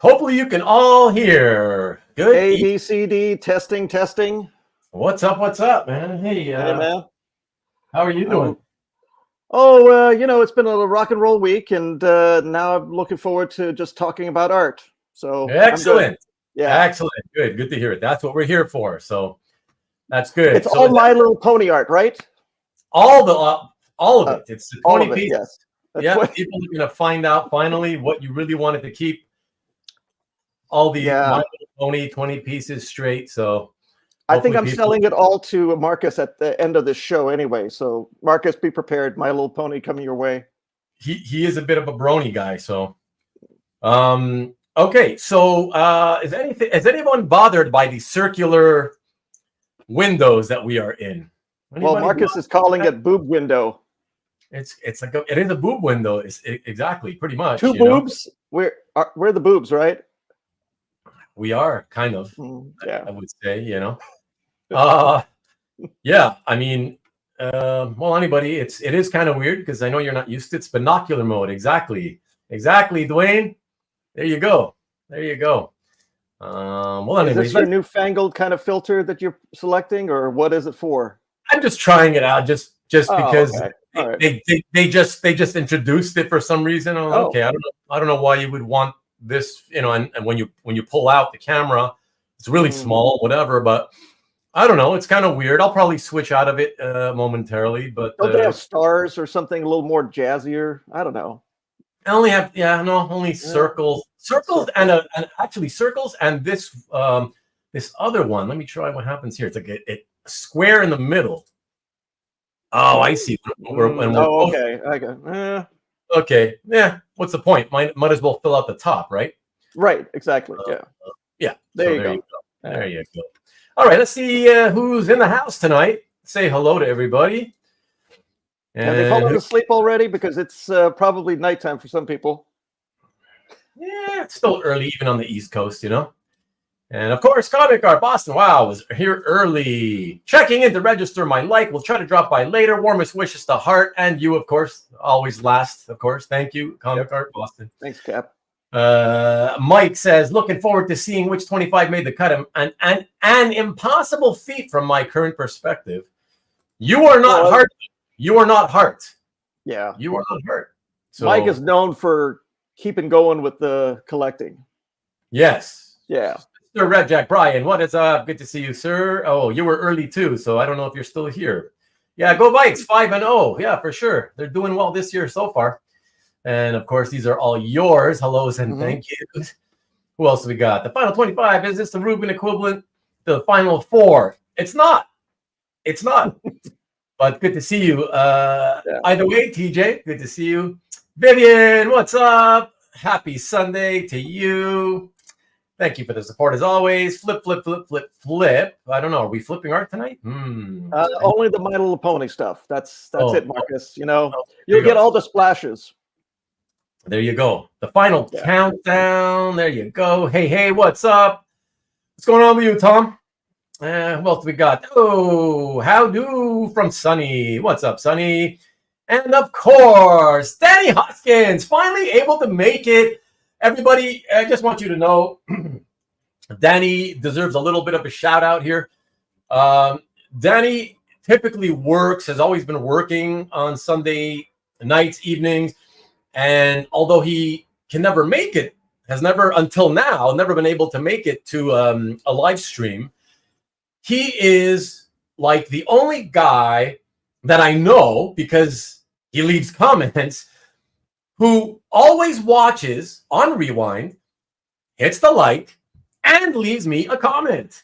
Hopefully you can all hear. Good. A, B, C, D, testing. What's up, man? Hey, man. How are you doing? It's been a rock and roll week, and now I'm looking forward to just talking about art. So excellent. Yeah, excellent. Good to hear it. That's what we're here for. So that's good. It's all My Little Pony art, right? All of it. It's the 20 pieces. Yes. People are going to find out finally what you really wanted to keep. All the My Little Pony 20 pieces straight. So I think I'm selling it all to Marcus at the end of this show anyway. So Marcus, be prepared. My Little Pony coming your way. He is a bit of a brony guy. So, okay. So is anyone bothered by the circular windows that we are in? Well, Marcus is calling it boob window. It's like it is a boob window. Exactly, pretty much. Two boobs. We're the boobs, right? We are kind of. Yeah, I would say, yeah. I mean, well, anybody. It is kind of weird because I know you're not used to it. It's binocular mode. Exactly, Dwayne. There you go. Well, anyways, is this your newfangled kind of filter that you're selecting, or what is it for? I'm just trying it out, just because okay. they just introduced it for some reason. Okay, I don't know why you would want this, and when you pull out the camera, it's really small, whatever. But I don't know, it's kind of weird. I'll probably switch out of it momentarily. But don't they have stars or something a little more jazzier? I don't know. I only have only circles, and actually circles, and this other one. Let me try what happens here. It's like a square in the middle. Oh, I see. Okay. Yeah. What's the point? Might as well fill out the top, right? Right. Exactly. Yeah. There you go. There you go. All right. Let's see who's in the house tonight. Say hello to everybody. Have they fallen asleep already? Because it's probably nighttime for some people. Yeah, it's still early, even on the East Coast, And of course, Comic Art Boston. Wow, was here early. Checking in to register my like. We'll try to drop by later. Warmest wishes to Hart and you, of course. Always last, of course. Thank you, Comic Art Boston. Thanks, Cap. Mike says, looking forward to seeing which 25 made the cut. An impossible feat from my current perspective. You are not Hart. You are not Hart. Yeah. You are not Hart. So, Mike is known for keeping going with the collecting. Yes. Yeah. Sir Red Jack Bryan, what is up? Good to see you, sir. Oh, you were early too, so I don't know if you're still here. Yeah, go Vikes, 5-0. Yeah, for sure. They're doing well this year so far. And of course, these are all yours. Hellos and thank yous. Who else we got? The final 25. Is this the Rubén equivalent to the final 4? It's not. But good to see you. Either way, TJ, good to see you. Vivian, what's up? Happy Sunday to you. Thank you for the support as always. Flip. I don't know. Are we flipping art tonight? Only the My Little Pony stuff. That's it, Marcus. You'll get all the splashes. There you go. The final countdown. There you go. Hey, what's up? What's going on with you, Tom? Who else we got? Oh, how do from Sunny. What's up, Sunny? And of course, Danny Hoskins finally able to make it. Everybody, I just want you to know, Danny deserves a little bit of a shout out here. Danny typically has always been working on Sunday nights, evenings, and although he can never make it, has never until now never been able to make it to a live stream. He is like the only guy that I know, because he leaves comments, who always watches on Rewind, hits the like, and leaves me a comment.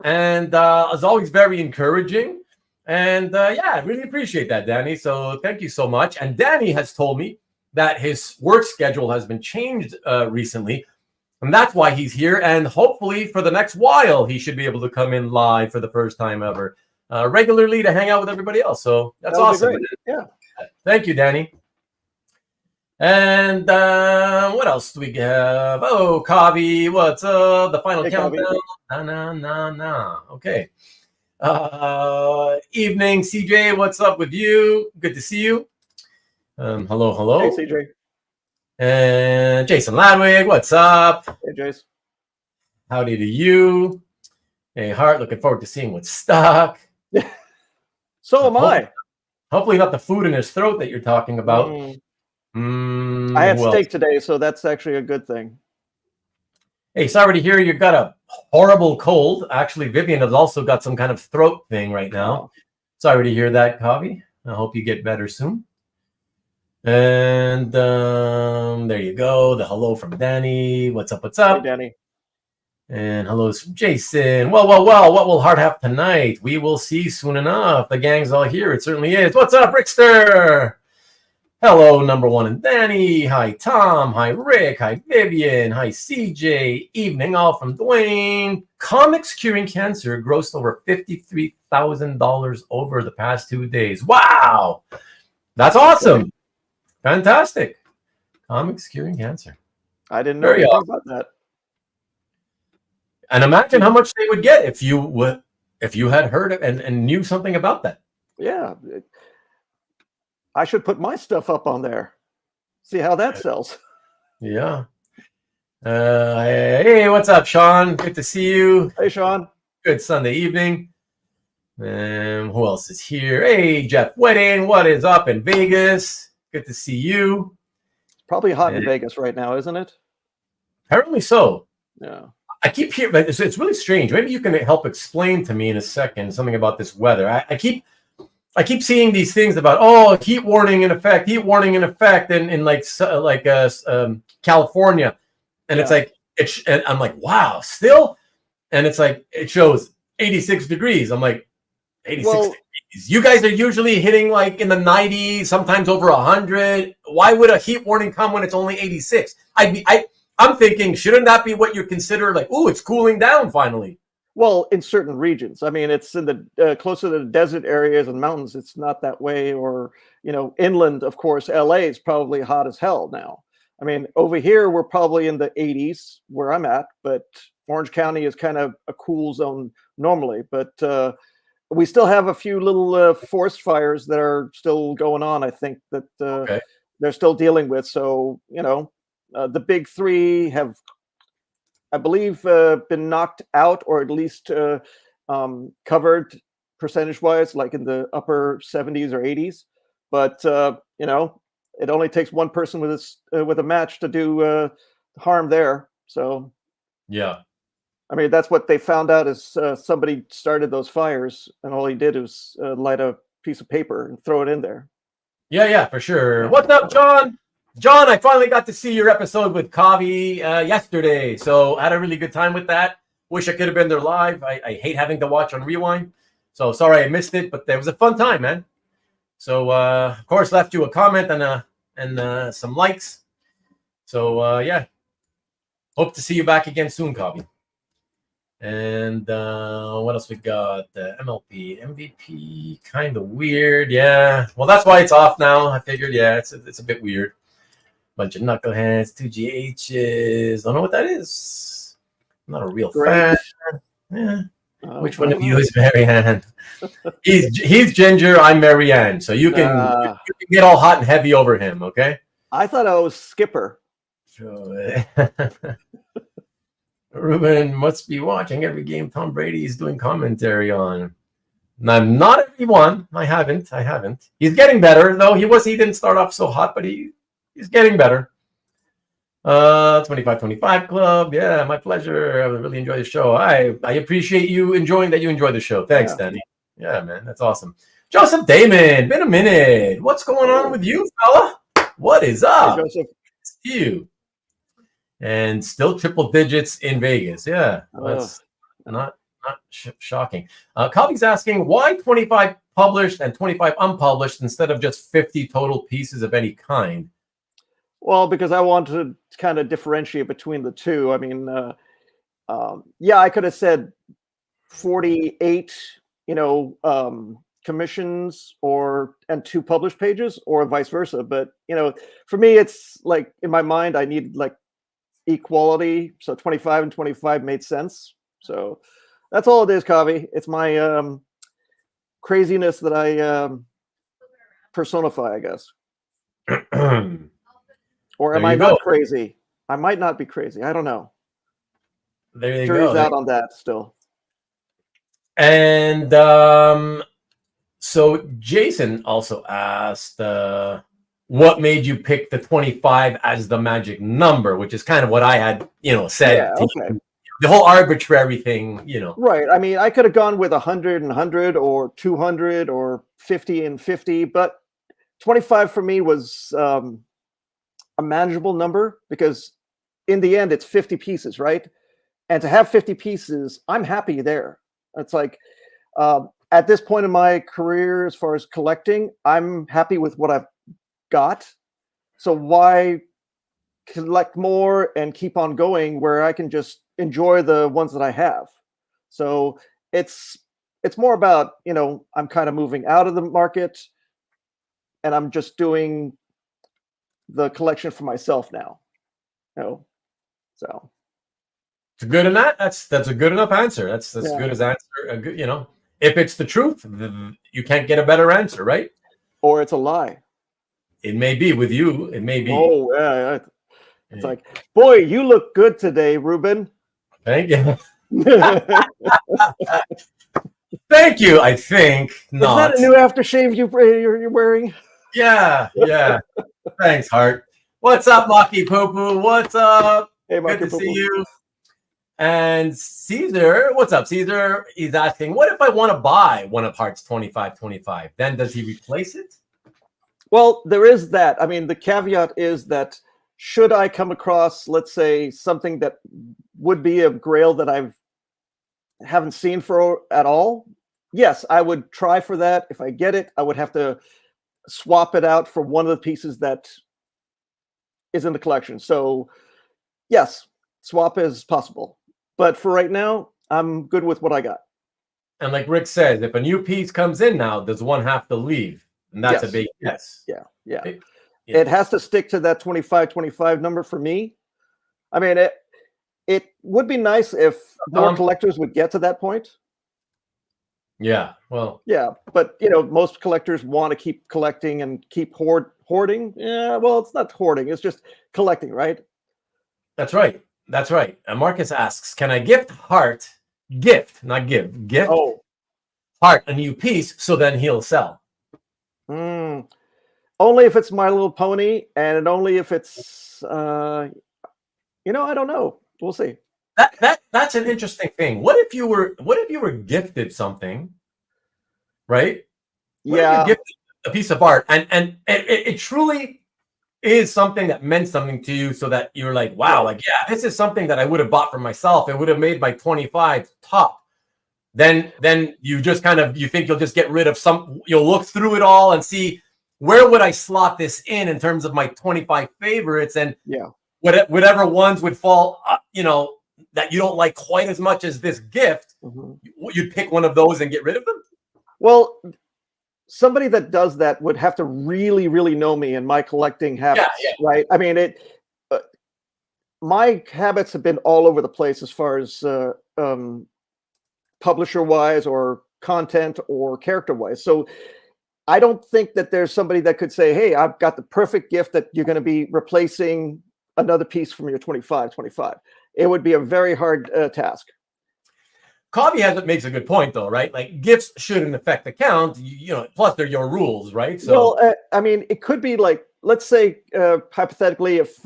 And is always very encouraging. And I really appreciate that, Danny. So thank you so much. And Danny has told me that his work schedule has been changed recently. And that's why he's here. And hopefully for the next while, he should be able to come in live for the first time ever, regularly to hang out with everybody else. So that's awesome. Yeah. Thank you, Danny. And what else do we have? Oh, Kavi, what's up? The final countdown. Nah. Okay. Evening, CJ, what's up with you? Good to see you. Hello. Hey, CJ. And Jason Ladwig, what's up? Hey, Jace. Howdy to you. Hey, Hart, looking forward to seeing what's stuck. So am I. Hopefully not the food in his throat that you're talking about. I had steak today, so that's actually a good thing. Hey, sorry to hear you got a horrible cold. Actually, Vivian has also got some kind of throat thing right now. Sorry to hear that, Kavi. I hope you get better soon. And there you go. The hello from Danny. What's up? What's up? Hey, Danny. And hellos from Jason. Well. What will Hart have tonight? We will see soon enough. The gang's all here. It certainly is. What's up, Rickster? Hello, number one and Danny. Hi, Tom. Hi, Rick. Hi, Vivian. Hi, CJ. Evening, all from Dwayne. Comics Curing Cancer grossed over $53,000 over the past 2 days. Wow. That's awesome. Fantastic. Comics Curing Cancer. I didn't know anything about that. And imagine how much they would get if you had heard it and knew something about that. Yeah. I should put my stuff up on there. See how that sells. Yeah. Hey, what's up, Sean? Good to see you. Hey, Sean. Good Sunday evening. Who else is here? Hey, Jeff Wedding. What is up in Vegas? Good to see you. It's probably hot in Vegas right now, isn't it? Apparently so. Yeah. I keep hearing, it's really strange. Maybe you can help explain to me in a second something about this weather. I keep seeing these things about heat warning in effect, in California, and it's like and I'm like, wow, still, and it's like it shows 86 degrees. I'm like, 86 degrees. You guys are usually hitting like in the 90s, sometimes over 100. Why would a heat warning come when it's only 86? I'm thinking, shouldn't that be what you consider like, ooh, it's cooling down finally? Well, in certain regions. I mean, it's in the closer to the desert areas and mountains, it's not that way. Or, inland, of course, LA is probably hot as hell now. I mean, over here, we're probably in the 80s where I'm at, but Orange County is kind of a cool zone normally. But we still have a few little forest fires that are still going on, I think, that they're still dealing with. So, the big three have, I believe, been knocked out, or at least covered percentage-wise, like in the upper 70s or 80s. But it only takes one person with a match to do harm there. So yeah, I mean, that's what they found out is somebody started those fires, and all he did was light a piece of paper and throw it in there. Yeah, for sure. Yeah. What's up, John? John, I finally got to see your episode with Kavi yesterday, so I had a really good time with that. Wish I could have been there live. I hate having to watch on Rewind, so sorry I missed it, but it was a fun time, man. So, of course, left you a comment and some likes. So, yeah. Hope to see you back again soon, Kavi. And what else we got? MLP, MVP, kind of weird. Yeah, well, that's why it's off now. I figured, yeah, it's a bit weird. Bunch of knuckleheads, 2 GHs. Don't know what that is. I'm not a real fan. Yeah. Which one of you is Marianne? He's Ginger. I'm Marianne. So you can get all hot and heavy over him. Okay. I thought I was Skipper. Rubén must be watching every game Tom Brady is doing commentary on. I'm not everyone. I haven't. He's getting better though. He didn't start off so hot, but he's getting better. 25-25 Club. Yeah, my pleasure. I really enjoy the show. I appreciate you enjoying that. You enjoy the show. Thanks, Danny. Yeah, man, that's awesome. Joseph Damon, been a minute. What's going on with you, fella? What is up? Hey, Joseph. It's you. And still triple digits in Vegas. Yeah, that's not shocking. Kavi's asking, why 25 published and 25 unpublished instead of just 50 total pieces of any kind? Well, because I want to kind of differentiate between the two. I mean, I could have said 48, commissions and 2 published pages, or vice versa. But, for me, it's like in my mind, I need like equality. So 25 and 25 made sense. So that's all it is, Kavi. It's my craziness that I personify, I guess. Or am There I you not go. crazy? I might not be crazy. I don't know. There you Jury's go. out on that still. And so Jason also asked, what made you pick the 25 as the magic number, which is kind of what I had, said. Yeah, okay. The whole arbitrary thing, Right. I mean, I could have gone with 100 and 100 or 200 or 50 and 50, but 25 for me was a manageable number because in the end, it's 50 pieces, right? And to have 50 pieces, I'm happy there. It's like at this point in my career, as far as collecting, I'm happy with what I've got. So why collect more and keep on going where I can just enjoy the ones that I have? So it's more about, I'm kind of moving out of the market and I'm just doing the collection for myself now. So it's good enough. That's a good enough answer. That's Yeah. good as answer. A good, if it's the truth, you can't get a better answer, right? Or it's a lie. It may be with you. It may be. Oh, yeah. It's like, boy, you look good today, Rubén. Thank you. Thank you. I think not. Is that a new aftershave you're wearing? Yeah. Thanks, Hart. What's up, Maki Poo Poo? What's up? Hey, Good to see you. And Caesar, what's up, Caesar? He's asking, what if I want to buy one of Hart's 25-25? Then does he replace it? Well, there is that. I mean, the caveat is that should I come across, let's say, something that would be a grail that haven't seen at all, yes, I would try for that. If I get it, I would have to swap it out for one of the pieces that is in the collection. So, yes, swap is possible. But for right now, I'm good with what I got. And like Rick says, if a new piece comes in now, does one have to leave? And that's a big yes. Yeah. It has to stick to that 25-25 number for me. I mean, it would be nice if more collectors would get to that point. Yeah, well. Yeah, but, most collectors want to keep collecting and keep hoarding. Yeah, well, it's not hoarding. It's just collecting, right? That's right. And Marcus asks, can I gift Hart, gift Hart a new piece so then he'll sell? Only if it's My Little Pony, and only if it's, I don't know. We'll see. That's an interesting thing. What if you were gifted something, right? What if you gifted a piece of art and it truly is something that meant something to you, so that you're like, wow, like, yeah, this is something that I would have bought for myself. It would have made my 25 top. Then you just you think you'll just get rid of you'll look through it all and see where would I slot this in terms of my 25 favorites, and whatever ones would fall, that you don't like quite as much as this gift, you'd pick one of those and get rid of them. Well, somebody that does that would have to really, really know me and my collecting habits, right? I mean, my habits have been all over the place as far as publisher-wise or content or character-wise. So I don't think that there's somebody that could say, hey, I've got the perfect gift that you're going to be replacing another piece from your 25-25. It would be a very hard task. Cobbie makes a good point, though, right? Like, gifts shouldn't affect the count, plus they're your rules, right? So, well, I mean, it could be like, let's say, hypothetically, if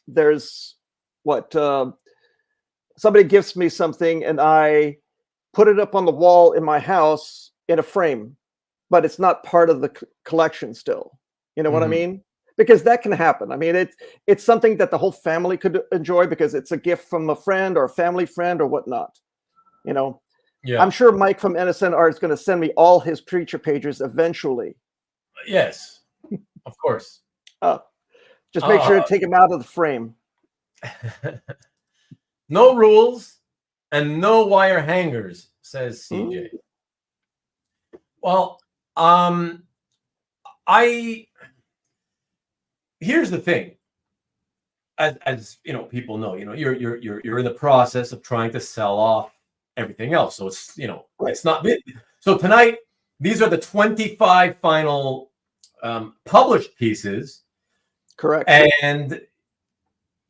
there's somebody gifts me something and I put it up on the wall in my house in a frame, but it's not part of the collection still. You know what I mean? Because that can happen. I mean, it's something that the whole family could enjoy because it's a gift from a friend or a family friend or whatnot. I'm sure Mike from NSN Art is going to send me all his Preacher pages eventually. Yes, of course. Just make sure to take him out of the frame. No rules and no wire hangers, says CJ. Well, here's the thing. As people know, you're in the process of trying to sell off everything else. So it's, it's not. So tonight, these are the 25 final published pieces. Correct. And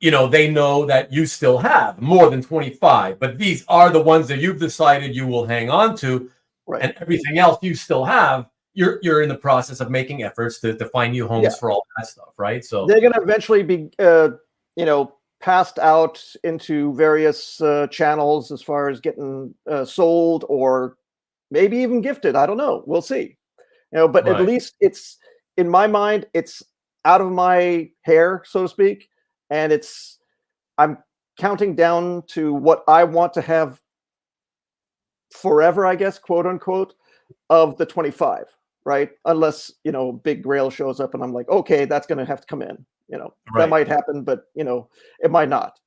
they know that you still have more than 25, but these are the ones that you've decided you will hang on to, right. And everything else you still have. You're in the process of making efforts to find new homes for all that stuff, right? So they're going to eventually be, passed out into various channels as far as getting sold or maybe even gifted. I don't know. We'll see. But right. At least it's, in my mind, it's out of my hair, so to speak. And I'm counting down to what I want to have forever, I guess, quote unquote, of the 25, right? Unless, Big Grail shows up and I'm like, okay, that's going to have to come in. That might happen, but, it might not.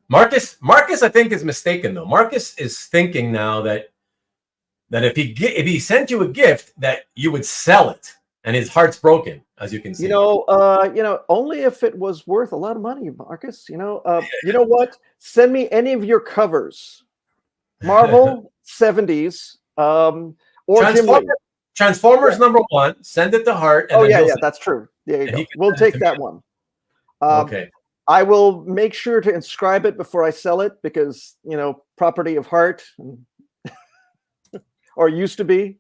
Marcus, I think, is mistaken, though. Marcus is thinking now that if he sent you a gift, that you would sell it, and his heart's broken, as you can see. Only if it was worth a lot of money, Marcus. You know what? Send me any of your covers, Marvel 70s, or Transformers #1. Send it to Hart. And that's true. There you go. We'll take that one. Okay. I will make sure to inscribe it before I sell it because, property of Hart or used to be.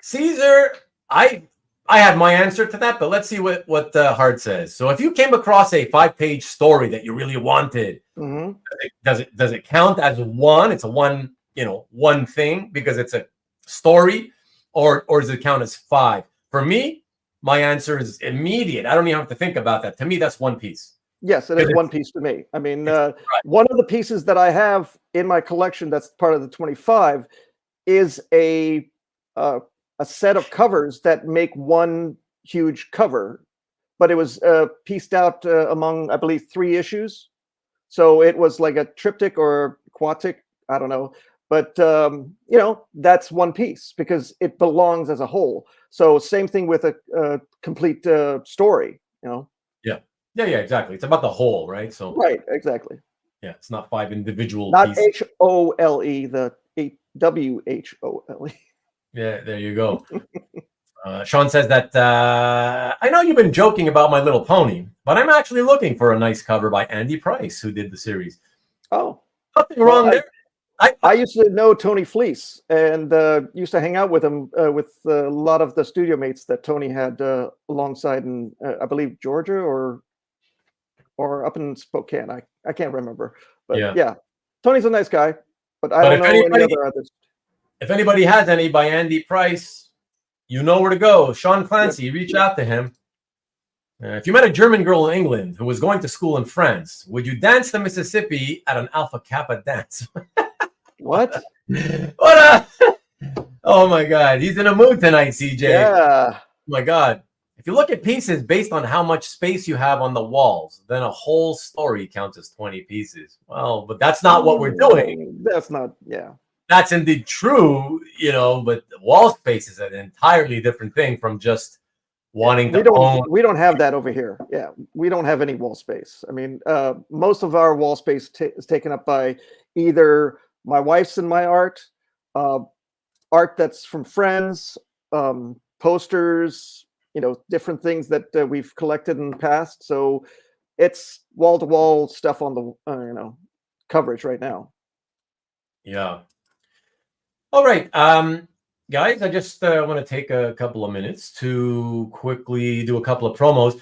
Caesar, I have my answer to that, but let's see what Hart says. So if you came across a 5-page story that you really wanted, does it count as one? It's a one thing because it's a story, or does it count as 5? For me, my answer is immediate. I don't even have to think about that. To me, that's one piece. Yes, it is one piece to me. I mean, one of the pieces that I have in my collection that's part of the 25 is a set of covers that make one huge cover, but it was pieced out among, I believe, 3 issues. So it was like a triptych or quadtych, I don't know. But, that's one piece because it belongs as a whole. So same thing with a complete story, Yeah, exactly. It's about the whole, right? So right, exactly. Yeah, it's not 5 individual not pieces. HOLE, the WHOLE. Yeah, there you go. Sean says that I know you've been joking about My Little Pony, but I'm actually looking for a nice cover by Andy Price, who did the series. Oh, nothing wrong there. I used to know Tony Fleece and used to hang out with him with a lot of the studio mates that Tony had alongside in, I believe, Georgia or up in Spokane. I can't remember. But yeah, Tony's a nice guy, but I don't know any other others. If anybody has any by Andy Price, you know where to go. Sean Clancy, reach out to him. If you met a German girl in England who was going to school in France, would you dance the Mississippi at an Alpha Kappa dance? What? Oh my God, he's in a mood tonight, CJ. Yeah. Oh my God. If you look at pieces based on how much space you have on the walls, then a whole story counts as 20 pieces. Well, but that's not what we're doing. That's not, yeah. That's indeed true, but wall space is an entirely different thing from just wanting to own. We don't have that over here. Yeah, we don't have any wall space. I mean, most of our wall space is taken up by either my wife's and my art that's from friends, posters, different things that we've collected in the past. So it's wall-to-wall stuff on the coverage right now. Yeah. All right, guys, I just want to take a couple of minutes to quickly do a couple of promos.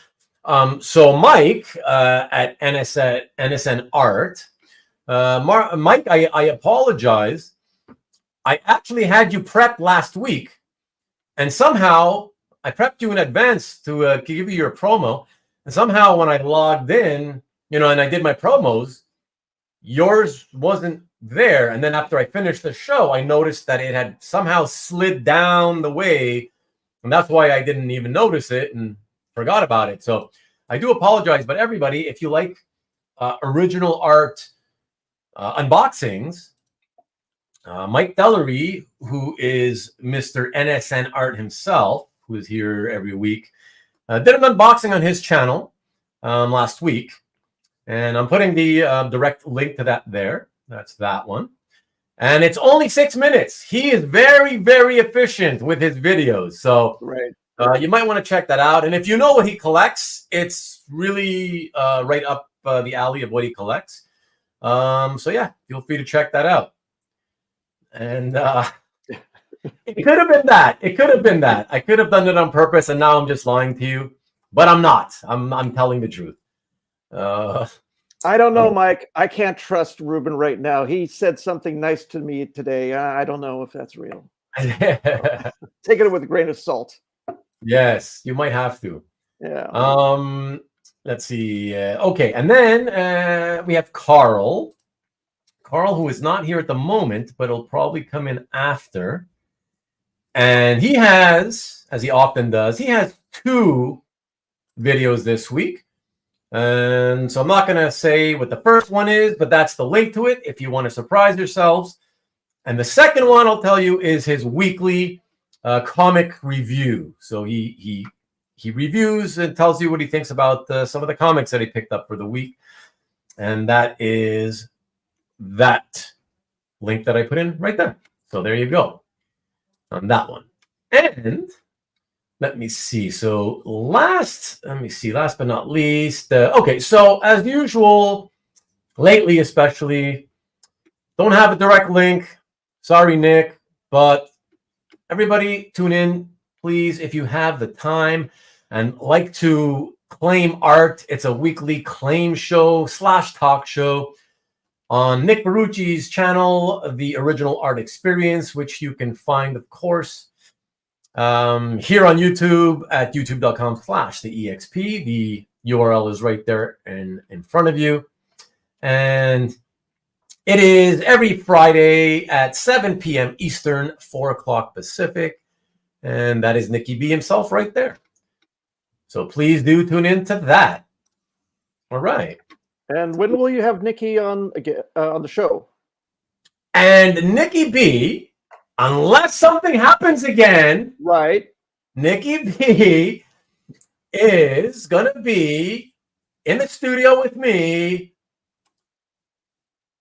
So Mike at NSN Art, Mike, I apologize. I actually had you prepped last week, and somehow I prepped you in advance to give you your promo. And somehow when I logged in, and I did my promos, yours wasn't there. And then after I finished the show, I noticed that it had somehow slid down the way. And that's why I didn't even notice it and forgot about it. So I do apologize. But everybody, if you like original art unboxings, Mike Dellery, who is Mr. NSN Art himself, who is here every week, did an unboxing on his channel last week. And I'm putting the direct link to that there. That's that one. And it's only 6 minutes. He is very, very efficient with his videos. So right. You might want to check that out. And if you know what he collects, it's really right up the alley of what he collects. So yeah, feel free to check that out. And it could have been that. It could have been that. I could have done it on purpose, and now I'm just lying to you. But I'm not. I'm telling the truth. I don't know, Mike. I can't trust Rubén right now. He said something nice to me today. I don't know if that's real. Take it with a grain of salt. Yes, you might have to. Yeah. Let's see. Okay, and then we have Karl. Karl, who is not here at the moment, but will probably come in after. And he has, as he often does, he has 2 videos this week. And so I'm not going to say what the first one is, but that's the link to it if you want to surprise yourselves. And the second one I'll tell you is his weekly comic review. So he reviews and tells you what he thinks about some of the comics that he picked up for the week. And that is that link that I put in right there. So there you go on that one. And let me see. So last but not least. Okay, so as usual, lately especially, don't have a direct link. Sorry, Nick, but everybody tune in, please, if you have the time and like to claim art. It's a weekly claim show / talk show on Nick Barucci's channel, The Original Art Experience, which you can find, of course, here on YouTube at youtube.com/theexp. The URL is right there in front of you. And it is every Friday at 7 p.m. Eastern, 4 o'clock Pacific. And that is Nicky B himself right there. So please do tune into that. All right. And when will you have Nicky on the show? And Nicky B, unless something happens again, right? Nicky B is going to be in the studio with me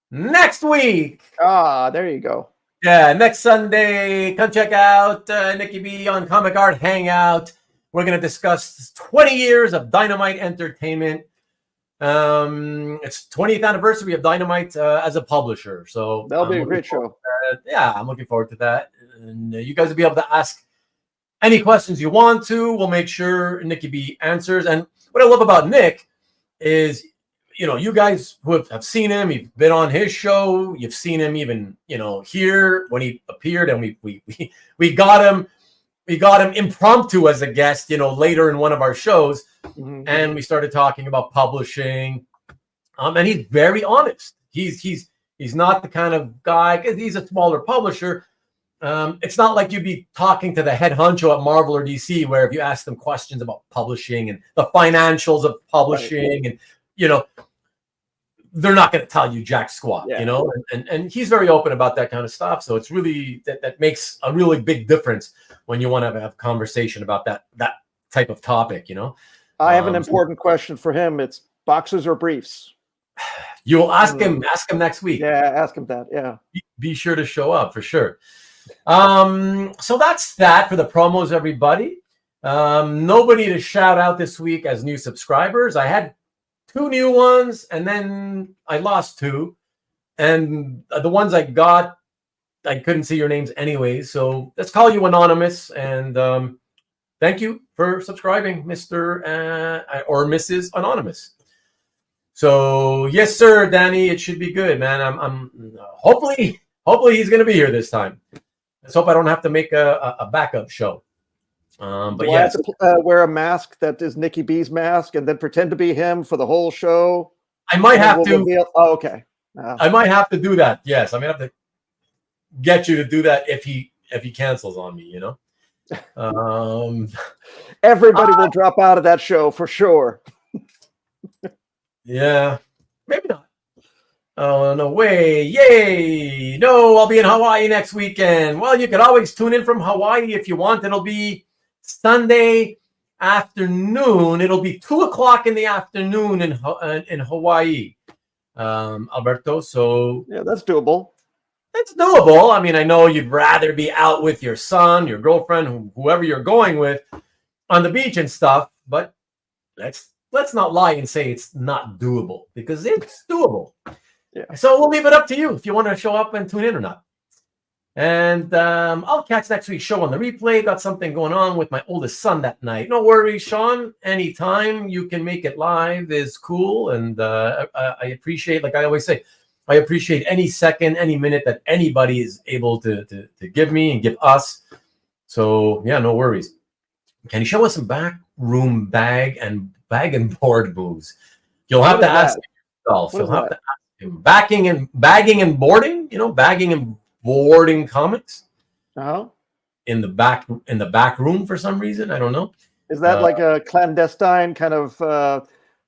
next week. There you go. Yeah, next Sunday. Come check out Nicky B on Comic Art Hangout. We're going to discuss 20 years of Dynamite Entertainment. It's 20th anniversary of Dynamite as a publisher. So that'll be a great show. Yeah, I'm looking forward to that. And you guys will be able to ask any questions you want to. We'll make sure Nicky B answers. And what I love about Nick is, you know, you guys who have seen him, you've been on his show, you've seen him even, you know, here when he appeared, and we got him impromptu as a guest, you know, later in one of our shows. Mm-hmm. And we started talking about publishing. And he's very honest. He's not the kind of guy, because he's a smaller publisher. It's not like you'd be talking to the head honcho at Marvel or DC, where if you ask them questions about publishing and the financials of publishing, and, you know, they're not going to tell you jack squat, you know, and he's very open about that kind of stuff. So it's really, that makes a really big difference when you want to have a conversation about that type of topic, you know. I have an important question for him. It's boxers or briefs? You'll ask him next week. Yeah, ask him that. Yeah. Be sure to show up for sure. So that's that for the promos, everybody. Nobody to shout out this week as new subscribers. I had 2 new ones, and then I lost 2. And the ones I got, I couldn't see your names anyway. So let's call you anonymous. And thank you for subscribing, Mr. Or Mrs. Anonymous. So yes, sir, Danny, it should be good, man. I'm hopefully he's going to be here this time. Let's hope I don't have to make a backup show. But yeah, I have to wear a mask that is Nicky B's mask and then pretend to be him for the whole show. I might have to. Oh, okay. I might have to do that. Yes, I might have to get you to do that if he cancels on me. You know. Everybody will drop out of that show for sure. Yeah, maybe not. Oh, no way. Yay. No, I'll be in Hawaii next weekend. Well, you could always tune in from Hawaii if you want. It'll be Sunday afternoon. It'll be 2 o'clock in the afternoon in Hawaii, Alberto. So yeah, that's doable. It's doable. I mean, I know you'd rather be out with your son, your girlfriend, whoever you're going with. on the beach and stuff, but let's not lie and say it's not doable, because it's doable. Yeah. So we'll leave it up to you if you want to show up and tune in or not. And I'll catch next week's show on the replay. Got something going on with my oldest son that night. No worries, Sean. Anytime you can make it live is cool. And I appreciate, like I always say, I appreciate any second, any minute that anybody is able to give me and give us. So yeah, no worries. Can you show us some backroom bag and board moves? You'll have to ask yourself. You'll have to ask him. Bagging and boarding. You know, bagging and boarding comics. In the back room for some reason. I don't know. Is that like a clandestine kind of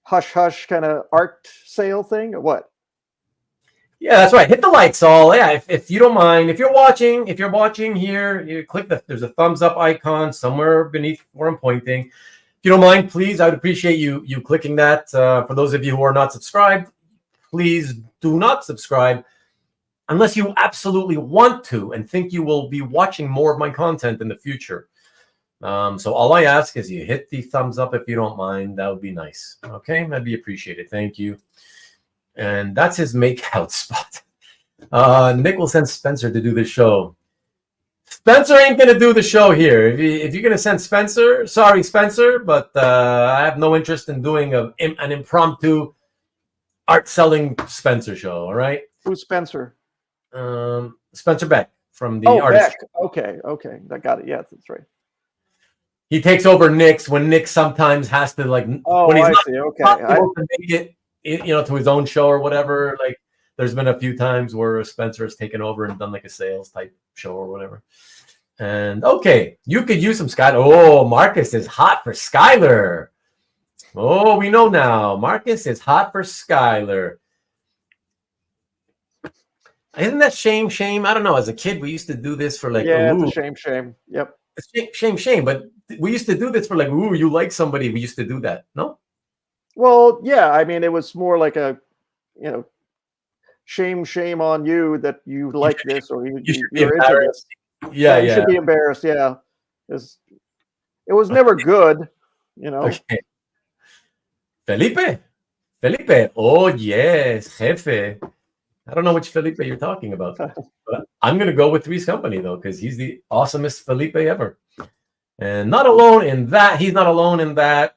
hush kind of art sale thing, or what? Yeah, that's right. Hit the likes all. Yeah, if you don't mind, if you're watching here, you click there's a thumbs up icon somewhere beneath where I'm pointing. If you don't mind, please, I would appreciate you clicking that. For those of you who are not subscribed, please do not subscribe unless you absolutely want to and think you will be watching more of my content in the future. So all I ask is you hit the thumbs up if you don't mind. That would be nice. Okay, that'd be appreciated. Thank you. And that's his make-out spot. Nick will send Spencer to do the show. Spencer ain't going to do the show here. If you're going to send Spencer, sorry, Spencer, but I have no interest in doing an impromptu art-selling Spencer show, all right? Who's Spencer? Spencer Beck from the Artist. Okay. I got it. Yes, that's right. He takes over Nick's when Nick sometimes has to, like, when he's not able to make it, to his own show or whatever. Like, there's been a few times where Spencer has taken over and done like a sales type show or whatever. And okay, you could use some Skylar. Oh, Marcus is hot for Skylar. Oh, we know now. Marcus is hot for Skylar. Isn't that shame? I don't know. As a kid, we used to do this for like, it's a shame. Yep. It's shame. But we used to do this for like, ooh, you like somebody. We used to do that. No? Well, yeah. I mean, it was more like a, shame on you that you like this or you're into this. Yeah, you should be embarrassed. Yeah. It was never good, Okay. Felipe. Oh, yes. Jefe. I don't know which Felipe you're talking about. But I'm going to go with Three's Company, though, because he's the awesomest Felipe ever. And not alone in that. He's not alone in that.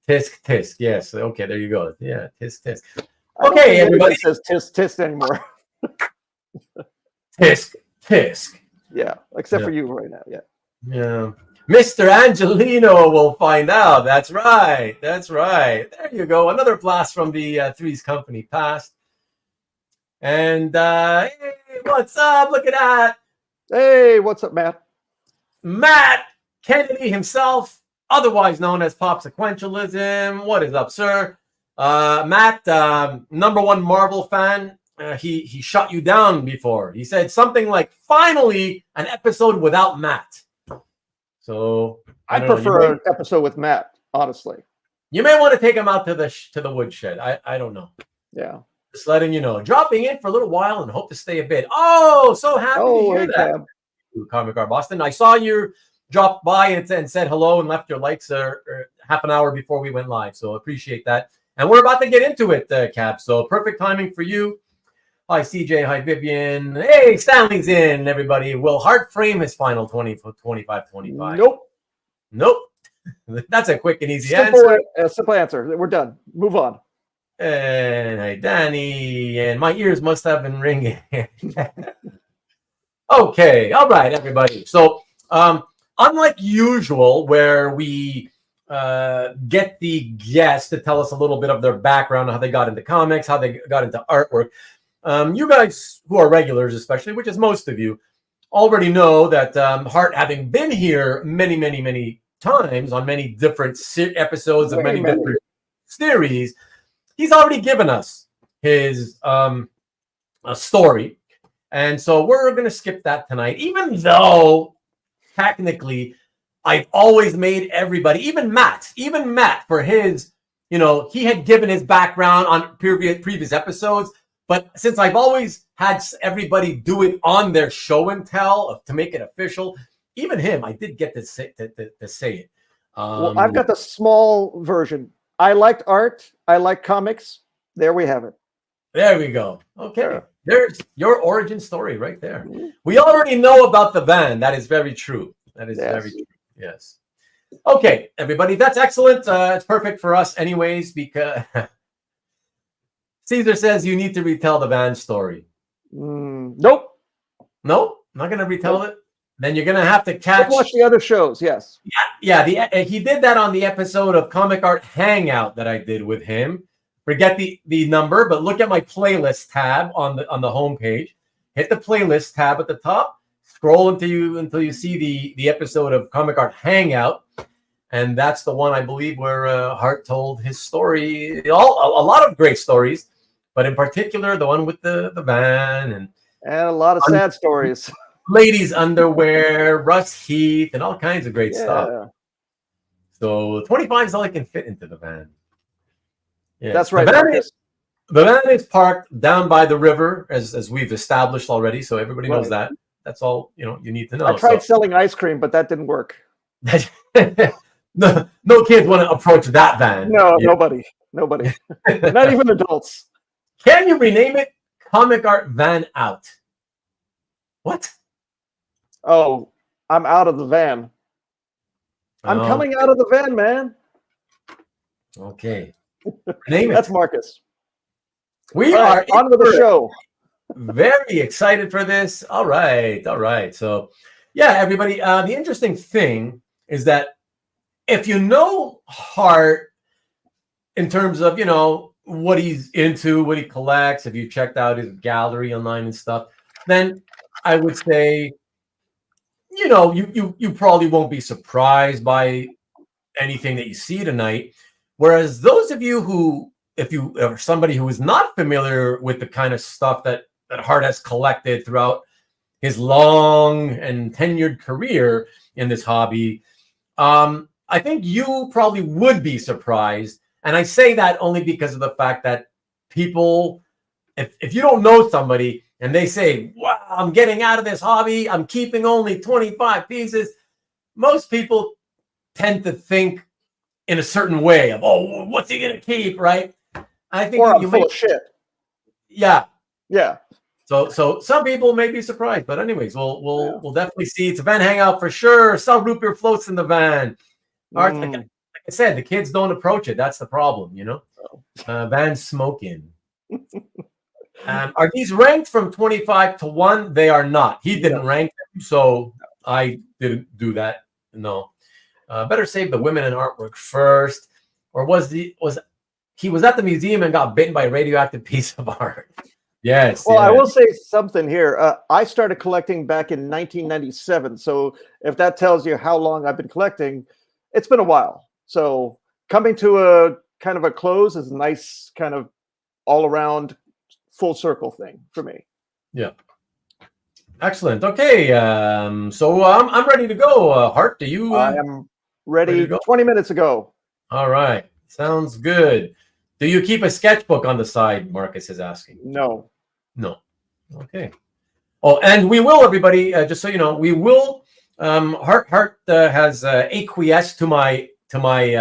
Tisk. Yes. Okay, there you go. Yeah, tisk. Okay, everybody says tisk anymore. Tisk. Yeah, except for you right now. Yeah. Mr. Angelino will find out. That's right. There you go. Another blast from the Three's Company past. And hey, what's up? Look at that. Hey, what's up, Matt? Matt Kennedy himself, otherwise known as Pop Sequentialism. What is up, sir? Matt, number one Marvel fan. He shut you down before. He said something like, "Finally, an episode without Matt." So I prefer an episode with Matt. Honestly, you may want to take him out to the woodshed. I don't know. Yeah. Just letting you know. Dropping in for a little while and hope to stay a bit. Oh, so happy to hear that. Comic Art Boston. I saw you drop by and said hello and left your likes half an hour before we went live. So appreciate that. And we're about to get into it, Cap. So perfect timing for you. Hi, CJ. Hi, Vivian. Hey, Stanley's in, everybody. Will Hart frame his final 25-25? Nope. That's a quick and easy answer. Simple answer. We're done. Move on. And hi, Danny. And my ears must have been ringing. Okay. All right, everybody. So, unlike usual, where we get the guests to tell us a little bit of their background, how they got into comics, how they got into artwork. You guys who are regulars, especially, which is most of you, already know that Hart, having been here many times on many different episodes of many different series, he's already given us his a story. And so we're going to skip that tonight, even though technically I've always made everybody, even Matt for his, he had given his background on previous episodes. But since I've always had everybody do it on their show and tell to make it official, even him, I did get to say it. Well, I've got the small version. I liked art. I like comics. There we have it. There we go. Okay. Sure. There's your origin story right there. We already know about the van. That is very true. That is very true. Yes. Okay, everybody. That's excellent. It's perfect for us anyways, because Caesar says you need to retell the van story. Nope. No, not going to retell it. Then you're going to have to catch. Watch the other shows. Yes. Yeah. He did that on the episode of Comic Art Hangout that I did with him. Forget the number, but look at my playlist tab on the homepage. Hit the playlist tab at the top. Scroll until you see the episode of Comic Art Hangout, and that's the one I believe where Hart told his story. A lot of great stories, but in particular the one with the van and a lot of sad stories. Ladies' underwear, Russ Heath, and all kinds of great stuff. So 25 is all I can fit into the van. Yeah. That's right. The van is parked down by the river, as we've established already, so everybody knows that. That's all you need to know. I tried selling ice cream, but that didn't work. No kids want to approach that van. No, nobody. Not even adults. Can you rename it Comic Art Van Out? What? Oh, I'm out of the van. I'm coming out of the van, man. Okay. Name it. That's Marcus. We are on with the show. Very excited for this. All right. So, yeah, everybody. The interesting thing is that if you know Hart in terms of what he's into, what he collects, if you checked out his gallery online and stuff, then I would say, you probably won't be surprised by anything that you see tonight. Whereas those of you who, if you are somebody who is not familiar with the kind of stuff that Hart has collected throughout his long and tenured career in this hobby, I think you probably would be surprised. And I say that only because of the fact that people, if you don't know somebody and they say, wow, I'm getting out of this hobby, I'm keeping only 25 pieces, most people tend to think in a certain way of, oh, what's he going to keep, right? I think I'm full of shit. Yeah. Yeah. So some people may be surprised, but anyways, we'll definitely see. It's a van hangout for sure. Some root beer floats in the van. Like I said, the kids don't approach it. That's the problem, Van smoking. Are these ranked from 25 to 1? They are not. He didn't rank them, so I didn't do that. No. Better save the women in artwork first. Or was he was at the museum and got bitten by a radioactive piece of art? Yes. Well, I will say something here. I started collecting back in 1997. So if that tells you how long I've been collecting, it's been a while. So coming to a kind of a close is a nice kind of all around full circle thing for me. Yeah. Excellent. Okay. So I'm ready to go. Hart, do you? I am ready 20 minutes ago. All right. Sounds good. Do you keep a sketchbook on the side? Marcus is asking. No. Okay. Oh, and we will, everybody, just so you know, we will. Hart has acquiesced to my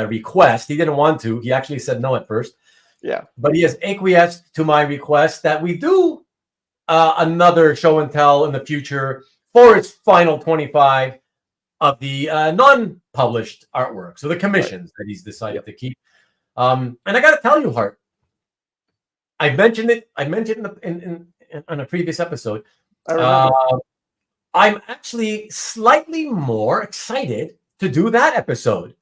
request. He didn't want to. He actually said no at first. Yeah. But he has acquiesced to my request that we do another show and tell in the future for its final 25 of the non-published artwork. So the commissions that he's decided to keep. And I got to tell you, Hart, I mentioned it in a previous episode. I'm actually slightly more excited to do that episode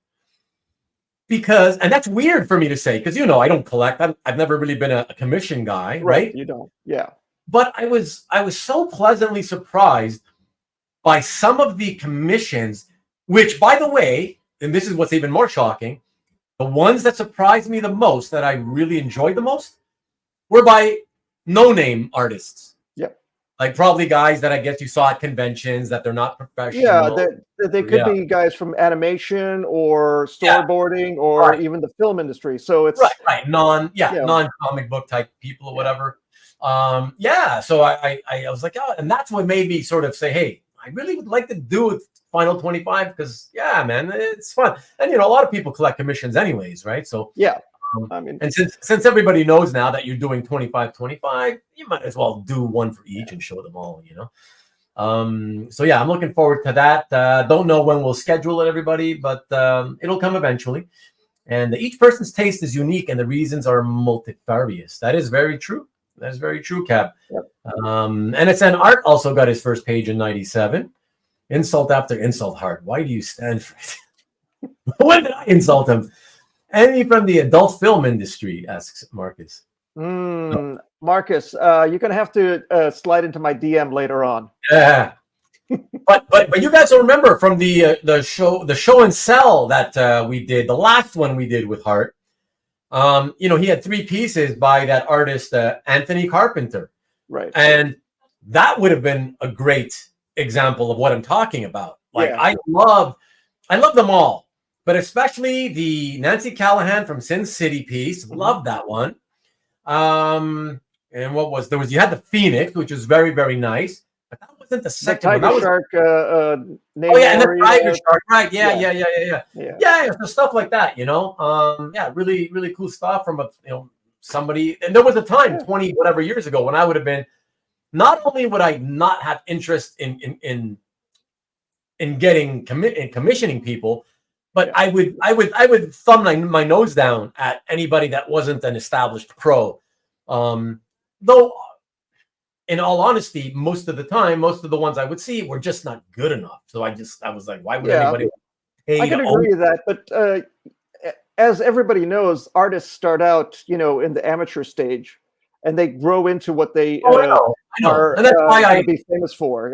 because, and that's weird for me to say, because I don't collect. I've never really been a commission guy, right? You don't, yeah. But I was so pleasantly surprised by some of the commissions, which, by the way, and this is what's even more shocking, the ones that surprised me the most, that I really enjoyed the most, were by no-name artists. Yep. Like probably guys that I guess you saw at conventions that they're not professional. Yeah, they could be guys from animation or storyboarding or even the film industry. So it's right. Non-comic book type people or whatever. So I was like, oh, and that's what made me sort of say, hey, really would like to do it Final 25 because, yeah, man, it's fun. And, a lot of people collect commissions anyways, right? So, yeah. I mean, and since everybody knows now that you're doing 25, you might as well do one for each and show them all, So yeah, I'm looking forward to that. Don't know when we'll schedule it, everybody, but it'll come eventually. And each person's taste is unique, and the reasons are multifarious. That is very true. That is very true, Cap. Yep. And it's an Art also got his first page in '97. Insult after insult, Hart. Why do you stand for it? When did I insult him? Any from the adult film industry? Asks Marcus. Marcus, you're gonna have to slide into my DM later on. Yeah. But you guys will remember from the show and sell that we did, the last one we did with Hart. He had 3 pieces by that artist Anthony Carpenter, right? And that would have been a great example of what I'm talking about. Like, yeah. I love them all, but especially the Nancy Callahan from Sin City piece. Love that one. And what was there was you had the Phoenix, which was very, very nice. But that wasn't the second one. That was Shark. and the Tiger Shark, right? Yeah. So stuff like that, really, really cool stuff from somebody. And there was a time 20 whatever years ago when I would have been. Not only would I not have interest in getting commissioning people, but I would thumb my nose down at anybody that wasn't an established pro. Though, in all honesty, most of the ones I would see were just not good enough. So I was like, why would anybody pay? I can agree with that, but as everybody knows, artists start out, in the amateur stage, and they grow into what they I know. are and that's why I be famous for.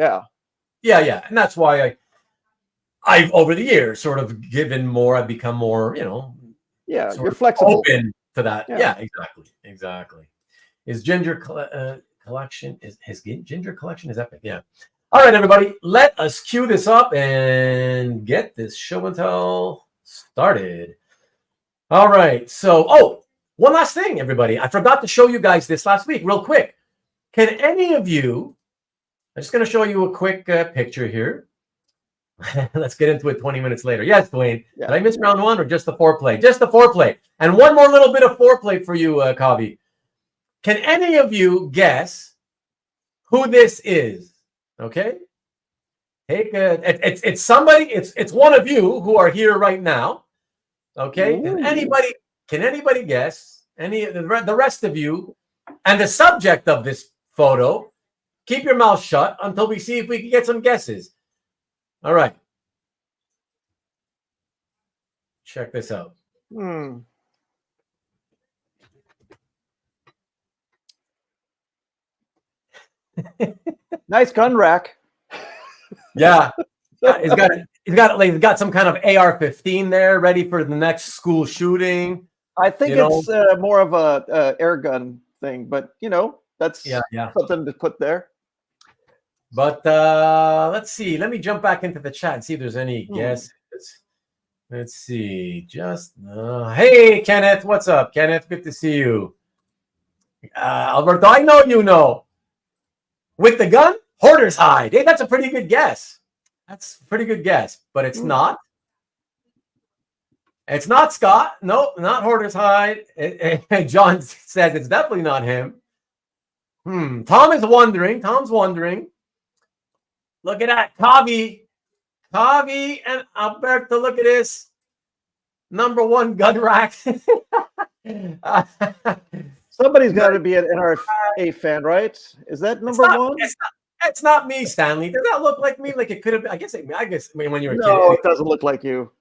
Yeah, and that's why I've over the years sort of given more. I've become more, you're flexible, open to that. Yeah, exactly. His ginger collection is ginger collection is epic. Yeah. All right, everybody, let us cue this up and get this show and tell started. All right. So, one last thing, everybody. I forgot to show you guys this last week, real quick. Can any of you? I'm just going to show you a quick picture here. Let's get into it 20 minutes later. Yes, Dwayne. Did I miss round 1 or just the foreplay? Just the foreplay. And one more little bit of foreplay for you, Kavi. Can any of you guess who this is? Okay. It's somebody. It's one of you who are here right now. Okay. And can anybody guess? The rest of you, and the subject of this photo. Keep your mouth shut until we see if we can get some guesses. All right. Check this out. Nice gun rack. Yeah. He's got some kind of AR-15 there, ready for the next school shooting. I think it's more of a air gun thing, but that's something to put there. But let's see. Let me jump back into the chat and see if there's any guesses. Let's see. Hey, Kenneth. What's up, Kenneth? Good to see you. Alberto, I know you know. With the gun, Hoarder's Hide. Hey, that's a pretty good guess. That's a pretty good guess, but it's not. It's not Scott. No, not Hoarder's Hide. John says it's definitely not him. Tom is wondering. Tom's wondering. Look at that. Kavi and Alberto, look at this. #1 gun rack. Somebody's got to be an NRA fan, right? Is that #1? It's not me, Stanley. Does that look like me? Like it could have been. I guess when you were a kid. No, it doesn't look like you.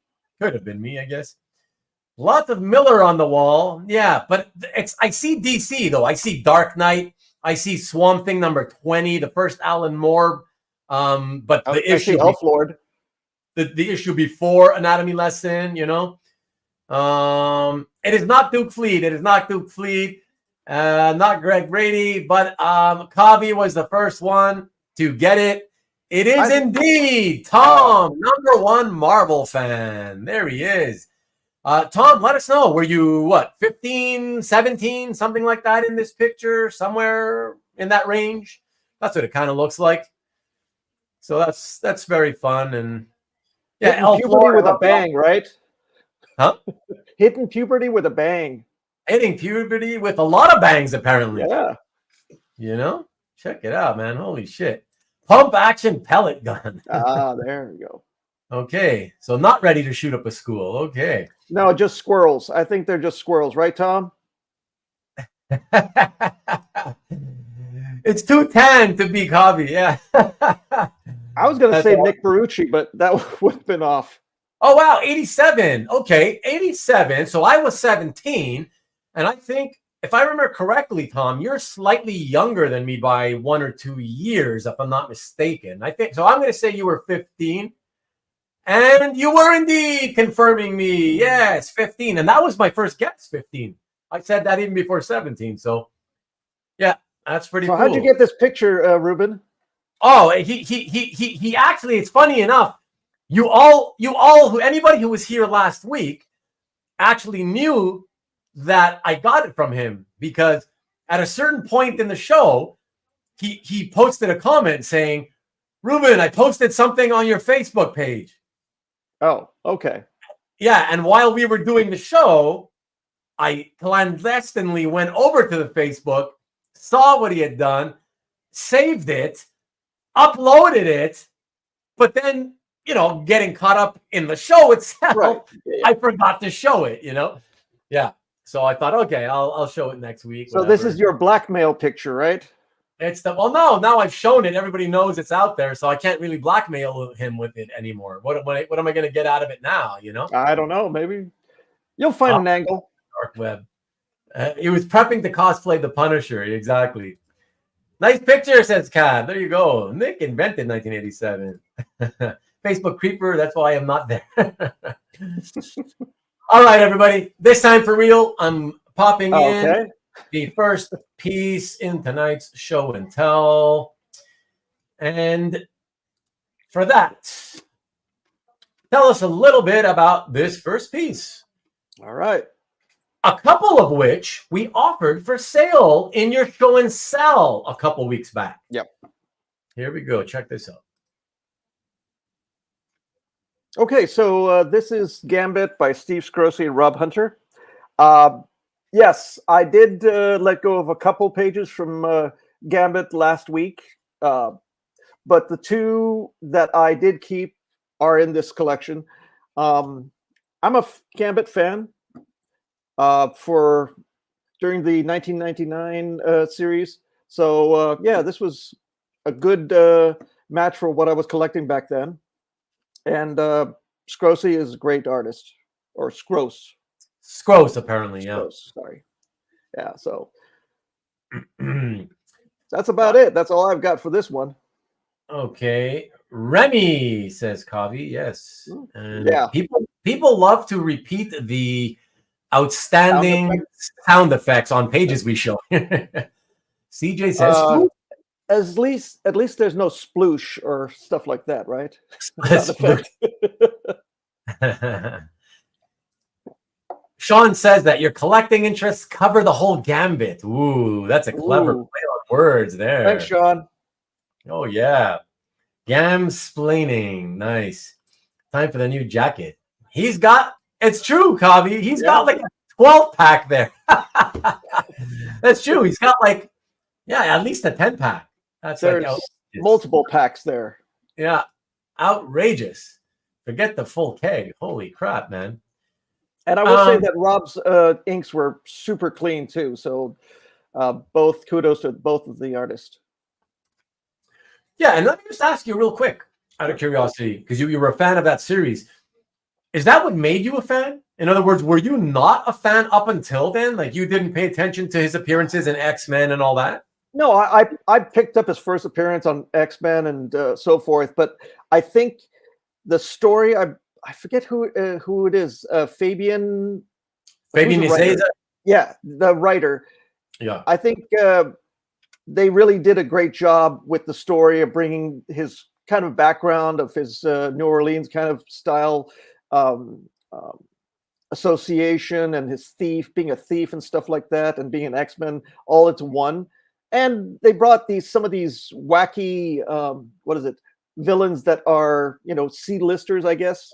Could have been me, I guess. Lots of Miller on the wall. Yeah, but I see DC, though. I see Dark Knight. I see Swamp Thing #20, the first Alan Moore. But the issue, Elf Lord. The issue before Anatomy Lesson, It is not Duke Fleet. It is not Duke Fleet. Not Greg Brady, but Kavi was the first one to get it. It is indeed Tom, #1 Marvel fan. There he is. Tom, let us know. Were you, 15, 17, something like that in this picture? Somewhere in that range? That's what it kind of looks like. So that's very fun. And Hitting El puberty Flor, with a bang, right? huh? Hitting puberty with a bang. Hitting puberty with a lot of bangs, apparently. Yeah. You know, check it out, man. Holy shit. Pump action pellet gun. There we go. Okay, so not ready to shoot up a school. Okay. No, just squirrels. I think they're just squirrels, right, Tom? It's too tan to be Covey. Yeah. I was going to say Nick Barucci, but that would have been off. Oh, wow. 87. Okay. 87. So I was 17. And I think, if I remember correctly, Tom, you're slightly younger than me by 1 or 2 years, if I'm not mistaken. I think so. I'm going to say you were 15. And you were indeed confirming me. Yes, 15. And that was my first guess, 15. I said that even before 17. So, yeah, that's pretty cool. How'd you get this picture, Rubén? Oh, he actually, it's funny enough. Anybody who was here last week actually knew that I got it from him, because at a certain point in the show, he posted a comment saying, "Rubén, I posted something on your Facebook page." Oh, okay. Yeah, and while we were doing the show, I clandestinely went over to the Facebook, saw what he had done, saved it, uploaded it, but then, getting caught up in the show itself, right. Yeah. I forgot to show it, Yeah. So I thought, okay, I'll show it next week. So this is your blackmail picture, right? It's now I've shown it. Everybody knows it's out there, so I can't really blackmail him with it anymore. What am I going to get out of it now? I don't know. Maybe you'll find an angle. Dark web. He was prepping to cosplay the Punisher. Exactly. Nice picture, says Cad. There you go. Nick invented 1987. Facebook creeper. That's why I'm not there. All right, everybody. This time for real, I'm popping in the first piece in tonight's show and tell. And for that, tell us a little bit about this first piece. All right. A couple of which we offered for sale in your show and sell a couple weeks back. Yep. Here we go. Check this out. Okay, so this is Gambit by Steve Skroce Rob Hunter. Yes, I did let go of a couple pages from Gambit last week, but the two that I did keep are in this collection. I'm a Gambit fan for during the 1999 series. So, yeah, this was a good match for what I was collecting back then. And Skroce is a great artist, or Skroce. Skroce, apparently, yeah. Skroce, sorry. Yeah, so that's about it. That's all I've got for this one. Okay. Remy, says Kavi. Yes. And yeah. People love to repeat the outstanding sound effects on pages we show. CJ says, at least there's no sploosh or stuff like that, right? Sean says that your collecting interests cover the whole gambit. Ooh, that's a clever play on words there. Thanks, Sean. Oh, yeah. Gamsplaining. Nice. Time for the new jacket. It's true, Kavi. He's got like a 12-pack there. That's true. He's got at least a 10-pack. There's multiple packs there. Yeah. Outrageous. Forget the full keg. Holy crap, man. And I will say that Rob's inks were super clean too. So both kudos to both of the artists. Yeah, and let me just ask you real quick, out of curiosity, because you were a fan of that series. Is that what made you a fan? In other words, were you not a fan up until then? Like you didn't pay attention to his appearances in X-Men and all that? No, I picked up his first appearance on X-Men and so forth. But I think the story, I forget who it is. Fabian Nicieza? Yeah, the writer. Yeah. I think they really did a great job with the story of bringing his kind of background of his New Orleans kind of style association and his being a thief and stuff like that, and being an X-Men all into one. And they brought some of these wacky, villains that are, C-listers, I guess,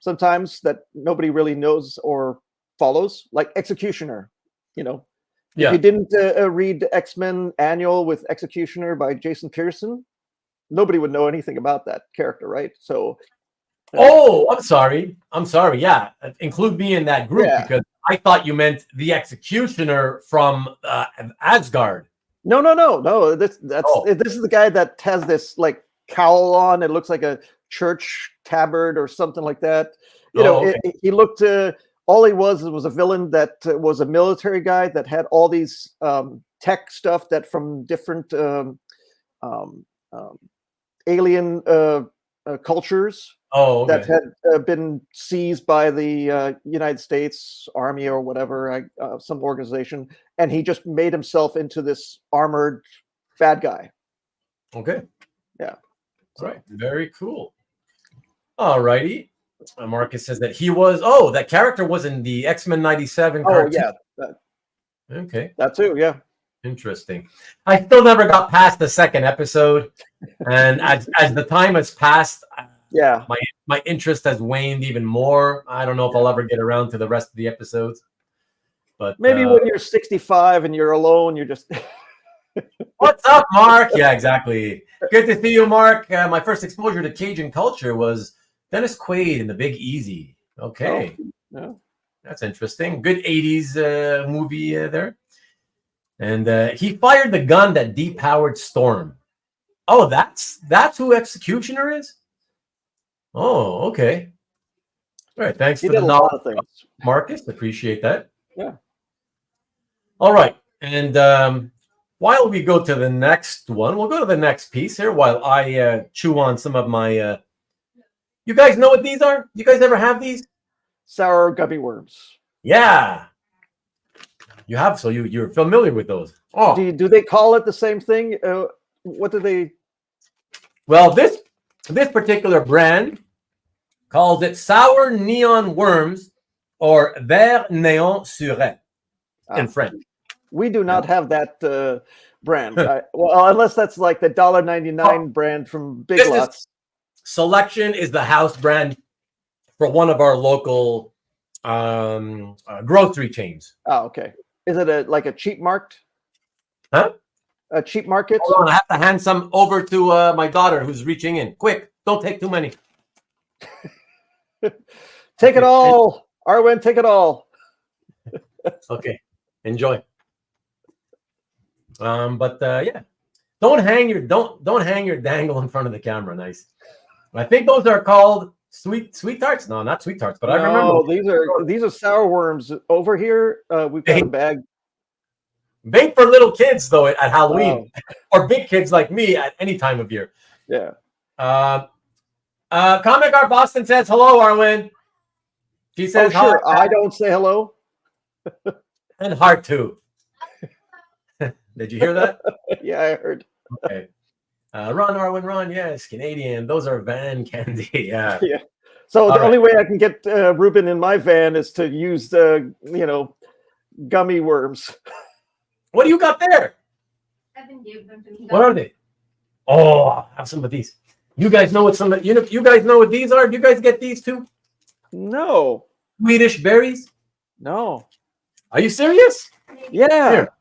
sometimes that nobody really knows or follows, like Executioner. If you didn't read X-Men Annual with Executioner by Jason Pearson, nobody would know anything about that character, right? So. Oh, I'm sorry. Yeah, include me in that group because I thought you meant the Executioner from Asgard. No. This is the guy that has this like cowl on. It looks like a church tabard or something like that. He looked. All he was a villain that was a military guy that had all these tech stuff that from different alien cultures that had been seized by the United States Army or whatever, some organization, and he just made himself into this armored bad guy. Okay. Yeah. All right. Very cool. All righty. Marcus says that that character was in the X-Men 97 cartoon. Oh, yeah. Okay. That too, yeah. Interesting. I still never got past the second episode. And as the time has passed, my interest has waned even more. I don't know if I'll ever get around to the rest of the episodes. But maybe when you're 65 and you're alone, you're just... What's up, Mark? Yeah, exactly. Good to see you, Mark. My first exposure to Cajun culture was Dennis Quaid in The Big Easy. Okay. Oh, that's interesting. Good 80s movie there. And he fired the gun that depowered Storm. Oh, that's who Executioner is? Oh, okay. All right. Thanks for the knowledge, Marcus. Appreciate that. Yeah. All right. And while we go to the next one, we'll go to the next piece here while I chew on some of my... You guys know what these are? You guys ever have these? Sour gummy worms. Yeah. You have, so you're familiar with those. Oh. Do they call it the same thing? What do they... Well, this particular brand calls it Sour Neon Worms or Vert Néon Surette in French. We do not have that brand. Well, unless that's like the $1.99 brand from Big Lots. Selection is the house brand for one of our local grocery chains. Oh, okay. Is it like a cheap market? Huh? A cheap market? Hold on, I have to hand some over to my daughter who's reaching in. Quick, don't take too many. Take it all. Arwen, take it all. Okay, enjoy. But yeah, don't hang your dangle in front of the camera. Nice. I think those are called sweet tarts. No, not sweet tarts, but I remember these are sour worms. Over here, we've got a bag. Big for little kids though at Halloween, or big kids like me at any time of year. Yeah. Comic Art Boston says hello, Arwen. She says sure. I don't say hello. And Hart too. Did you hear that? Yeah, I heard. Okay. Run, Arwen, run. Yes, Canadian. Those are van candy. Yeah. Yeah. So the only way I can get Rubén in my van is to use gummy worms. What do you got there? Evan gave them to me. What are they? Oh, I'll have some of these. You guys know what you guys know what these are? Do you guys get these too? No. Swedish berries? No. Are you serious? Yeah. Here.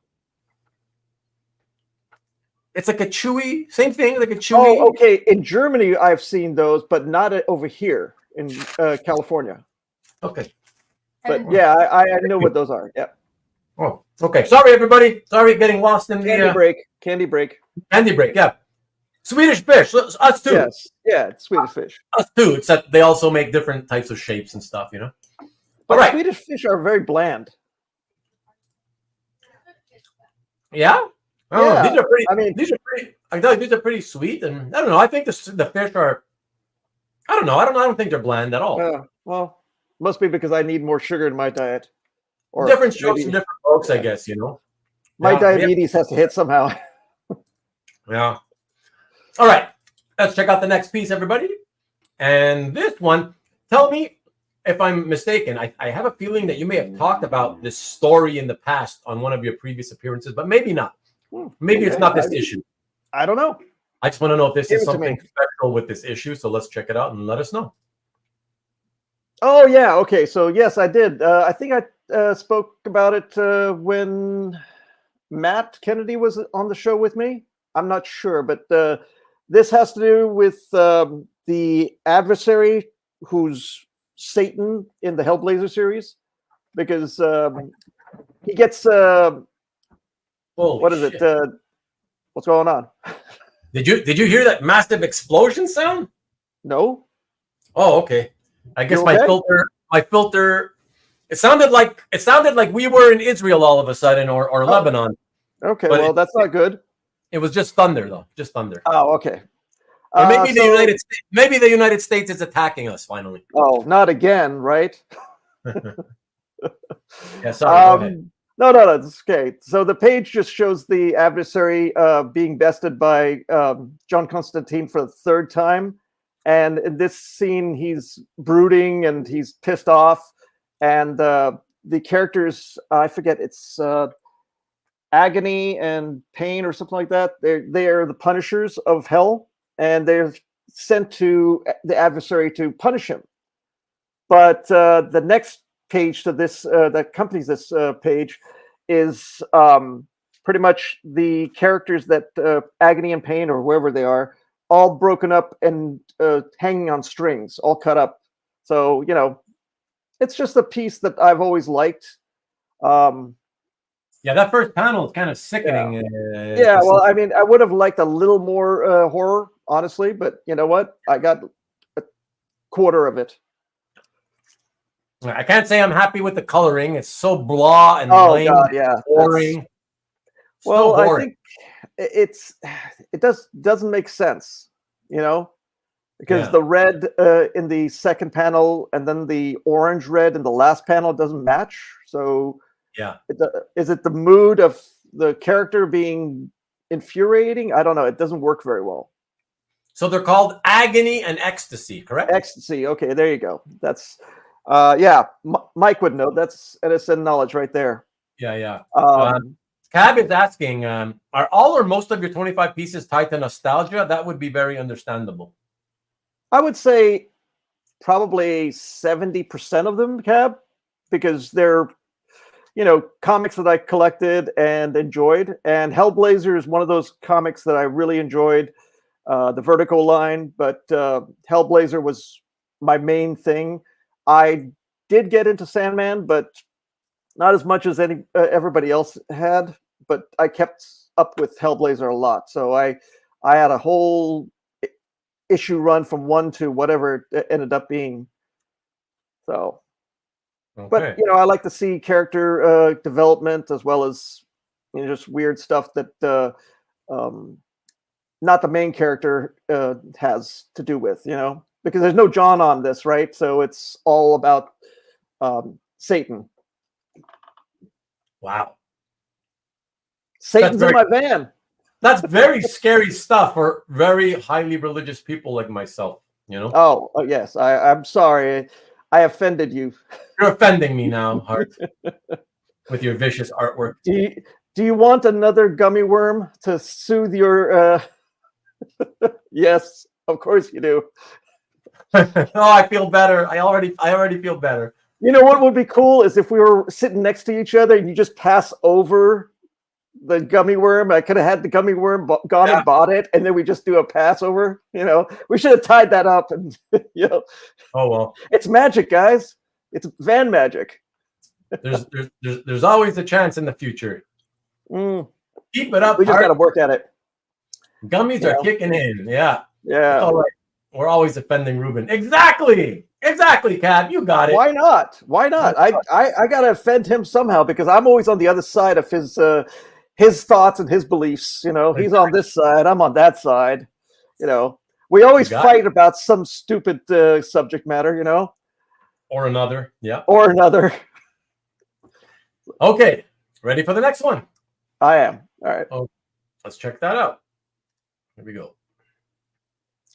It's like a chewy, same thing, like a chewy. Oh, okay. In Germany, I've seen those, but not over here in California. Okay. But yeah, I know what those are. Yeah. Oh, okay. Sorry, everybody. Sorry, getting lost in Candy break. Candy break. Candy break. Yeah. Swedish fish. Us too. Yes. Yeah, it's Swedish fish. Us too. Except they also make different types of shapes and stuff. You know. But all right. Swedish fish are very bland. Yeah. Oh, yeah. These are pretty. I mean, these are pretty. I thought these are pretty sweet, and I don't know. I think the fish are. I don't know. I don't think they're bland at all. Well, must be because I need more sugar in my diet. Or different strokes and different folks, I guess, you know. My diabetes has to hit somehow. Yeah. All right. Let's check out the next piece, everybody. And this one, tell me if I'm mistaken. I have a feeling that you may have talked about this story in the past on one of your previous appearances, but maybe not. Maybe it's not this issue. I don't know. I just want to know if this Give is it to something me. special with this issue. So let's check it out and let us know. Oh yeah, okay. So yes, I did. I think I spoke about it when Matt Kennedy was on the show with me. I'm not sure, but this has to do with the adversary, who's Satan in the Hellblazer series, because he gets Holy what is shit. it? What's going on? Did you hear that massive explosion sound? No. Oh, okay. I guess You my okay? filter. It sounded like we were in Israel all of a sudden, or Lebanon. Okay, But well, that's not good. it was just thunder, though. Just thunder. Oh, okay. Or maybe the So- United States. Maybe the United States is attacking us finally. Oh, not again, right? Yeah, sorry. Go ahead. No, that's okay. So the page just shows the adversary being bested by John Constantine for the third time. And in this scene, he's brooding and he's pissed off. And the characters, I forget, it's Agony and Pain or something like that. They are the punishers of hell. And they're sent to the adversary to punish him. But the next page to this that accompanies this page is pretty much the characters that Agony and Pain, or wherever they are, all broken up and hanging on strings, all cut up. So, you know, it's just a piece that I've always liked. Yeah, that first panel is kind of sickening. Yeah, well, I mean, I would have liked a little more horror, honestly, but you know what? I got a quarter of it. I can't say I'm happy with the coloring. It's so blah and Oh lame, God, yeah, boring. well, So boring. I think it doesn't make sense, you know, because Yeah. the red in the second panel and then the orange red in the last panel doesn't match. So Yeah. is it the mood of the character being infuriating? I don't know. It doesn't work very well. So they're called Agony and Ecstasy, correct? Ecstasy. Okay, there you go. That's yeah. Mike would know. That's NSN knowledge right there. Yeah. Um, Cab is asking, are all or most of your 25 pieces tied to nostalgia? That would be very understandable. I would say probably 70% of them, Cab, because they're, you know, comics that I collected and enjoyed. And Hellblazer is one of those comics that I really enjoyed, the Vertigo line, but Hellblazer was my main thing. I did get into Sandman, but not as much as everybody else had. But I kept up with Hellblazer a lot. So I had a whole issue run from 1 to whatever it ended up being. So, Okay. but you know, I like to see character development as well as, you know, just weird stuff that not the main character has to do with, you know, because there's no John on this, right? So it's all about Satan. Wow. Satan's in my van. That's very scary stuff for very highly religious people like myself, you know? Oh yes. I'm sorry. I offended you. You're offending me now, Hart, with your vicious artwork. Do you want another gummy worm to soothe your Yes, of course you do. Oh, I feel better. I already feel better. You know what would be cool is if we were sitting next to each other and you just pass over the gummy worm. I could have had the gummy worm gone and bought it, and then we just do a passover. You know, we should have tied that up, and you know. Oh well, it's magic, guys. It's van magic. there's always a chance in the future. Keep it up. We just got to work at it. Gummies are kicking in. Yeah. Yeah. All right. We're always offending Rubén. Exactly, Cab. You got it. Why not? I gotta offend him somehow because I'm always on the other side of his thoughts and his beliefs. You know, he's on this side, I'm on that side. You know, we always fight about some stupid subject matter. You know, or another. Yeah. Or another. Okay, ready for the next one? I am. All right. Oh, let's check that out. Here we go.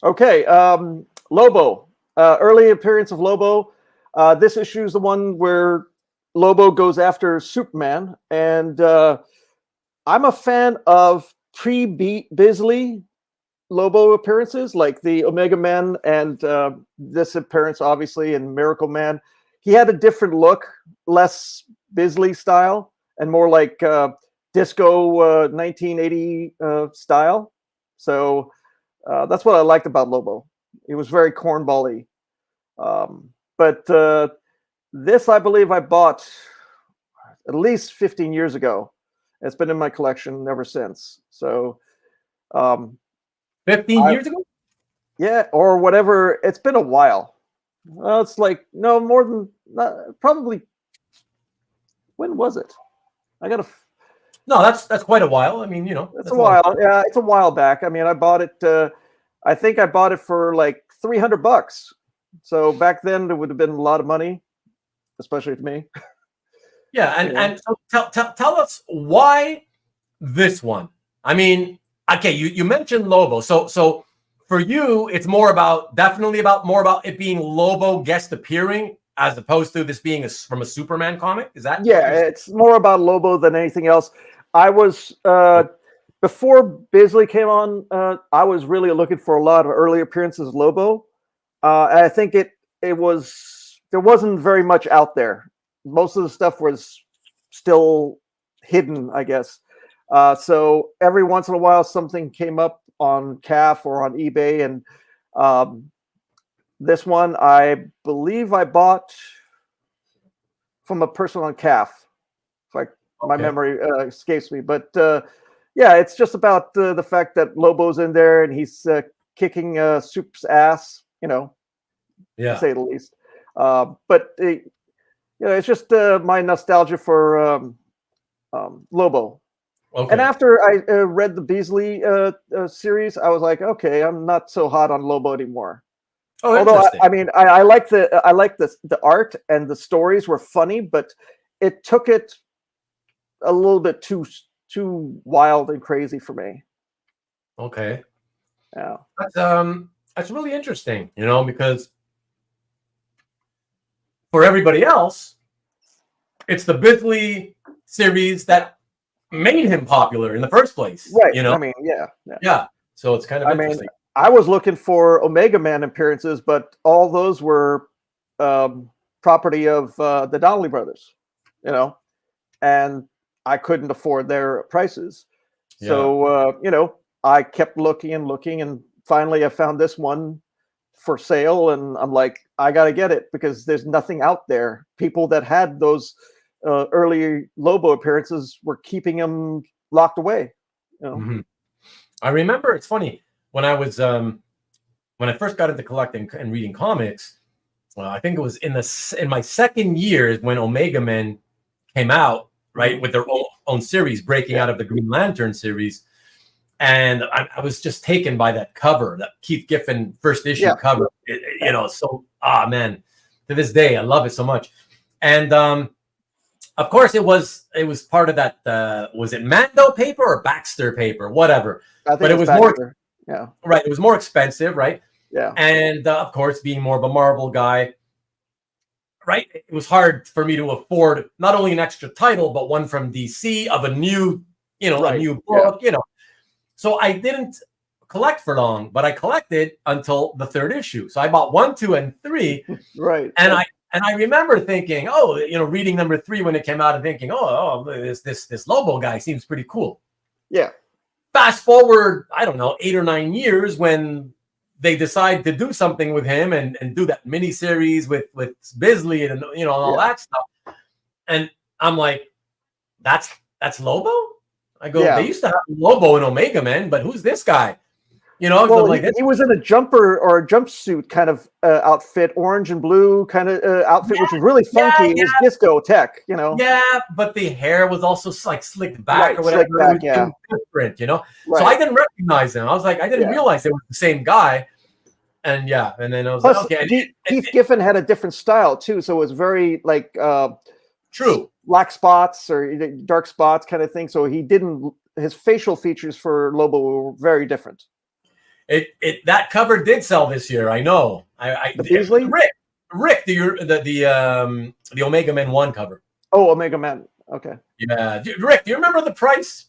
Okay, Lobo. Early appearance of Lobo. This issue is the one where Lobo goes after Superman, and I'm a fan of pre-Bisley Lobo appearances, like the Omega Man and this appearance, obviously, in Miracle Man. He had a different look, less Bisley style, and more like disco 1980 style. So that's what I liked about Lobo. He was very cornball-y. But this, I believe, I bought at least 15 years ago. It's been in my collection ever since. So 15 years ago? Yeah, or whatever. It's been a while. Well, it's like no more than probably. When was it? I gotta. No, that's quite a while. I mean, It's a while. Yeah, it's a while back. I mean, I bought it. I think I bought it for like $300. So back then, it would have been a lot of money, especially to me. Yeah, and so tell us why this one. I mean, okay, you mentioned Lobo, so for you, it's definitely more about it being Lobo guest appearing as opposed to this being from a Superman comic. Is that? Yeah, it's more about Lobo than anything else. I was before Bisley came on. I was really looking for a lot of early appearances of Lobo. I think there wasn't very much out there. Most of the stuff was still hidden, I guess. So every once in a while, something came up on CAF or on eBay, and this one I believe I bought from a person on CAF. My memory escapes me, but yeah, it's just about the fact that Lobo's in there and he's kicking Soup's ass, to say the least. But it's just my nostalgia for Lobo. Okay. And after I read the Beasley series, I was like, okay, I'm not so hot on Lobo anymore. Oh, although interesting. I mean, I like the art and the stories were funny, but it took it a little bit too wild and crazy for me. Okay. Yeah. That's really interesting, because for everybody else, it's the Bisley series that made him popular in the first place. Right. I mean, yeah. So it's kind of interesting. I was looking for Omega Man appearances, but all those were property of the Donnelly brothers, and I couldn't afford their prices. Yeah. So, I kept looking and looking, and finally I found this one for sale, and I'm like, I got to get it because there's nothing out there. People that had those early Lobo appearances were keeping them locked away. Mm-hmm. I remember, it's funny, when I was when I first got into collecting and reading comics, I think it was in my second year when Omega Men came out, right, with their own series, breaking out of the Green Lantern series. And I was just taken by that cover, that Keith Giffen first issue cover. So, man, to this day, I love it so much. And of course, it was part of that. Was it Mando paper or Baxter paper? Whatever. But it was Baxter. More. Right. It was more expensive, right? Yeah. And of course, being more of a Marvel guy, right? It was hard for me to afford not only an extra title, but one from DC of a new, a new book, So I didn't collect for long, but I collected until the third issue. So I bought 1, 2, and 3. Right. And I remember thinking, reading number 3 when it came out and thinking, this Lobo guy seems pretty cool. Yeah. Fast forward, I don't know, 8 or 9 years when they decide to do something with him and do that miniseries with Bisley and all that stuff. And I'm like, that's Lobo? I go, they used to have Lobo and Omega Men, but who's this guy? Well, like, he was in a jumper or a jumpsuit kind of outfit, orange and blue kind of outfit, which was really funky. It was disco tech, Yeah, but the hair was also like slicked back or whatever. Back, it was different, Right. So I didn't recognize him. I was like, I didn't realize it was the same guy. And and then I was like, okay. Keith Giffen had a different style too, so it was very like true black spots or dark spots kind of thing. So his facial features for Lobo were very different. That cover did sell this year. I know. The Beasley? Rick, the Omega Men 1 cover. Oh, Omega Man. Okay. Yeah, Rick, do you remember the price?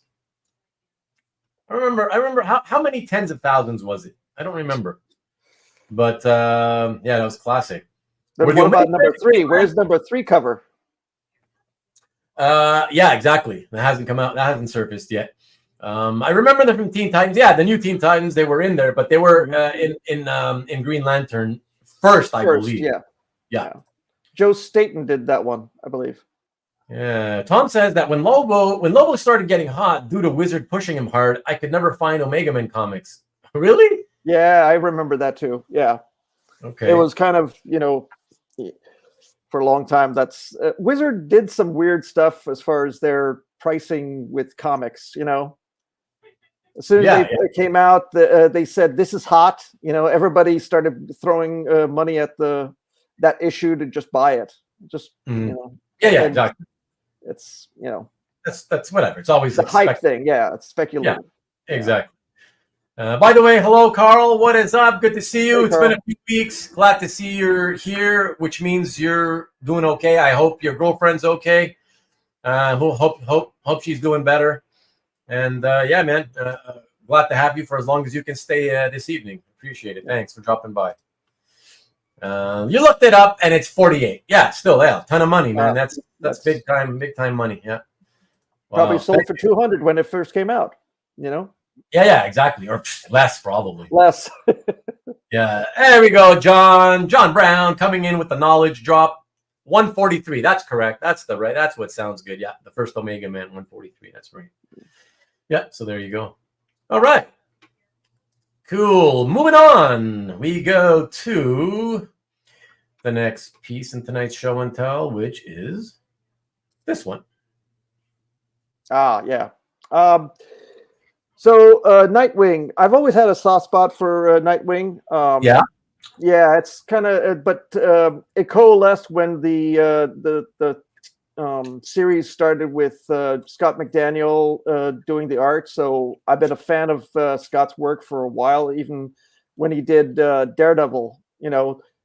I remember how many tens of thousands was it? I don't remember. But yeah, that was classic. Then what about number 3? Where's number 3 cover? Yeah, exactly. That hasn't come out. That hasn't surfaced yet. I remember them from Teen Titans. Yeah, the new Teen Titans, they were in there, but they were in Green Lantern first, I believe. Yeah. Joe Staton did that one, I believe. Yeah. Tom says that when Lobo started getting hot due to Wizard pushing him hard, I could never find Omega Man comics. Really? Yeah, I remember that too. Yeah. Okay. It was kind of, for a long time. That's Wizard did some weird stuff as far as their pricing with comics. As soon as they came out, they said this is hot. Everybody started throwing money at that issue to just buy it. Just yeah, exactly. It's that's whatever. It's always the hype thing. Yeah, it's speculative. Yeah, exactly. By the way, hello, Karl. What is up? Good to see you. Hey, it's Karl. been a few weeks. Glad to see you're here, which means you're doing okay. I hope your girlfriend's okay. Hope she's doing better. And yeah, man, glad to have you for as long as you can stay this evening. Appreciate it. Thanks for dropping by. You looked it up, and it's 48. Yeah, still, ton of money, man. That's big time money. Yeah, probably sold for 200 when it first came out. Yeah, exactly, or less probably. Less. Yeah, there we go. John Brown coming in with the knowledge drop. 143. That's correct. That's what sounds good. Yeah, the first Omega Man 143. That's right. Yeah, so there you go. All right. Cool. Moving on. We go to the next piece in tonight's show and tell, which is this one. Yeah. So Nightwing. I've always had a soft spot for Nightwing. Yeah, it's kind of, but it coalesced when the series started with Scott McDaniel doing the art. So I've been a fan of Scott's work for a while, even when he did Daredevil.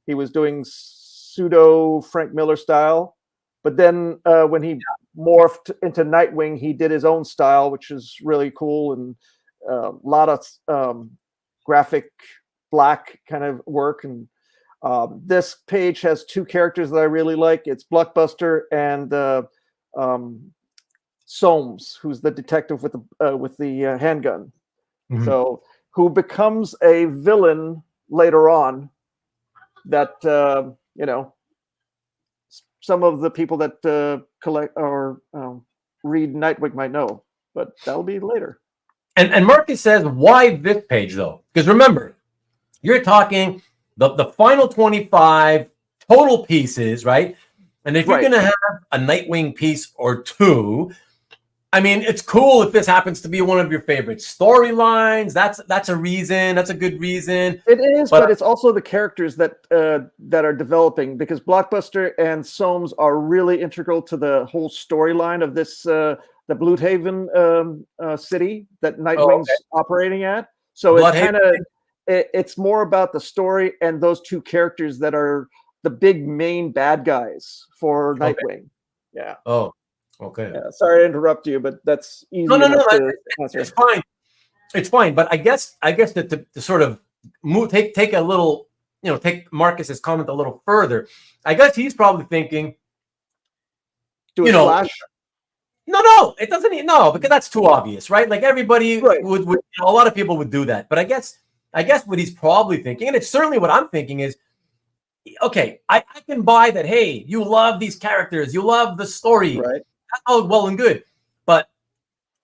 He was doing pseudo Frank Miller style, but then when he morphed into Nightwing, he did his own style, which is really cool, and a lot of graphic black kind of work. And this page has 2 characters that I really like. It's Blockbuster and Soames, who's the detective with the handgun. Mm-hmm. So who becomes a villain later on that some of the people that collect or read Nightwing might know, but that'll be later. And Marcus says, why this page though? Because remember, you're talking the final 25 total pieces, right? And if you're going to have a Nightwing piece or 2, I mean, it's cool if this happens to be one of your favorite storylines. That's a reason. That's a good reason. It is, but it's also the characters that are developing, because Blockbuster and Soames are really integral to the whole storyline of this the Bloodhaven city that Nightwing's operating at. So it's more about the story and those 2 characters that are the big main bad guys for Nightwing. Yeah. Oh, okay. Yeah, sorry to interrupt you, but that's easy. No. It's fine. It's fine. But I guess that to sort of take a little, take Marcus's comment a little further. I guess he's probably thinking, Flash. No, it doesn't. No, because that's too obvious, right? Like everybody would a lot of people would do that. But I guess what he's probably thinking, and it's certainly what I'm thinking, is, okay, I can buy that. Hey, you love these characters, you love the story, right? Oh, well and good, but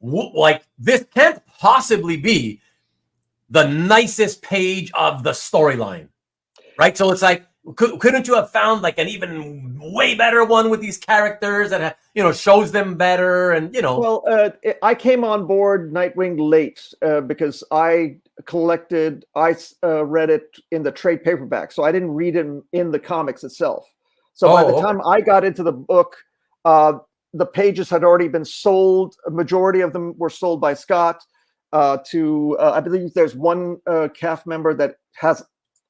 like this can't possibly be the nicest page of the storyline, right? So it's like, couldn't you have found like an even way better one with these characters that shows them better? And well, I came on board Nightwing late because I read it in the trade paperback, so I didn't read it in the comics itself. So by the time I got into the book, the pages had already been sold. A majority of them were sold by Scott to I believe there's one cast member that has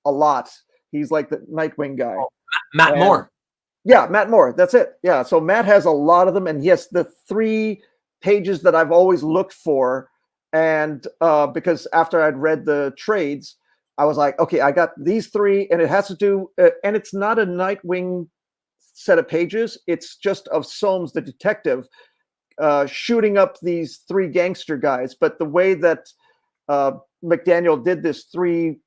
a lot. He's like the Nightwing guy. Matt Moore. Yeah, Matt Moore. That's it. Yeah, so Matt has a lot of them, and yes, the 3 pages that I've always looked for and because after I'd read the trades, I was like, okay, I got these three, and it has to do, and it's not a Nightwing set of pages. It's just of Soames, the detective, shooting up these three gangster guys. But the way that McDaniel did this three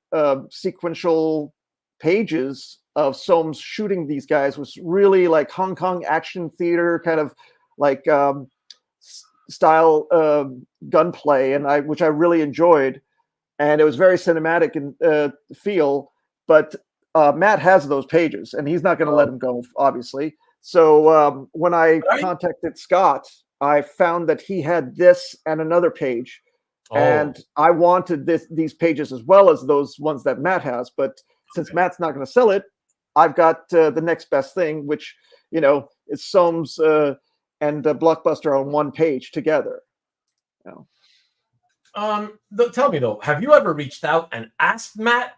sequential pages of Soames shooting these guys was really like Hong Kong action theater kind of like style gunplay, and which I really enjoyed, and it was very cinematic and feel. But Matt has those pages, and he's not going to let them go, obviously. So when I contacted Scott, I found that he had this and another page, and I wanted these pages as well as those ones that Matt has. But since Matt's not going to sell it, I've got the next best thing, which is Soames and Blockbuster on one page together. Tell me though, have you ever reached out and asked Matt?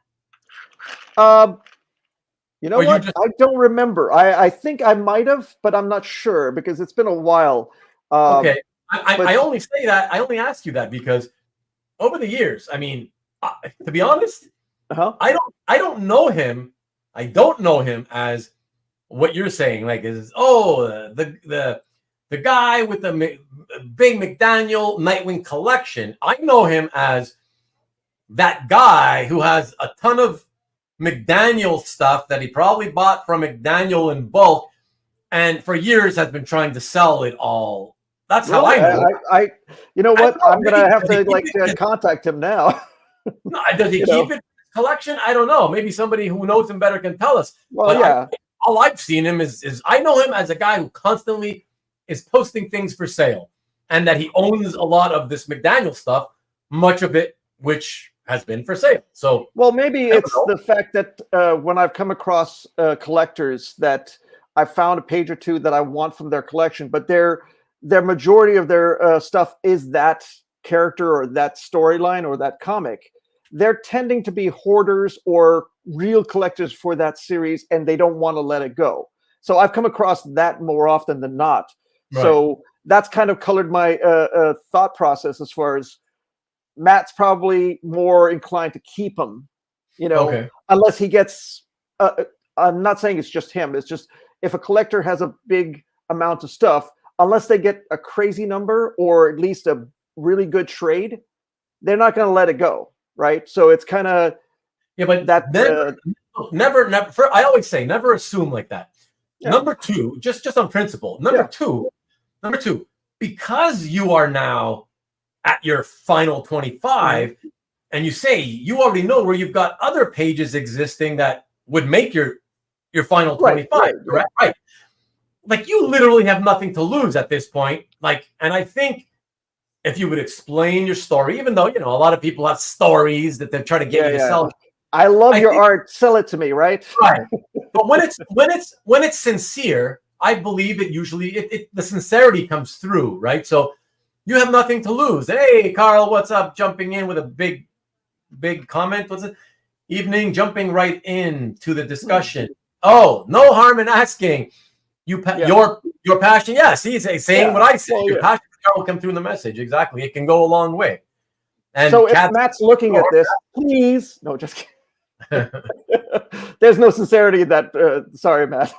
You know what? I don't remember. I think I might have, but I'm not sure because it's been a while. Okay. I only say that. I only ask you that because over the years, I mean, to be honest, I don't know him. I don't know him as what you're saying. Like, the guy with the big McDaniel Nightwing collection. I know him as that guy who has a ton of McDaniel stuff that he probably bought from McDaniel in bulk, and for years has been trying to sell it all. That's how I know. You know what? I'm gonna have to contact him now. No, does he keep it collection? I don't know. Maybe somebody who knows him better can tell us. Well, but all I've seen him is I know him as a guy who constantly is posting things for sale, and that he owns a lot of this McDaniel stuff, much of it which has been for sale. So, well, maybe it's the fact that when I've come across collectors that I found a page or two that I want from their collection, but their majority of their stuff is that character or that storyline or that comic. They're tending to be hoarders or real collectors for that series, and they don't want to let it go. So I've come across that more often than not. Right. So that's kind of colored my thought process as far as Matt's probably more inclined to keep him, unless he gets, I'm not saying it's just him. It's just if a collector has a big amount of stuff, unless they get a crazy number or at least a really good trade, they're not going to let it go. Right. So it's kind of, but that never. I always say, never assume like that. Yeah. Number two, just on principle. Number two, because you are now at your final 25, and you say you already know where you've got other pages existing that would make your final 25, right? Like you literally have nothing to lose at this point. Like, and I think if you would explain your story, even though a lot of people have stories that they're trying to get you to sell. I love your art. Sell it to me, right? Right. But when it's sincere, I believe it usually the sincerity comes through, right? So you have nothing to lose. Hey, Karl, what's up? Jumping in with a big comment. What's it? Evening, jumping right into the discussion. Oh, no harm in asking. Your passion. Yeah, see, saying what I say. Your passion will come through in the message. Exactly. It can go a long way. And so if Matt's looking at this, please. No, just kidding. There's no sincerity in that. Sorry, Matt.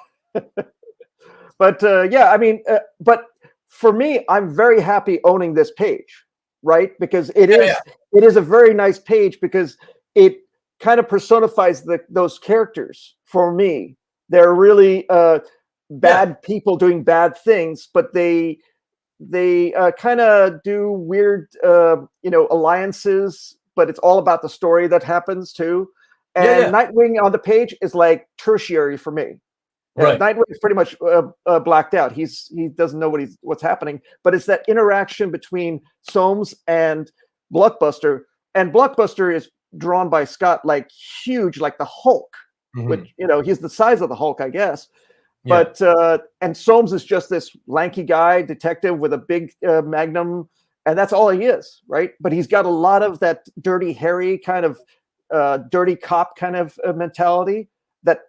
But I mean, but for me, I'm very happy owning this page, right? Because it is a very nice page because it kind of personifies those characters for me. They're really bad people doing bad things, but they kind of do weird, alliances, but it's all about the story that happens too. And Nightwing on the page is like tertiary for me. Right. Nightwing is pretty much blacked out. He doesn't know what's happening, but it's that interaction between Soames and Blockbuster, and Blockbuster is drawn by Scott like huge, like the Hulk, which he's the size of the Hulk, I guess. Yeah. But and Soames is just this lanky guy, detective with a big magnum, and that's all he is, right? But he's got a lot of that dirty Harry kind of dirty cop kind of mentality that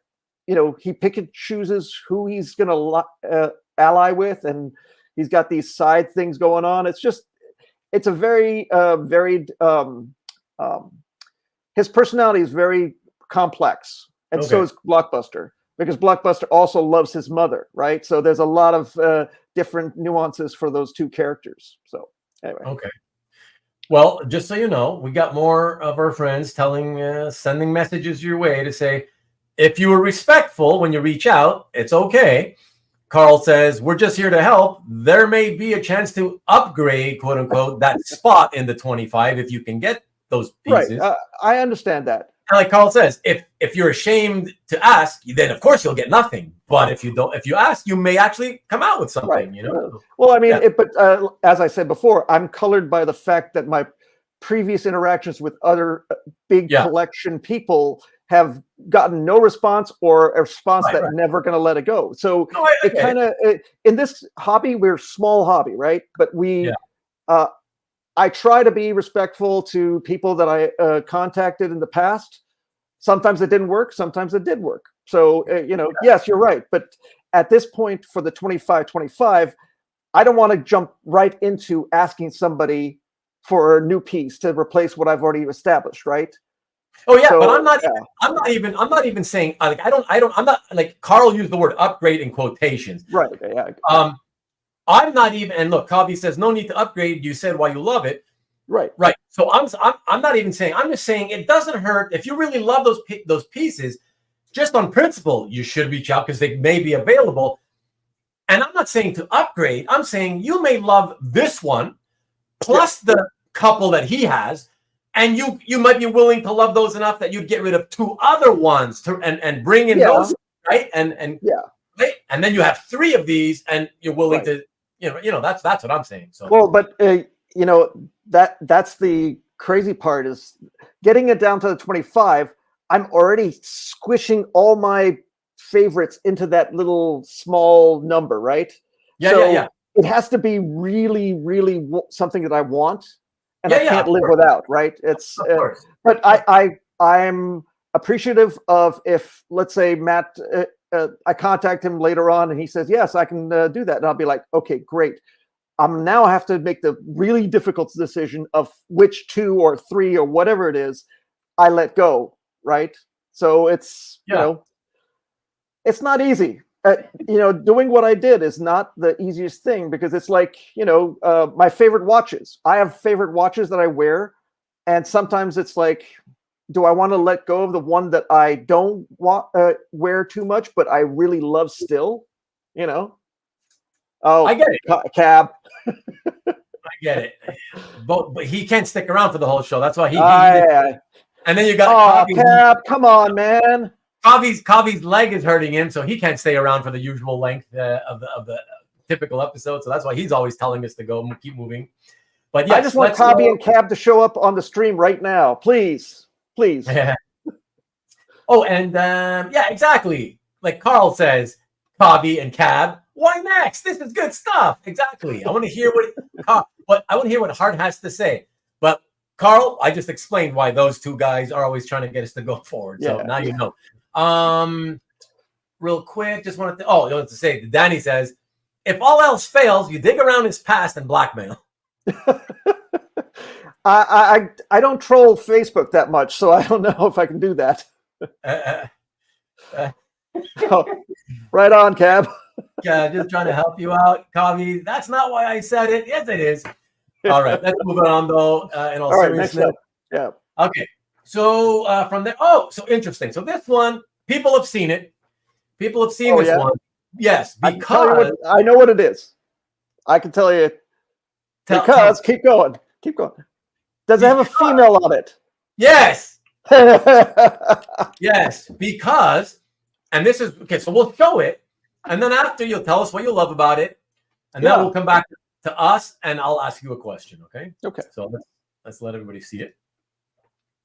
he pick and chooses who he's going to ally with, and he's got these side things going on. It's just it's a very varied. His personality is very complex, and so is Blockbuster, because Blockbuster also loves his mother, right? So there's a lot of different nuances for those two characters. So anyway. Okay. Well, just so you know, we got more of our friends sending messages your way to say, if you were respectful when you reach out, it's okay. Karl says, we're just here to help. There may be a chance to upgrade, quote unquote, that spot in the 25 if you can get those pieces. Right. I understand that. And like Karl says, if you're ashamed to ask, then of course you'll get nothing. But if you ask, you may actually come out with something, right. you know? Well, I mean, but as I said before, I'm colored by the fact that my previous interactions with other big collection people have gotten no response, or a response never going to let it go. So it kind of, in this hobby, we're small hobby, right? But I try to be respectful to people that I contacted in the past. Sometimes it didn't work. Sometimes it did work. So, yes, you're right. But at this point for the 25-25, I don't want to jump right into asking somebody for a new piece to replace what I've already established, right? Oh yeah, so, but I'm not even saying like I'm not like Karl used the word upgrade in quotations. Right. Yeah. I'm not even, and look, Kavi says no need to upgrade. You said why you love it. Right. Right. So I'm not even saying, I'm just saying it doesn't hurt if you really love those pieces. Just on principle, you should reach out because they may be available. And I'm not saying to upgrade. I'm saying you may love this one plus the couple that he has, and you might be willing to love those enough that you'd get rid of two other ones and bring in those, right? And right? And then you have three of these, and you're willing to, that's what I'm saying. So well, but that's the crazy part is getting it down to the 25. I'm already squishing all my favorites into that little small number, right? Yeah. It has to be really, really something that I want, and I can't live without, right? It's, but I'm appreciative of if, let's say, Matt, I contact him later on, and he says, yes, I can do that, and I'll be like, okay, great. Now I have to make the really difficult decision of which 2 or 3 or whatever it is I let go, right? So it's it's not easy. Doing what I did is not the easiest thing, because it's like, my favorite watches. I have favorite watches that I wear, and sometimes it's like, do I want to let go of the one that I don't wear too much, but I really love still? Oh, I get it. Cab. I get it. But he can't stick around for the whole show. That's why he and then you got Cab. Come on, man. Kavi's leg is hurting him, so he can't stay around for the usual length of the typical episode. So that's why he's always telling us to go keep moving. But yes, I just want Kavi and Cab to show up on the stream right now, please. Oh, and exactly. Like Karl says, Kavi and Cab. Why next? This is good stuff. Exactly. I want to hear what Hart has to say. But Karl, I just explained why those two guys are always trying to get us to go forward. So now you know. Real quick, just wanted to say, Danny says, if all else fails, you dig around his past and blackmail. I don't troll Facebook that much, so I don't know if I can do that. Right on, Cab. Yeah, just trying to help you out, Kavi. That's not why I said it. Yes, it is. All right, let's move on though. In all seriousness. Yeah. Okay. So from there, so interesting. So this one, people have seen it. People have seen this one. Yes, because I know what it is. I can tell you. Keep going. Does it have a female on it? Yes. Yes, because, and this is okay. So we'll show it, and then after you'll tell us what you love about it, and then we'll come back to us, and I'll ask you a question. Okay. Okay. So let's let everybody see it.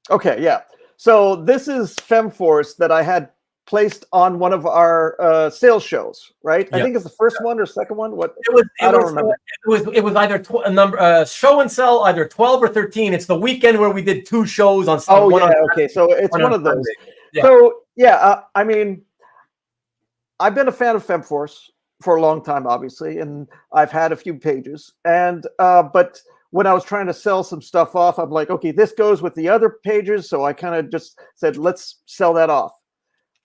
Okay. Yeah. So this is FemForce that I had placed on one of our sales shows, right? I think it's the first one or second one. What? I don't remember. It was either show and sell, either 12 or 13. It's the weekend where we did 2 shows on. Okay. So it's one of those. Yeah. So I mean, I've been a fan of FemForce for a long time, obviously, and I've had a few pages. And but when I was trying to sell some stuff off, I'm like, okay, this goes with the other pages. So I kind of just said, let's sell that off.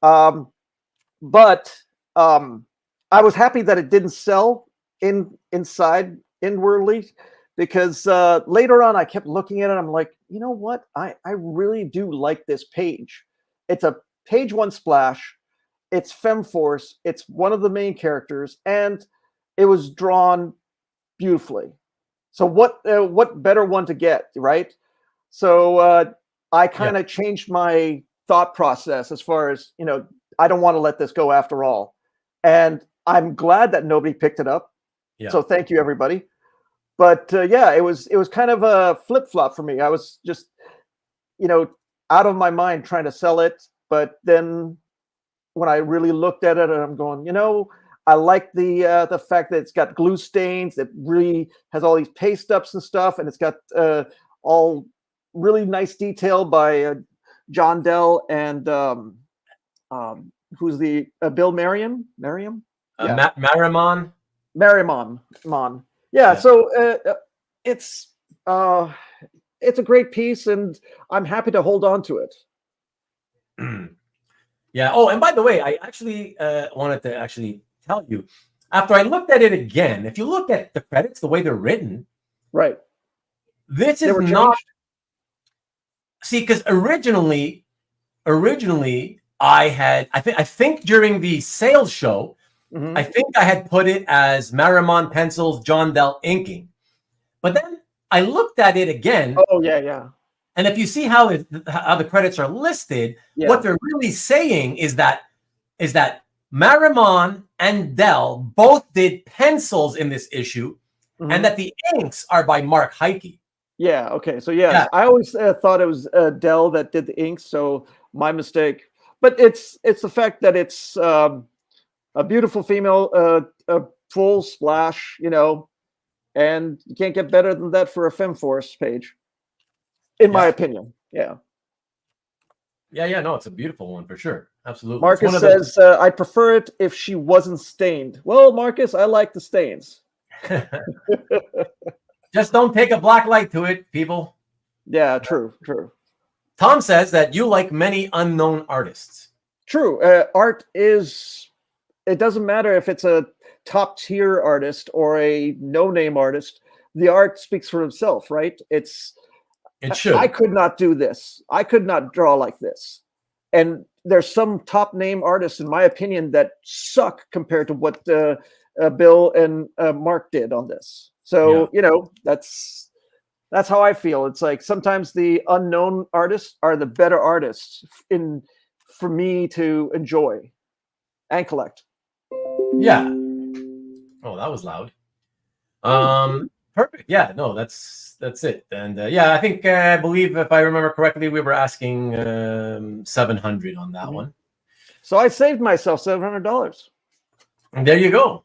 But I was happy that it didn't sell inwardly, because later on I kept looking at it. I'm like, you know what? I really do like this page. It's a page one splash. It's FemForce. It's one of the main characters, and it was drawn beautifully. So what better one to get, right? So I kind of changed my thought process as far as, I don't want to let this go after all. And I'm glad that nobody picked it up. Yeah. So thank you, everybody. But it was kind of a flip-flop for me. I was just, out of my mind trying to sell it. But then when I really looked at it, and I'm going, I like the fact that it's got glue stains. It really has all these paste ups and stuff, and it's got all really nice detail by John Dell and who's the Bill Marrimon? Marrimon. Yeah. So it's a great piece, and I'm happy to hold on to it. Yeah. Oh, and by the way, I actually wanted to tell you, after I looked at it again, if you look at the credits, the way they're written, right, this is not. See, because originally, I think during the sales show, I think I had put it as Marrimon pencils, John Dell inking, but then I looked at it again. Oh yeah. And if you see how the credits are listed, what they're really saying is that Marrimon and Dell both did pencils in this issue, and that the inks are by Mark Heike. Yeah. Okay. So I always thought it was Dell that did the inks. So my mistake. But it's the fact that it's a beautiful female, a full splash, and you can't get better than that for a FemForce page, in my opinion. Yeah. No, it's a beautiful one for sure. Absolutely. Marcus says, I prefer it if she wasn't stained. Well, Marcus, I like the stains. Just don't take a black light to it, people. Yeah, true. Tom says that you like many unknown artists. True. Art is, it doesn't matter if it's a top tier artist or a no-name artist. The art speaks for itself, right? It should. I could not do this. I could not draw like this. And there's some top name artists, in my opinion, that suck compared to what Bill and Mark did on this. So, that's how I feel. It's like sometimes the unknown artists are the better artists for me to enjoy and collect. Yeah. Oh, that was loud. Perfect. Yeah, no, that's it. And I think I believe, if I remember correctly, we were asking 700 on that one. So I saved myself $700. And there you go.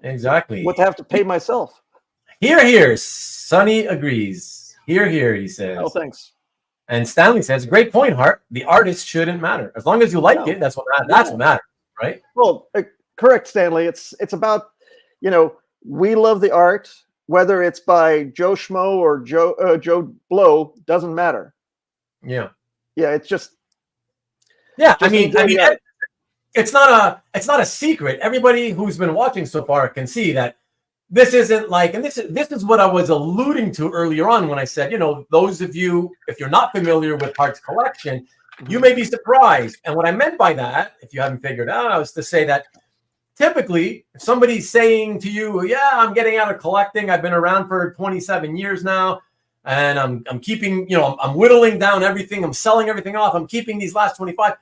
Exactly. What to have to pay myself. Here. Sonny agrees. Here, he says. Oh, thanks. And Stanley says, great point, Hart. The artist shouldn't matter. As long as you like it, that's what matters, right? Well, correct, Stanley. It's about, we love the art. Whether it's by Joe Schmo or Joe Blow, doesn't matter. Yeah. It's just. Yeah, I mean, it's not a secret. Everybody who's been watching so far can see that this isn't like, and this is what I was alluding to earlier on when I said, those of you, if you're not familiar with Hart's collection, you may be surprised. And what I meant by that, if you haven't figured out, was to say that typically, if somebody's saying to you, I'm getting out of collecting, I've been around for 27 years now, and I'm keeping, I'm whittling down everything, I'm selling everything off, I'm keeping these last 25,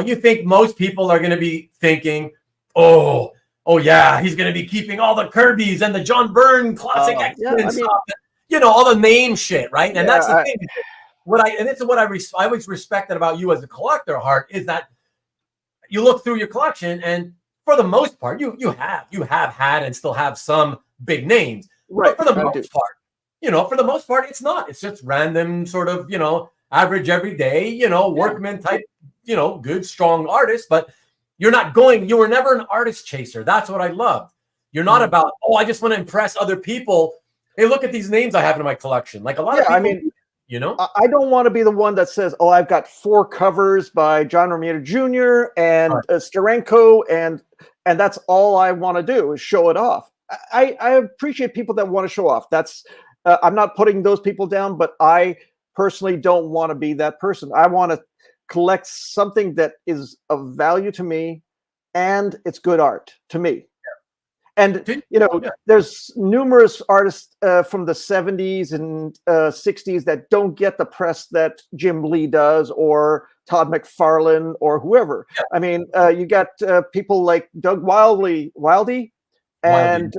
you think most people are going to be thinking, oh yeah, he's going to be keeping all the Kirby's and the John Byrne classic X-Men stuff, all the name shit, right? And that's the thing. I always respected about you as a collector, Hart, is that you look through your collection, and for the most part, you have had and still have some big names. Right. But for the most part, it's not. It's just random sort of, average everyday, workman type, good, strong artist. But you were never an artist chaser. That's what I loved. You're not about, I just want to impress other people hey, look at these names I have in my collection. Like a lot of people, I mean, you know, I don't want to be the one that says, "Oh, I've got 4 covers by John Romita Jr. and Steranko, and that's all I want to do is show it off." I appreciate people that want to show off. That's I'm not putting those people down, but I personally don't want to be that person. I want to collect something that is of value to me, and it's good art to me. And there's numerous artists from the 70s and 60s that don't get the press that Jim Lee does, or Todd McFarlane, or whoever. Yeah. I mean, you got people like Doug Wildey, and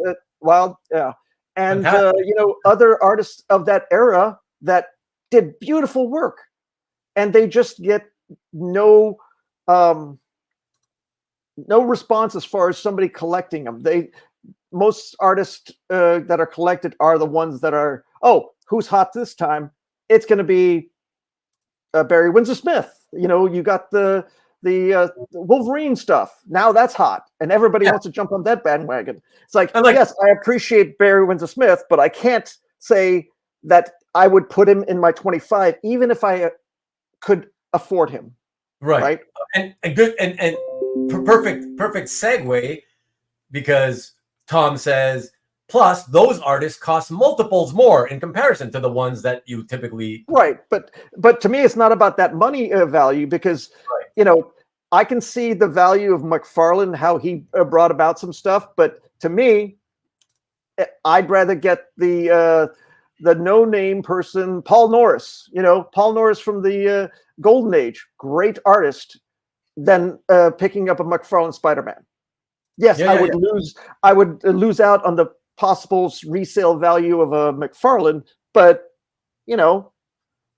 other artists of that era that did beautiful work, and they just get no response as far as somebody collecting them. Most artists that are collected are the ones that are, who's hot this time? It's going to be Barry Windsor Smith. You got the Wolverine stuff. Now that's hot, and everybody wants to jump on that bandwagon. It's like, yes, I appreciate Barry Windsor Smith, but I can't say that I would put him in my 25, even if I could afford him. Right. And good and perfect segue, because Tom says, plus those artists cost multiples more in comparison to the ones that you typically. Right. But to me, it's not about that money value, because, I can see the value of McFarlane, how he brought about some stuff. But to me, I'd rather get the no-name person, Paul Norris, Paul Norris from the Golden Age, great artist, than picking up a McFarlane Spider-Man. Yes, I would lose out on the possible resale value of a McFarlane, but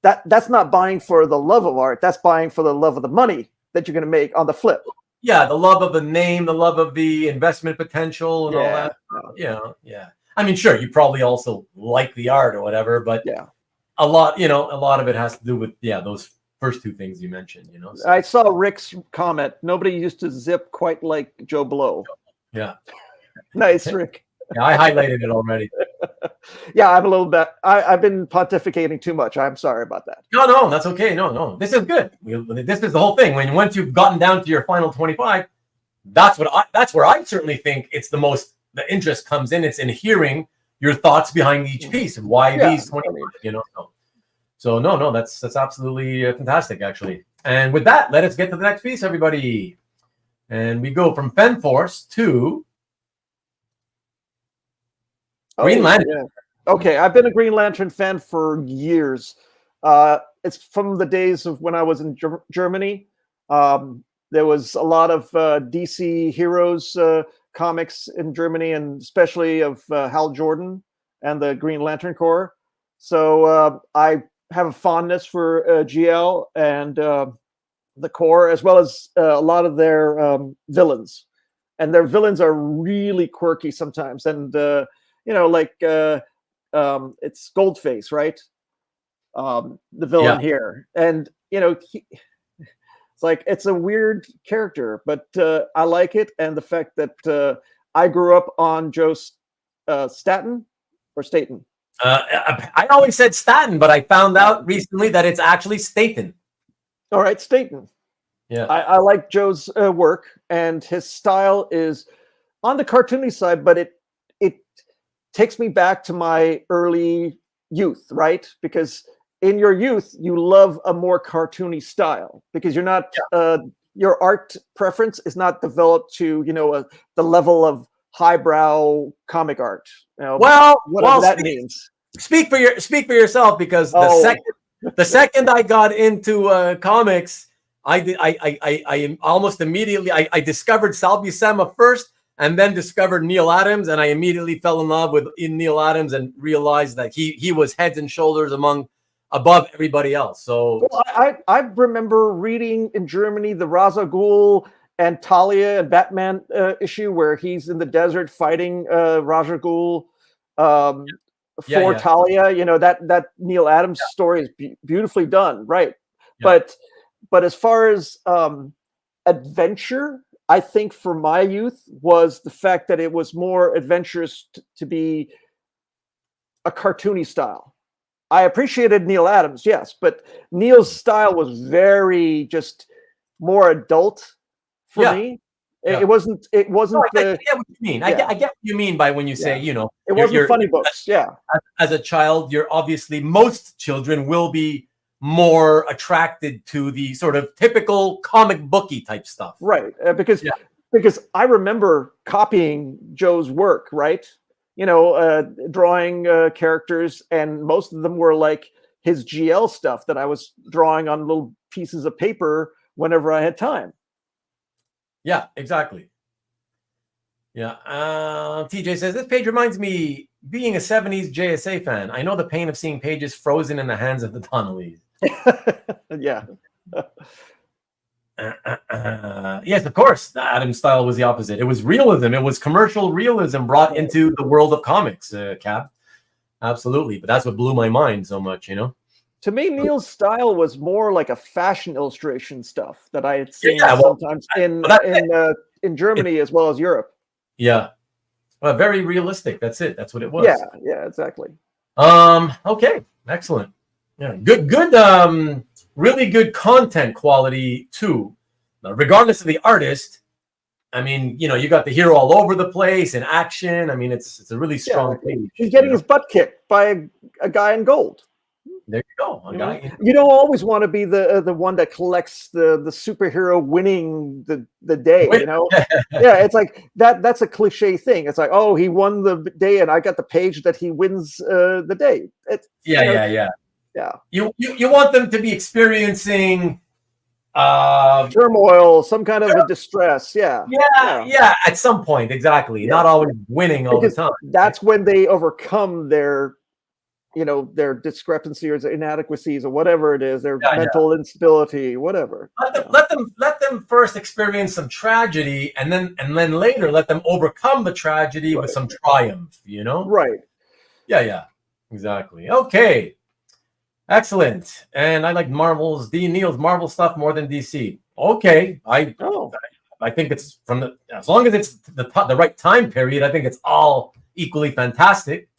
that's not buying for the love of art. That's buying for the love of the money that you're going to make on the flip. Yeah, the love of the name, the love of the investment potential, and all that. Yeah. I mean, sure, you probably also like the art or whatever, but a lot of it has to do with those first 2 things you mentioned. So. I saw Rick's comment. Nobody used to zip quite like Joe Blow. Yeah. Nice, Rick. Yeah, I highlighted it already. Yeah, I'm a little bit. I've been pontificating too much. I'm sorry about that. No, that's okay. No, this is good. This is the whole thing. Once you've gotten down to your final 25, that's where I certainly think it's the interest comes in. It's in hearing your thoughts behind each piece and why these 25. So no, that's absolutely fantastic, actually. And with that, let us get to the next piece, everybody. And we go from FemForce to Green Lantern. Yeah. Okay, I've been a Green Lantern fan for years. It's from the days of when I was in Germany. There was a lot of DC Heroes comics in Germany, and especially of Hal Jordan and the Green Lantern Corps. So I have a fondness for GL and the Corps, as well as a lot of their villains. And their villains are really quirky sometimes. And, it's Goldface, right? The villain here. And, it's like, it's a weird character, but I like it. And the fact that I grew up on Joe Staton or Staton. I always said Staton, but I found out recently that it's actually Staton. All right, Staton. Yeah, I like Joe's work, and his style is on the cartoony side, but it takes me back to my early youth, right? Because in your youth, you love a more cartoony style because you're not your art preference is not developed to the level of highbrow comic art. Whatever that means. Speak for yourself, because the second I got into comics, I almost immediately I discovered Sal Buscema first, and then discovered Neil Adams, and I immediately fell in love with Neil Adams and realized that he was heads and shoulders above everybody else. So I remember reading in Germany the Ra's al Ghul and Talia and Batman issue where he's in the desert fighting Ra's al Ghul for Talia. That Neil Adams story is beautifully done, right? Yeah. But as far as adventure, I think for my youth was the fact that it was more adventurous to be a cartoony style. I appreciated Neil Adams, yes, but Neil's style was very just more adult for me. It wasn't. It wasn't I get what you mean. I get what you mean by when you say, you know, it wasn't funny books. Yeah. As a child, you're obviously, most children will be more attracted to the sort of typical comic booky type stuff. Right. Because I remember copying Joe's work, right? You know, drawing characters, and most of them were like his GL stuff that I was drawing on little pieces of paper whenever I had time. Yeah, exactly. Yeah. TJ says, this page reminds me, being a 70s JSA fan, I know the pain of seeing pages frozen in the hands of the Donnellys. Yeah. Yes, of course. The Adams style was the opposite. It was realism. It was commercial realism brought into the world of comics, Cap. Absolutely. But that's what blew my mind so much, you know? To me, Neil's style was more like a fashion illustration stuff that I had seen sometimes in Germany as well as Europe. Yeah. Well, very realistic. That's it. That's what it was. Yeah, yeah, exactly. Okay. Excellent. Yeah. Good, really good content quality too. Regardless of the artist. I mean, you know, you got the hero all over the place in action. I mean, it's a really strong page. He's getting his butt kicked by a guy in gold. There you go. You don't always want to be the one that collects the superhero winning the day, you know? Yeah, it's like that's a cliche thing. It's like, oh, he won the day and I got the page that he wins the day. Yeah. You want them to be experiencing turmoil, some kind of a distress. Yeah, at some point, exactly. Not always winning all the time. That's when they overcome their discrepancy or inadequacies or whatever it is, their mental instability, whatever. Let them first experience some tragedy, and then later let them overcome the tragedy with some triumph, you know? Right. Yeah, exactly. Okay. Excellent. And I like Neil's Marvel stuff more than DC. Okay. I think it's as long as it's the right time period, I think it's all equally fantastic.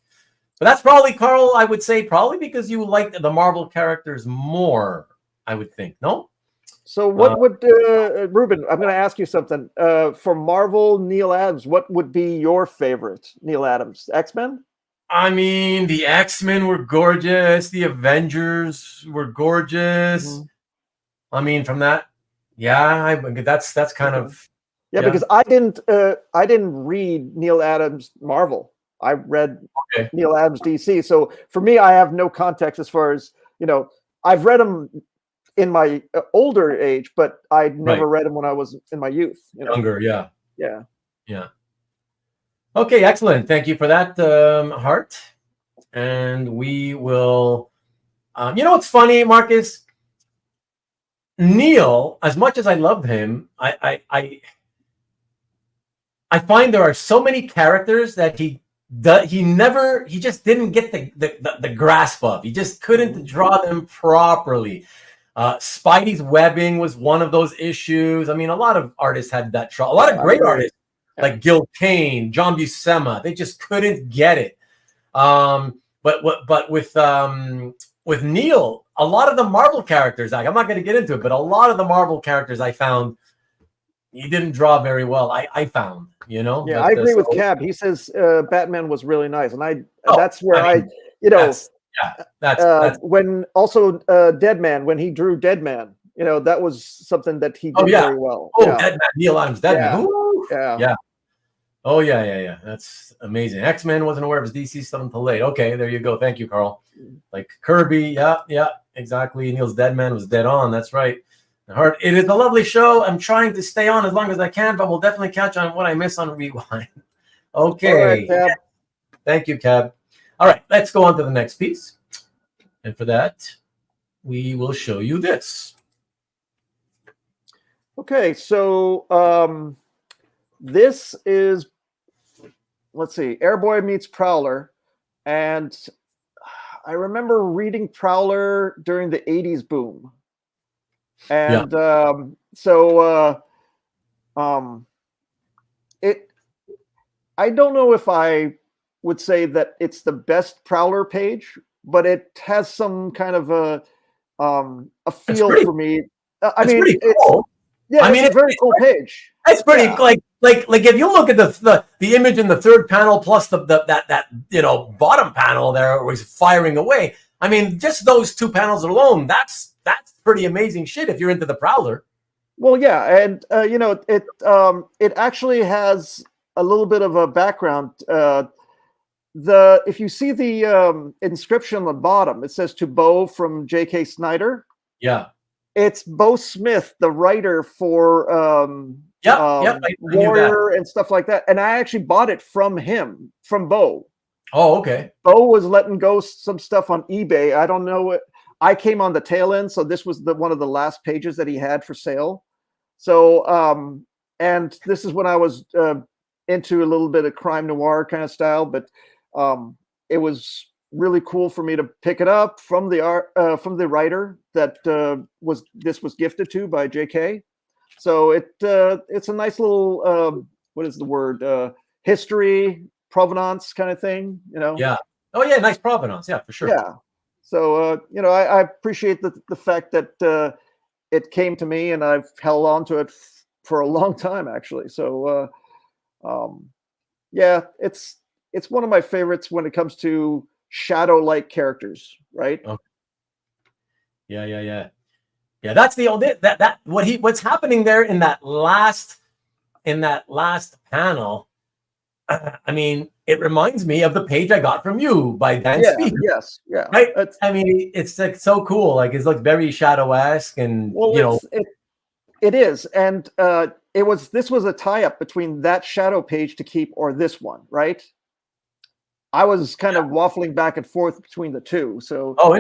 But that's probably, Karl, I would say probably because you liked the Marvel characters more, I would think. No? So what would, Rubén, I'm going to ask you something. For Marvel, Neil Adams, what would be your favorite Neil Adams? X-Men? I mean, the X-Men were gorgeous. The Avengers were gorgeous. Mm-hmm. I mean, from that, that's kind of... Yeah, because I didn't read Neil Adams Marvel. I read Neil Adams DC. So for me, I have no context as far as, you know, I've read him in my older age, but I never read him when I was in my youth. You know? Younger, yeah. Yeah. Okay, excellent. Thank you for that, Hart. And we will, you know what's funny, Marcus? Neil, as much as I love him, I find there are so many characters that he just didn't get the grasp of. He just couldn't draw them properly. Spidey's webbing was one of those issues. I mean, a lot of artists had that trouble. A lot of great artists like Gil Kane, John Buscema, they just couldn't get it. But with Neil, a lot of the Marvel characters, I'm not going to get into it, but a lot of the Marvel characters I found he didn't draw very well. I found, you know. Yeah, I agree with Cab. He says Batman was really nice, and that's where that's when also Deadman, when he drew Deadman, you know, that was something that he did very well. Deadman, Neil Adams, Deadman. Yeah. Oh yeah. That's amazing. X-Men, wasn't aware of his DC stuff until late. Okay, there you go. Thank you, Karl. Like Kirby, yeah, exactly. Neil's Deadman was dead on. That's right. Hart, it is a lovely show. I'm trying to stay on as long as I can, but we'll definitely catch on what I miss on Rewind. Okay. All right, Cab. Thank you, Cab. All right, let's go on to the next piece. And for that, we will show you this. Okay, so this is, let's see, Airboy meets Prowler. And I remember reading Prowler during the 80s boom. And I don't know if I would say that it's the best Prowler page, but it has some kind of a feel for me. It's pretty cool. It's a very cool page. It's pretty like if you look at the image in the third panel plus that bottom panel there where he's firing away. I mean, just those two panels alone, that's pretty amazing shit if you're into the Prowler. Well, yeah, and it actually has a little bit of a background. If you see the inscription on the bottom, it says to Bo from J.K. Snyder. Yeah, it's Bo Smith, the writer for Warrior and stuff like that. And I actually bought it from him, from Bo. Oh, okay. Bo was letting go some stuff on eBay. I don't know what. I came on the tail end, so this was one of the last pages that he had for sale. So, and this is when I was into a little bit of crime noir kind of style, but it was really cool for me to pick it up from the writer that was gifted to by JK. So it's a nice little what is the word, history provenance kind of thing, Yeah. Oh yeah, nice provenance. Yeah, for sure. Yeah. So I appreciate the fact that it came to me, and I've held on to it for a long time actually. So yeah, it's one of my favorites when it comes to shadow-like characters, right? Okay. Yeah. That's the old what's happening there in that last panel. I mean, it reminds me of the page I got from you by Dan Speaker. Yes, yeah. Right. I mean, it's like so cool. Like it's like very shadow-esque, and it is, and this was a tie-up between that shadow page to keep or this one, right? I was kind of waffling back and forth between the two,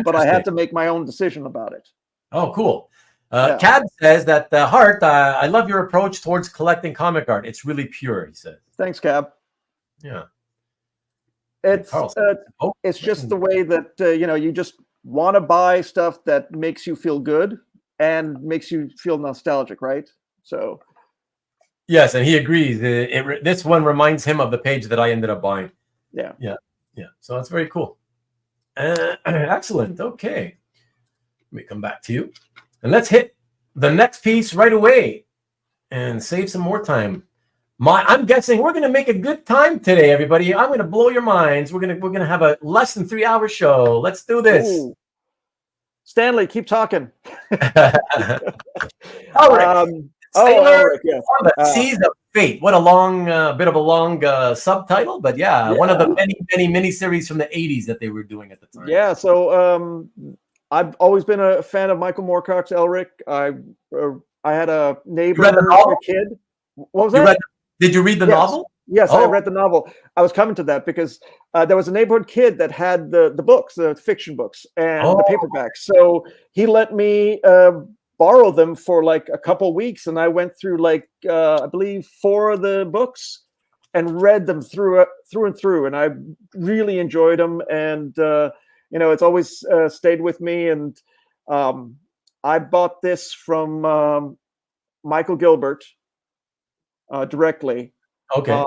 but I had to make my own decision about it. Oh, cool. Cab says that Hart, I love your approach towards collecting comic art. It's really pure, he said. Thanks, Cab. Yeah. It's just the way that you just want to buy stuff that makes you feel good and makes you feel nostalgic, right? So yes, and he agrees. This one reminds him of the page that I ended up buying. Yeah. So that's very cool. Excellent. Okay, let me come back to you, and let's hit the next piece right away and save some more time. I'm guessing we're going to make a good time today, everybody. I'm going to blow your minds. We're going to have a less than 3 hour show. Let's do this. Ooh. Stanley, keep talking. Elric. Elric, yes. On the Seas of Fate. What a long, bit of a long subtitle, but yeah, one of the many miniseries from the 80s that they were doing at the time. Yeah, so I've always been a fan of Michael Moorcock's Elric. I had a neighbor as a kid. What was that? Did you read the novel? Yes, I read the novel. I was coming to that because there was a neighborhood kid that had the books, the fiction books, and the paperbacks. So he let me borrow them for like a couple weeks, and I went through like I believe 4 of the books and read them through and through, and I really enjoyed them. And it's always stayed with me. And I bought this from Michael Gilbert. Directly. Okay.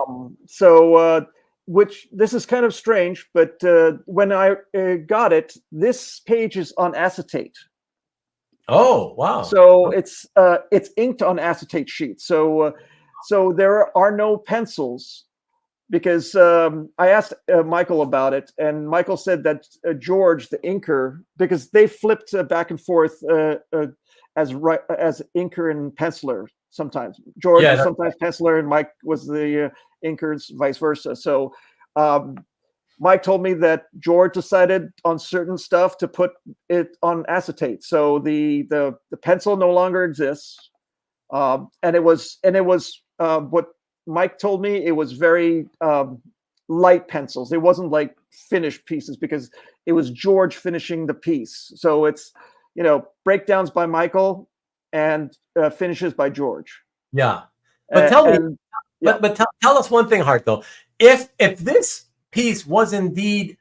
Which this is kind of strange, but when I got it, this page is on acetate. Oh, wow. So it's inked on acetate sheets. So there are no pencils because I asked Michael about it, and Michael said that George, the inker, because they flipped back and forth as inker and penciler. Sometimes George was sometimes penciler, and Mike was the inker, vice versa. So Mike told me that George decided on certain stuff to put it on acetate. So the pencil no longer exists, and it was what Mike told me. It was very light pencils. It wasn't like finished pieces because it was George finishing the piece. So it's breakdowns by Michael and finishes by George. Yeah, but tell us one thing, Hart. Though, if this piece was indeed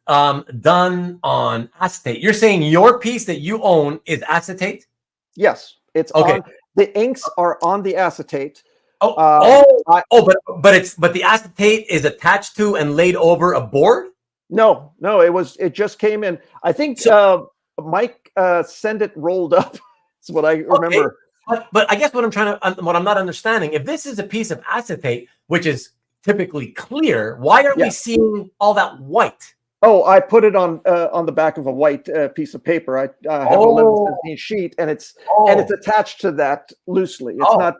done on acetate, you're saying your piece that you own is acetate? Yes, it's okay. The inks are on the acetate. But the acetate is attached to and laid over a board. No, it just came in. I think Mike sent it rolled up. That's what I remember. Okay. But I guess what I'm not understanding, if this is a piece of acetate, which is typically clear, why aren't we seeing all that white? Oh, I put it on the back of a white piece of paper. I have a 11/17 sheet, and it's attached to that loosely. It's not.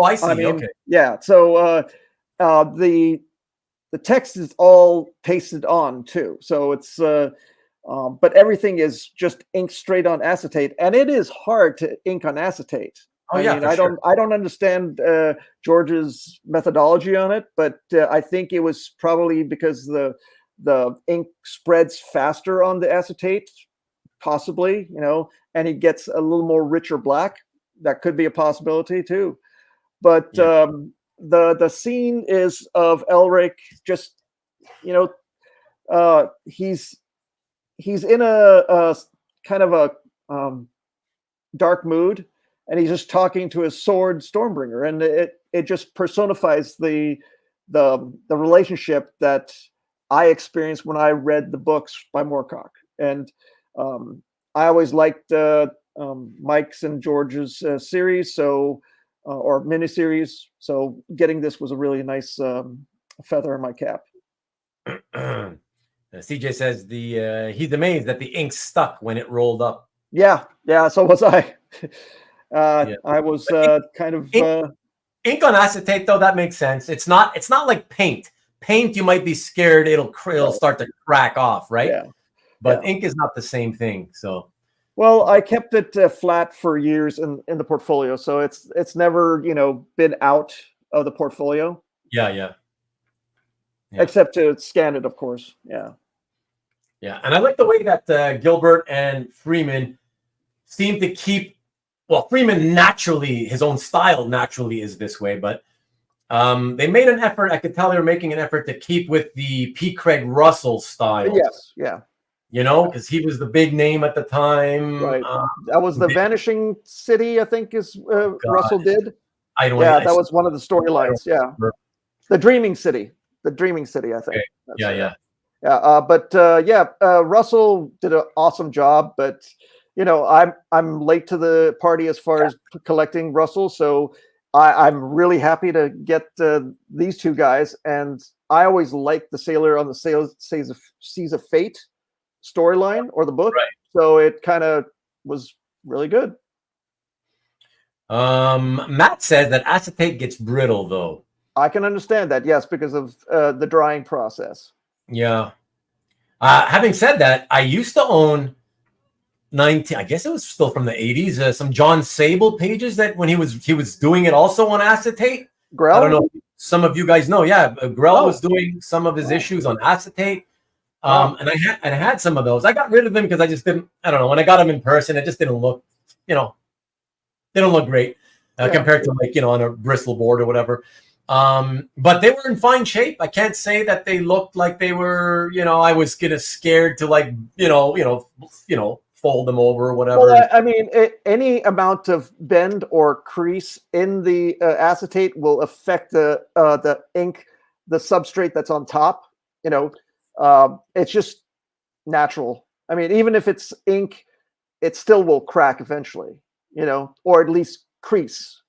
I see. Okay. Yeah. So the text is all pasted on too. So it's but everything is just inked straight on acetate, and it is hard to ink on acetate. I don't understand George's methodology on it, but I think it was probably because the ink spreads faster on the acetate, possibly, and he gets a little more richer black. That could be a possibility too. But the scene is of Elric just, he's in a kind of a dark mood, and he's just talking to his sword Stormbringer, and it just personifies the relationship that I experienced when I read the books by Moorcock. And I always liked Mike's and George's series, or miniseries. So getting this was a really nice feather in my cap. CJ says he's amazed that the ink stuck when it rolled up. Yeah. So was I. I was kind of ink on acetate, though. That makes sense. It's not like paint. Paint, you might be scared it'll start to crack off, right? Yeah. But ink is not the same thing. So, well, I kept it flat for years in the portfolio, so it's never been out of the portfolio. Yeah. Except to scan it, of course. Yeah. And I like the way that Gilbert and Freeman seem to keep. Well, Freeman naturally, his own style naturally is this way, but. They made an effort. I could tell they were making an effort to keep with the P. Craig Russell style. Yes, yeah. Because he was the big name at the time. Right. That was the Vanishing City, I think, Russell did. That was one of the storylines. Yeah, the Dreaming City. I think. Okay. Yeah. Russell did an awesome job, but I'm late to the party as far as collecting Russell, so. I'm really happy to get these two guys, and I always liked the Sailor on the Seas of Fate storyline or the book, right. So it kind of was really good. Matt says that acetate gets brittle, though. I can understand that, yes, because of the drying process. Yeah. Having said that, I used to own I guess it was still from the 80s. Some John Sable pages that when he was doing it also on acetate. Grell? I don't know if some of you guys know. Yeah, Grell was doing some of his issues on acetate. And I had some of those. I got rid of them because I just didn't. I don't know. When I got them in person, it just didn't look. They don't look great compared to on a bristle board or whatever. But they were in fine shape. I can't say that they looked like they were. I was getting scared to fold them over or whatever. Well, I mean, any amount of bend or crease in the acetate will affect the ink, the substrate that's on top. It's just natural. I mean, even if it's ink, it still will crack eventually. Or at least crease.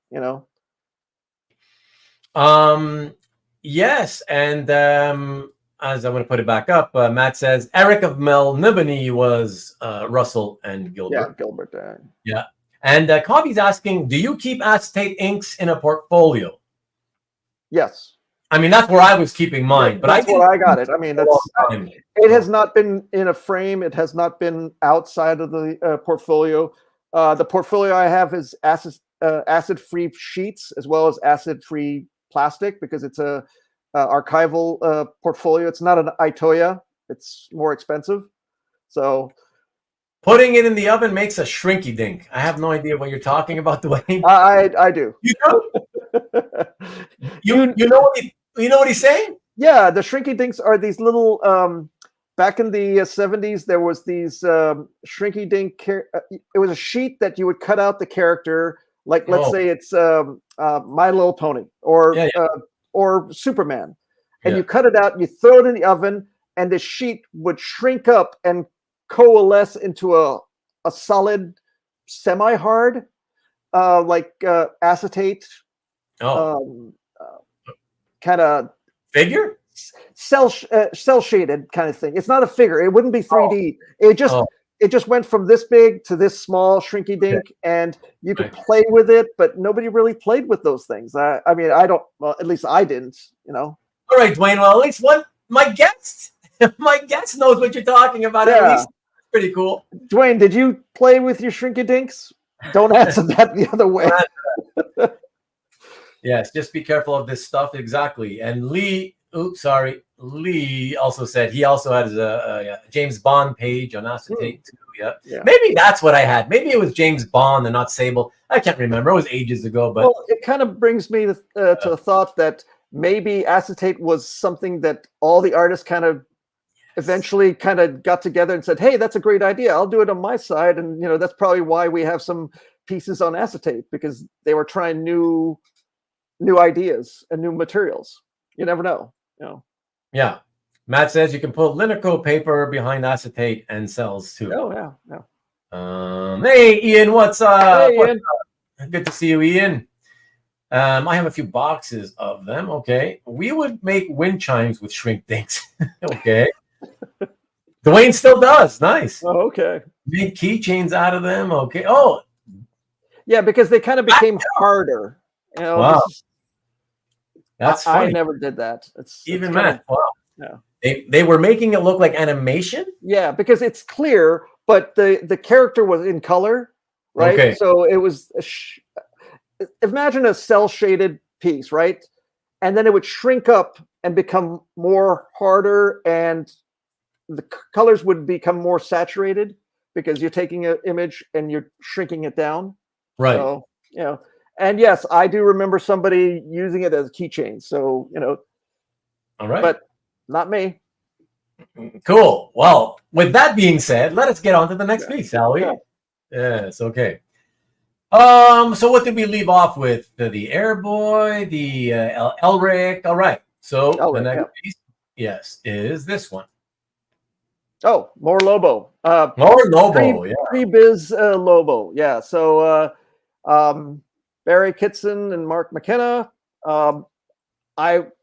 Yes, and as I'm going to put it back up, Matt says Eric of Melnibone was Russell and Gilbert. Yeah, Gilbert. Yeah, and Coffee's asking, do you keep acetate inks in a portfolio? Yes. I mean, that's where I was keeping mine, but that's where I got it. I mean, it has not been in a frame. It has not been outside of the portfolio. The portfolio I have is acid-free sheets as well as acid-free plastic because it's a archival portfolio. It's not an Itoya. It's more expensive. So putting it in the oven makes a shrinky dink. I have no idea what you're talking about, Dwayne. I do. You know? you know what he's saying? Yeah, the shrinky dinks are these little back in the 70s there was these shrinky dink it was a sheet that you would cut out the character, Like, let's say it's My Little Pony or Superman, and you cut it out and you throw it in the oven, and the sheet would shrink up and coalesce into a solid, semi-hard, like acetate, kind of figure, cell shaded kind of thing. It's not a figure. It wouldn't be 3D. It just went from this big to this small, shrinky dink, and you could play with it, but nobody really played with those things. I mean, I don't. Well, at least I didn't. You know. All right, Dwayne. Well, at least my guest knows what you're talking about. Yeah. At least pretty cool. Dwayne, did you play with your shrinky dinks? Don't answer that the other way. Yes, just be careful of this stuff. Exactly. And Lee also said he also had a James Bond page on acetate too. Yeah. Maybe that's what I had. Maybe it was James Bond and not Sable. I can't remember. It was ages ago. But it kind of brings me to the thought that maybe acetate was something that all the artists kind of eventually kind of got together and said, "Hey, that's a great idea. I'll do it on my side." And that's probably why we have some pieces on acetate, because they were trying new ideas and new materials. You never know. Yeah. Matt says you can put linoco paper behind acetate and cells too. Oh yeah. Hey Ian, what's up? Hey Ian. Good to see you, Ian. I have a few boxes of them. Okay. We would make wind chimes with shrink dinks. Okay. Dwayne still does. Nice. Oh, okay. Made keychains out of them. Okay. Oh. Yeah, because they kind of became harder. Wow. That's funny. I never did that. It's Matt. Wow. Yeah. They were making it look like animation. Yeah, because it's clear, but the character was in color, right? Okay. So it was imagine a cell shaded piece, right? And then it would shrink up and become more harder, and the colors would become more saturated because you're taking an image and you're shrinking it down. Right. So, and yes, I do remember somebody using it as a keychain. So, all right. But not me. Cool. Well, with that being said, let us get on to the next piece, shall we? Yeah. Yes. Okay. So what did we leave off with? The Airboy, the Elric. All right. So Elric, the next piece, yes, is this one. Oh, more Lobo. More Lobo. Pre-biz Lobo. Yeah. So Barry Kitson and Mark McKenna.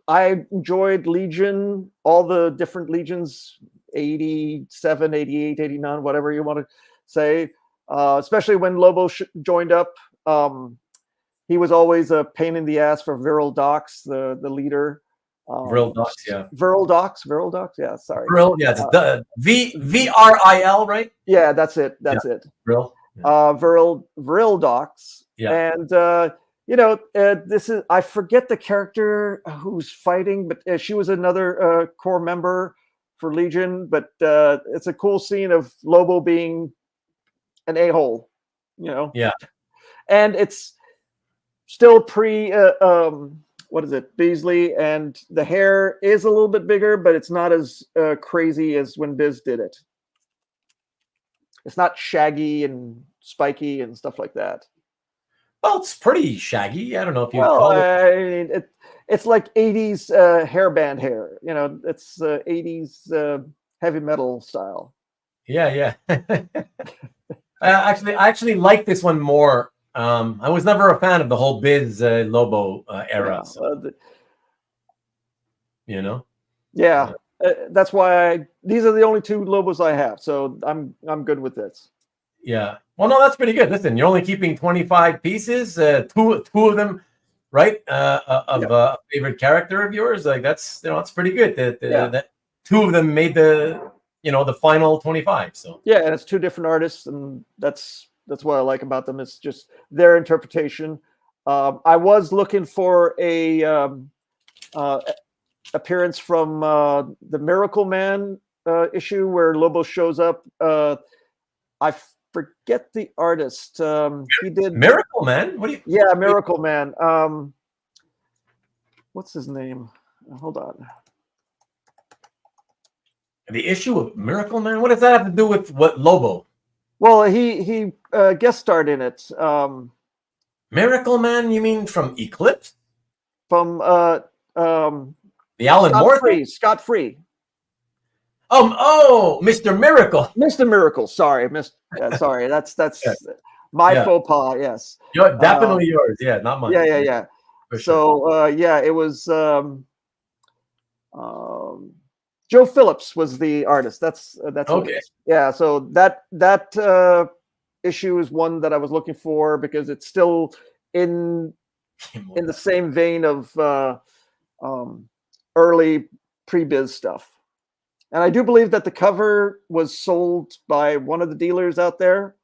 I enjoyed Legion, all the different Legions, 87, 88, 89, whatever you want to say. Especially when Lobo joined up. He was always a pain in the ass for Viral Docs, the leader. Viral Docs, yeah. Viral Docs, yeah, sorry. Viral, yeah, it's the VRIL, right? Yeah, that's it. That's it. Viral. Viral Docs. Yeah. And this is, I forget the character who's fighting, but she was another core member for Legion. But it's a cool scene of Lobo being an a-hole, Yeah. And it's still pre what is it, Beasley, and the hair is a little bit bigger, but it's not as crazy as when Biz did it. It's not shaggy and spiky and stuff like that. Well, it's pretty shaggy. I don't know if you call it. I mean, it's like 80s hairband hair. It's 80s heavy metal style. Yeah. I actually like this one more. I was never a fan of the whole Biz Lobo era. Yeah. That's why these are the only two Lobos I have. So I'm good with this. Yeah. Well, no, that's pretty good. Listen, you're only keeping 25 pieces. Two of them, right? Of a favorite character of yours. Like that's pretty good. That two of them made the final 25. So yeah, and it's two different artists, and that's what I like about them. It's just their interpretation. I was looking for a appearance from the Miracle Man issue where Lobo shows up. I forget the artist. He did Miracle Man. What do you? Yeah, Miracle Man. What's his name? Hold on. The issue of Miracle Man. What does that have to do with what Lobo? Well, he guest starred in it. Miracle Man, you mean from Eclipse? From The Alan Moore thing? Scott Free. Oh, Mr. Miracle. Mr. Miracle. Sorry, sorry. That's Yeah. my faux pas. Yes. Definitely yours. Yeah, not mine. Yeah. For So sure. it was Joe Phillips was the artist. That's what it is. Yeah. So that issue is one that I was looking for because it's still in the same vein of early pre-biz stuff. And I do believe that the cover was sold by one of the dealers out there,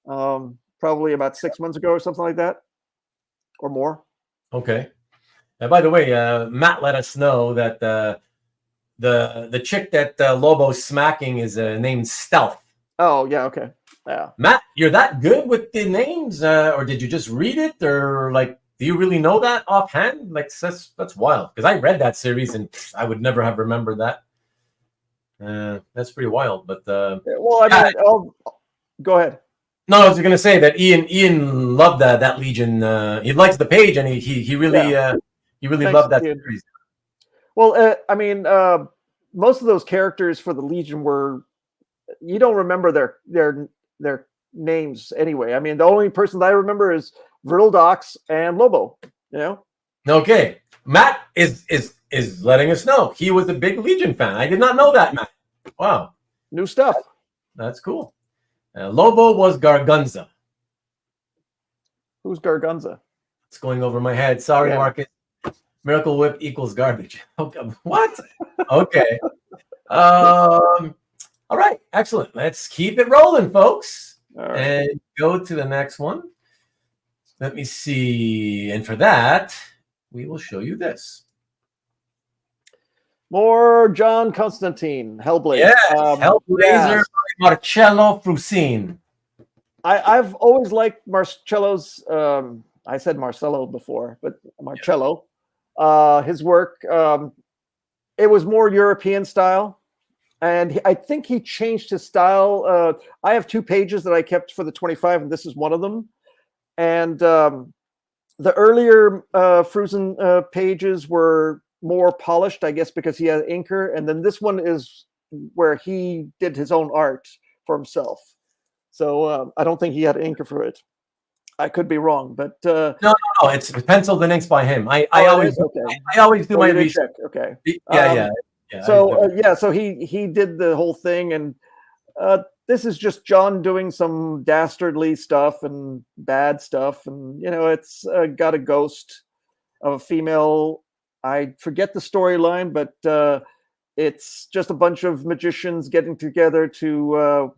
probably about 6 months ago or something like that, or more. Okay. And by the way, Matt let us know that the chick that Lobo's smacking is named Stealth. Oh yeah, okay, yeah. Matt, you're that good with the names, or did you just read it, or like, do you really know that offhand? Like, that's wild because I read that series and I would never have remembered that. That's pretty wild. But well, I mean, go ahead. No, I was going to say that Ian loved that Legion. He likes the page, and he really loved that series. Well, I mean, most of those characters for the Legion you don't remember their names anyway. I mean, the only person that I remember is Vrildox and Lobo. You know. Okay, Matt is letting us know he was a big Legion fan. I did not know that, Matt. Wow, new stuff. That's cool. Lobo was Gargunza. Who's Gargunza? It's going over my head. Sorry, Marcus. Miracle Whip equals garbage. Okay. What? Okay. All right. Excellent. Let's keep it rolling, folks. All right. And go to the next one. Let me see. And for that, we will show you this. More John Constantine, Hellblazer. Yes, Hellblazer by Marcelo Frusin. I've always liked Marcello's. I said Marcelo before, but Marcello. His work. It was more European style, and I think he changed his style. I have 2 pages that I kept for the 25, and this is one of them. And the earlier Frusin pages were more polished, I guess, because he had an inker, and then this one is where he did his own art for himself. So I don't think he had an inker for it. I could be wrong, but no, it's penciled and inks by him. I always do my research. Okay. Yeah. So he did the whole thing, and this is just John doing some dastardly stuff and bad stuff, and it's got a ghost of a female. I forget the storyline, but it's just a bunch of magicians getting together to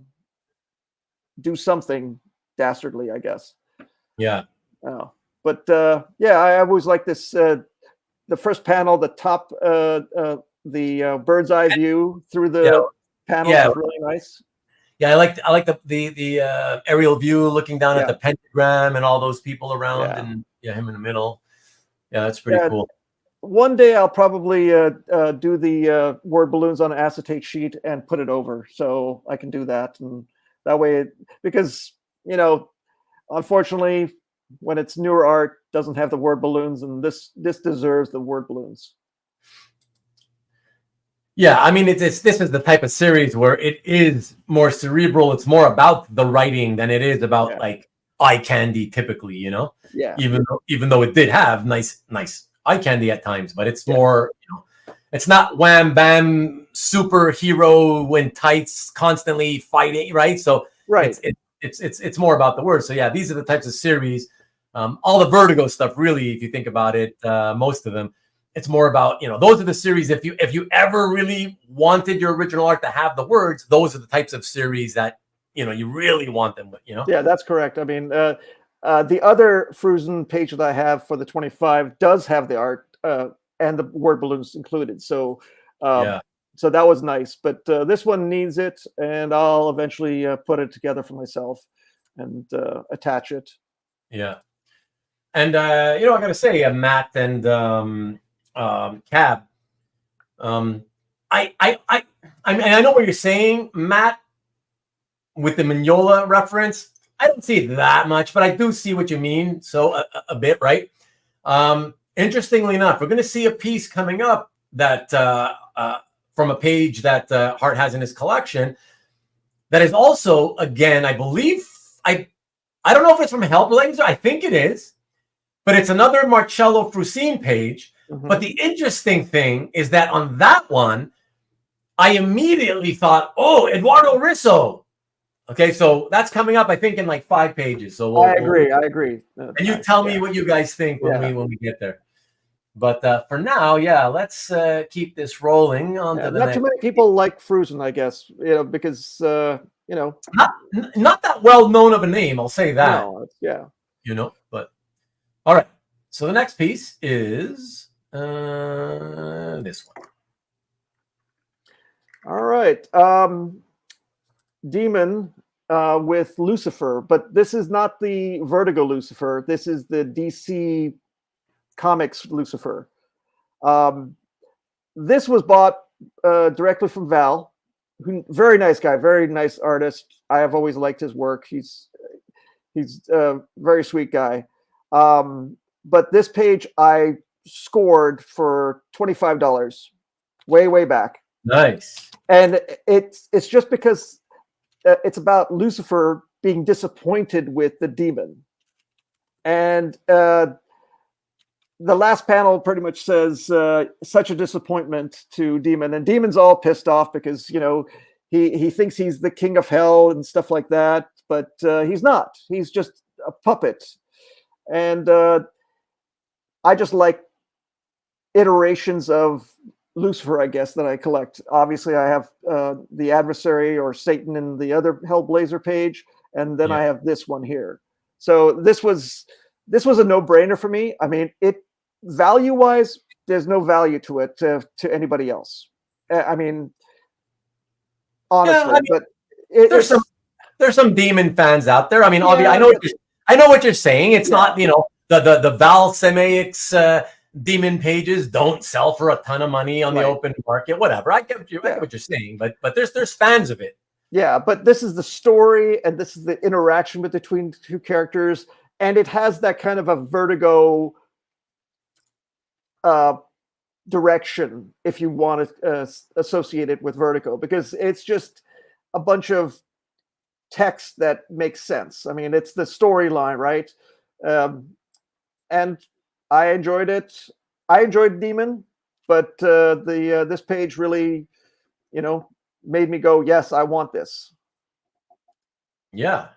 do something dastardly, I guess. Yeah. But I always like this. The first panel, the top, the bird's eye view through the panel is really nice. Yeah, I like the aerial view looking down at the pentagram and all those people around, and him in the middle. Yeah, that's pretty cool. One day I'll probably do the word balloons on an acetate sheet and put it over, so I can do that, and that way, because unfortunately, when it's newer art, doesn't have the word balloons, and this deserves the word balloons. Yeah, I mean, this is the type of series where it is more cerebral. It's more about the writing than it is about like eye candy, typically. Yeah. Even though it did have nice eye candy at times, but it's more, it's not wham bam superhero in tights constantly fighting, right? So it's more about the words. So yeah, these are the types of series. All the Vertigo stuff, really, if you think about it, most of them, it's more about, those are the series. If you ever really wanted your original art to have the words, those are the types of series that you really want them. Yeah, that's correct. I mean, the other Frusin page that I have for the 25 does have the art and the word balloons included. So so that was nice. But this one needs it, and I'll eventually put it together for myself and attach it. Yeah. And I gotta say, Matt and Cab, I know what you're saying, Matt, with the Mignola reference. I don't see it that much, but I do see what you mean. So a bit, right? Interestingly enough, we're going to see a piece coming up that from a page that Hart has in his collection that is also, again, I believe, I don't know if it's from Hellblazer. I think it is, but it's another Marcelo Frusin page. Mhm. But the interesting thing is that on that one, I immediately thought, oh, Eduardo Risso. Okay, so that's coming up, I think, in like 5 pages. So I agree. I agree. and you tell me what you guys think when we get there. But for now, yeah, let's keep this rolling on to the not next. too many people like Frusin, I guess, because not that well known of a name, I'll say that. No, yeah. But all right. So the next piece is this one. All right. Demon with Lucifer, but this is not the Vertigo Lucifer. This is the DC Comics Lucifer. This was bought directly from Val. Very nice guy, very nice artist. I have always liked his work. He's a very sweet guy. But this page I scored for $25 way back. Nice. And it's just because it's about Lucifer being disappointed with the demon. And the last panel pretty much says such a disappointment to Demon, and Demon's all pissed off because he thinks he's the king of hell and stuff like that, but he's not. He's just a puppet. And I just like iterations of Lucifer, I guess, that I collect. Obviously, I have the Adversary or Satan in the other Hellblazer page, and then I have this one here. So this was a no-brainer for me. I mean, value-wise, there's no value to it to anybody else. I mean, honestly, but there's some Demon fans out there. I mean, obviously, I know what you're saying. It's not the Val Semeiks Demon pages don't sell for a ton of money on the open market. Whatever, I get what you're saying, but there's fans of it. Yeah, but this is the story, and this is the interaction between the two characters, and it has that kind of a Vertigo direction, if you want to associate it with Vertigo, because it's just a bunch of text that makes sense. I mean, it's the storyline, right? And I enjoyed it. I enjoyed Demon, but this page really, made me go, yes, I want this. Yeah,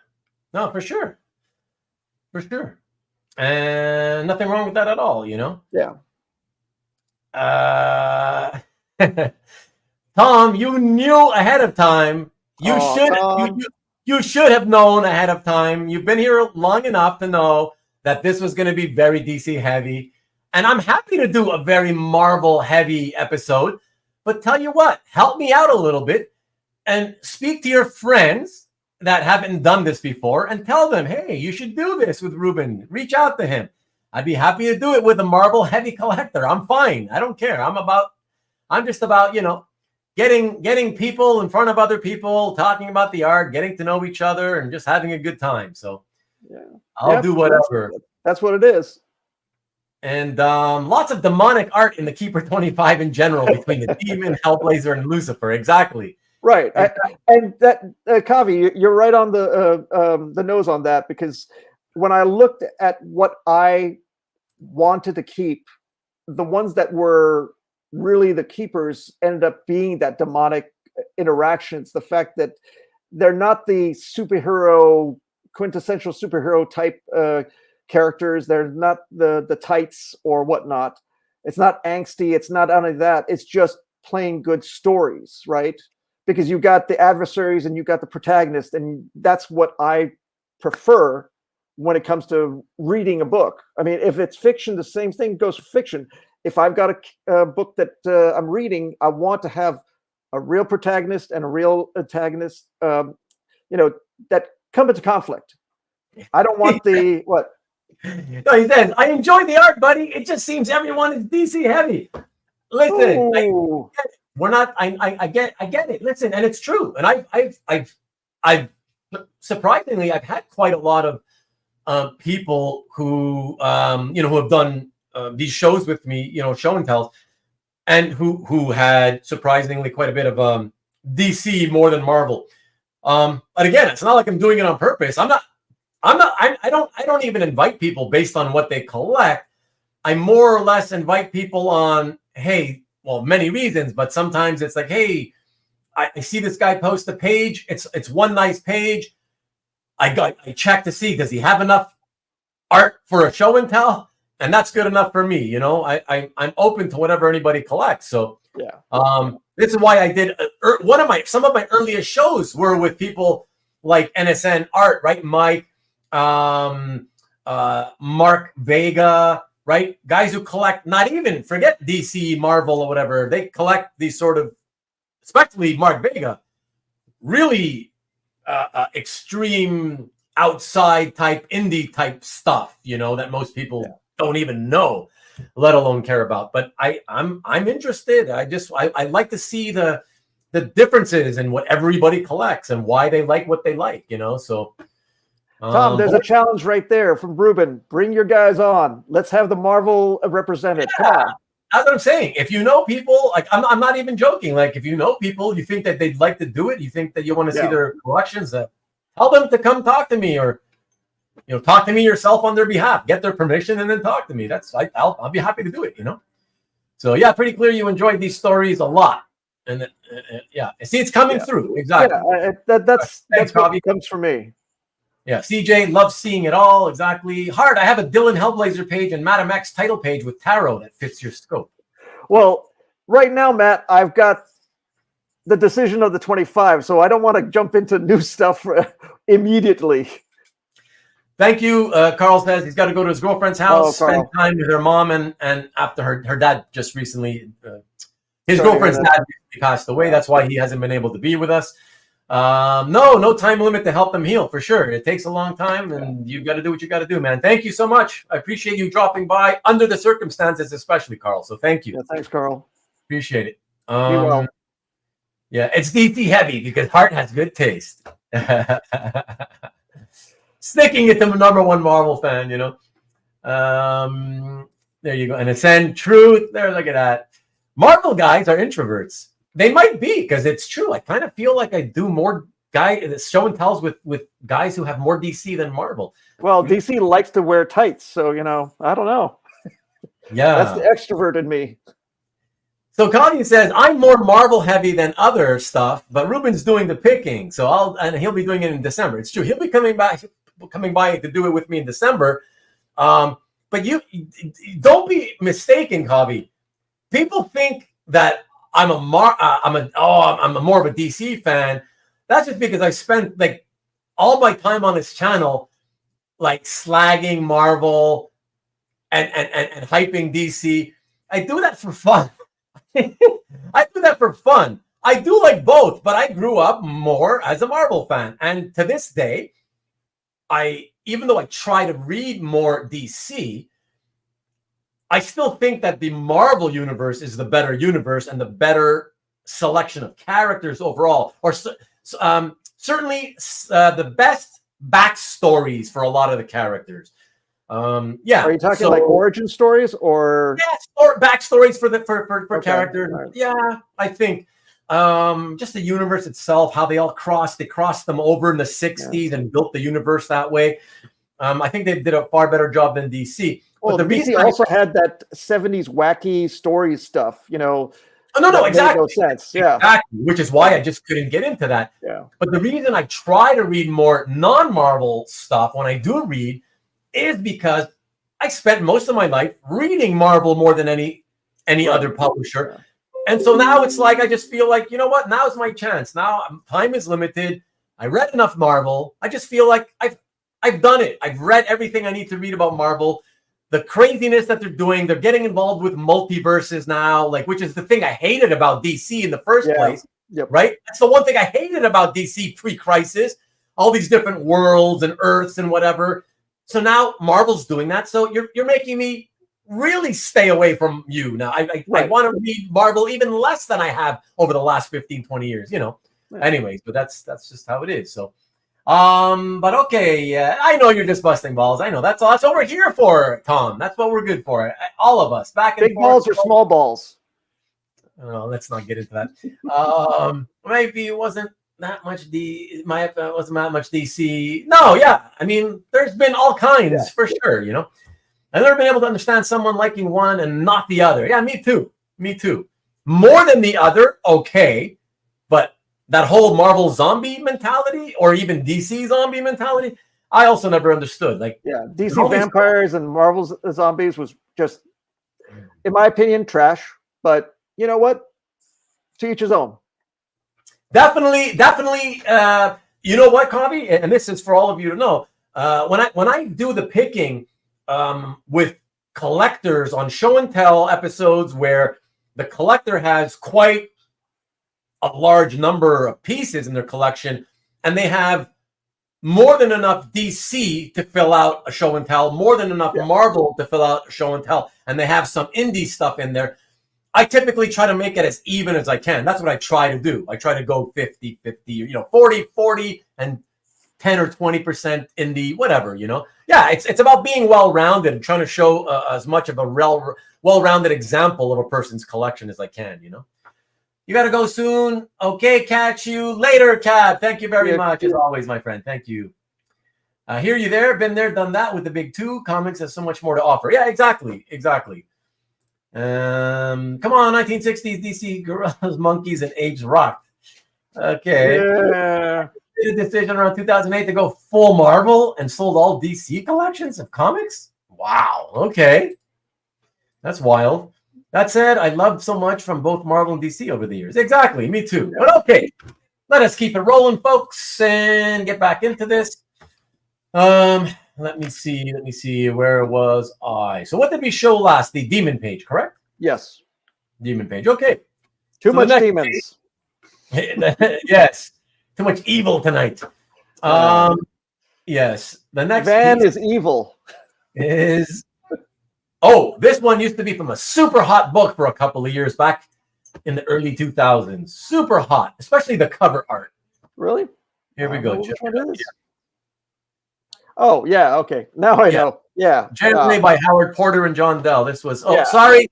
no, for sure. And nothing wrong with that at all, Yeah. Tom, you knew ahead of time. You should have known ahead of time. You've been here long enough to know that this was going to be very DC heavy. And I'm happy to do a very Marvel heavy episode. But tell you what, help me out a little bit and speak to your friends that haven't done this before and tell them, hey, you should do this with Rubén. Reach out to him. I'd be happy to do it with a Marvel heavy collector. I'm fine. I don't care. I'm just about, getting people in front of other people, talking about the art, getting to know each other, and just having a good time. So I'll do whatever. That's what it is. And lots of demonic art in the Keeper 25 in general between the Demon, Hellblazer, and Lucifer. Exactly. Right. And that, Kavi, you're right on the nose on that, because when I looked at what I wanted to keep, the ones that were really the keepers ended up being that demonic interactions. The fact that they're not the quintessential superhero type characters. They're not the tights or whatnot. It's not angsty. It's not any of that. It's just plain good stories, right? Because you got the adversaries and you got the protagonist, and that's what I prefer when it comes to reading a book. I mean, if it's fiction, the same thing goes for fiction. If I've got a book that I'm reading, I want to have a real protagonist and a real antagonist, that come into conflict. I don't want the what. No, he says, I enjoy the art, buddy. It just seems everyone is DC heavy. Listen, I get it. Listen, and it's true. And I've surprisingly, I've had quite a lot of people who who have done these shows with me, show and tells, and who had surprisingly quite a bit of DC more than Marvel. But again, it's not like I'm doing it on purpose. I don't even invite people based on what they collect. I more or less invite people on, hey, well, many reasons, but sometimes it's like, hey, I see this guy post a page. It's one nice page. I check to see, does he have enough art for a show and tell? And that's good enough for me. I'm open to whatever anybody collects. So yeah, this is why I did some of my earliest shows were with people like NSN Art, right? Mike, Mark Vega, right? Guys who collect, not even forget DC, Marvel, or whatever. They collect these sort of, especially Mark Vega, really extreme outside type, indie type stuff, that most people don't even know, let alone care about. But I'm interested. I like to see the differences in what everybody collects and why they like what they like, so. Tom, there's a challenge right there from Rubén. Bring your guys on. Let's have the Marvel represented. Come on. That's what I'm saying. If you know people, like I'm not even joking. Like if you know people, you think that they'd like to do it, you think that you want to see their collections, tell them to come talk to me, or talk to me yourself on their behalf. Get their permission and then talk to me. I'll be happy to do it. So yeah, pretty clear you enjoyed these stories a lot, and see it's coming through exactly. Yeah, that's what comes for me. Yeah, CJ loves seeing it all. Exactly. Hart, I have a Dylan Hellblazer page and Madam X title page with tarot that fits your scope. Well, right now, Matt, I've got the decision of the 25, so I don't want to jump into new stuff immediately. Thank you. Karl says he's got to go to his girlfriend's house, spend time with her mom, and after her dad just recently, his girlfriend's dad passed away. That's why he hasn't been able to be with us. No time limit to help them heal, for sure. It takes a long time, and you've got to do what you got to do, man. Thank you so much. I appreciate you dropping by under the circumstances, especially, Karl. So thank you. Yeah, thanks, Karl. Appreciate it. Be well. Yeah, it's DC heavy because Hart has good taste. Sticking it to the #1 Marvel fan, There you go. And ascend truth. There, look at that. Marvel guys are introverts. They might be, because it's true. I kind of feel like I do more show and tells with guys who have more DC than Marvel. Well, DC likes to wear tights, so I don't know. Yeah, that's the extrovert in me. So Colin says I'm more Marvel heavy than other stuff, but Ruben's doing the picking, so he'll be doing it in December. It's true. He'll be coming by to do it with me in December. But you don't be mistaken, Javi. People think that I'm more of a DC fan. That's just because I spent like all my time on this channel, like slagging Marvel and hyping DC. I do that for fun. I do that for fun. I do like both, but I grew up more as a Marvel fan, and to this day, even though I try to read more DC, I still think that the Marvel universe is the better universe and the better selection of characters overall, or certainly the best backstories for a lot of the characters. Are you talking like origin stories or backstories for characters? Right. Yeah, I think just the universe itself, how they all crossed them over in the 60s and built the universe that way. I think they did a far better job than DC. Well, the DC also had that 70s wacky story stuff, No, exactly. No sense. Yeah. Exactly, which is why I just couldn't get into that. Yeah. But the reason I try to read more non-Marvel stuff when I do read is because I spent most of my life reading Marvel more than any other publisher. Yeah. And so now it's like I just feel like, you know what? Now's my chance. Now time is limited. I read enough Marvel. I just feel like I've done it. I've read everything I need to read about Marvel. The craziness that they're getting involved with multiverses now, which is the thing I hated about DC in the first place, right? That's the one thing I hated about DC pre-crisis, all these different worlds and Earths and whatever. So now Marvel's doing that. So you're making me really stay away from you now. I want to read Marvel even less than I have over the last 15, 20 years, Anyways, but that's just how it is. So But okay, yeah, I know you're just busting balls. I know that's what we're here for, Tom. That's what we're good for. All of us, back and Big forth. balls or small balls? Oh, let's not get into that. Maybe it wasn't that much wasn't that much DC. No, yeah. I mean, there's been all kinds for sure, you know. I've never been able to understand someone liking one and not the other. Yeah, me too. Me too. More than the other, okay. But that whole Marvel zombie mentality or even DC zombie mentality, I also never understood. Like, yeah, DC vampires and Marvel's zombies was just, in my opinion, trash. But you know what? To each his own. Definitely. You know what, Kobe? And this is for all of you to know. When I do the picking with collectors on show and tell episodes where the collector has quite a large number of pieces in their collection, and they have more than enough DC to fill out a show and tell, more than enough Marvel to fill out a show and tell, and they have some indie stuff in there. I typically try to make it as even as I can. That's what I try to do. I try to go 50-50, you know, 40-40 and 10 or 20% indie, whatever, you know. Yeah, it's about being well-rounded and trying to show as much of a well-rounded example of a person's collection as I can, you know. You got to go soon. Okay, catch you later, Cab. Thank you very much, as always, my friend. Thank you. Hear you there. Been there, done that with the big two. Comics has so much more to offer. Yeah, exactly. Come on, 1960s DC Gorillas, Monkeys, and Apes rocked. Okay. Yeah. Did a decision around 2008 to go full Marvel and sold all DC collections of comics. Wow. Okay. That's wild. That said, I loved so much from both Marvel and DC over the years. Exactly. Me too. But okay. Let us keep it rolling, folks, and get back into this. Let me see. Where was I? So what did we show last? The Demon Page, correct? Yes. Demon Page. Okay. Too much demons. Yes. Too much evil tonight. Yes. The next Van is evil. Is this one used to be from a super hot book for a couple of years back in the early 2000s. Super hot, especially the cover art. Really? Here we go. Oh, yeah. Okay. Now I know. Yeah. Generally by Howard Porter and John Dell. This was. Oh, sorry.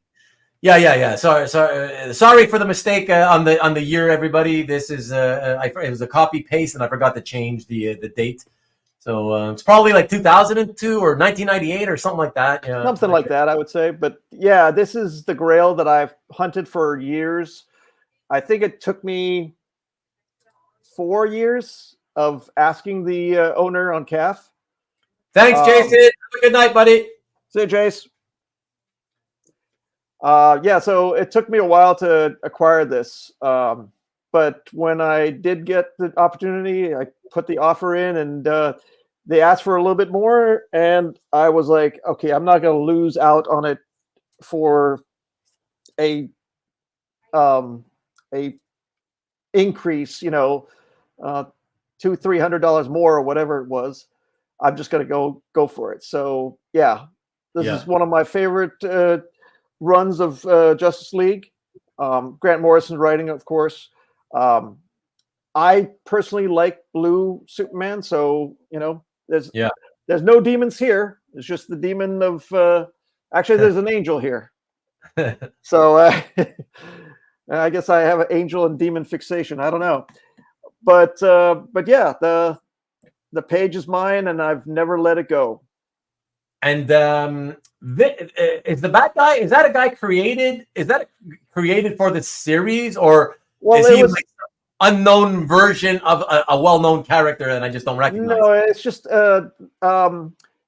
Yeah. Sorry for the mistake on the year, everybody. This is it was a copy paste, and I forgot to change the date. So it's probably like 2002 or 1998 or something like that. Yeah, something like that, I would say. But yeah, this is the Grail that I've hunted for years. I think it took me 4 years of asking the owner on CAF. Thanks, Jason. Have a good night, buddy. See you, Jace. Yeah, so it took me a while to acquire this. But when I did get the opportunity, I put the offer in, and they asked for a little bit more. And I was like, okay, I'm not going to lose out on it for a increase, you know, $200-300 more or whatever it was. I'm just going to go for it. So yeah, this is one of my favorite runs of Justice League. Grant Morrison writing, of course. I personally like blue Superman, so you know, there's no demons here. It's just the demon of actually there's an angel here. So I guess I have an angel and demon fixation. I don't know, but yeah, the page is mine, and I've never let it go. And is the bad guy? Is that a guy created? Is that created for the series, or is he like an unknown version of a well-known character and I just don't recognize? No, it's just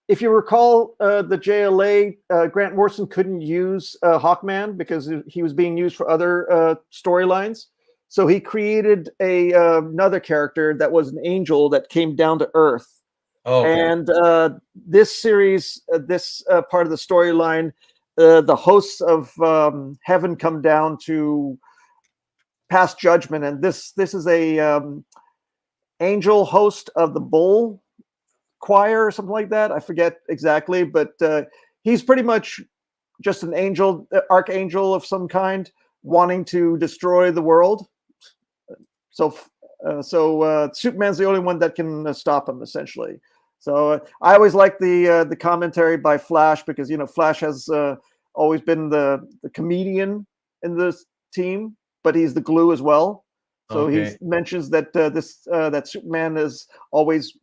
if you recall the JLA, Grant Morrison couldn't use Hawkman because he was being used for other storylines. So he created another character that was an angel that came down to Earth. Oh, okay. And this series, this part of the storyline, the hosts of heaven come down to pass judgment, and this is a angel host of the Bull Choir or something like that. I forget exactly, but he's pretty much just an angel, archangel of some kind, wanting to destroy the world. So So Superman's the only one that can stop him, essentially. So I always like the commentary by Flash, because Flash has always been the comedian in this team, but he's the glue as well. So he mentions that that Superman is always,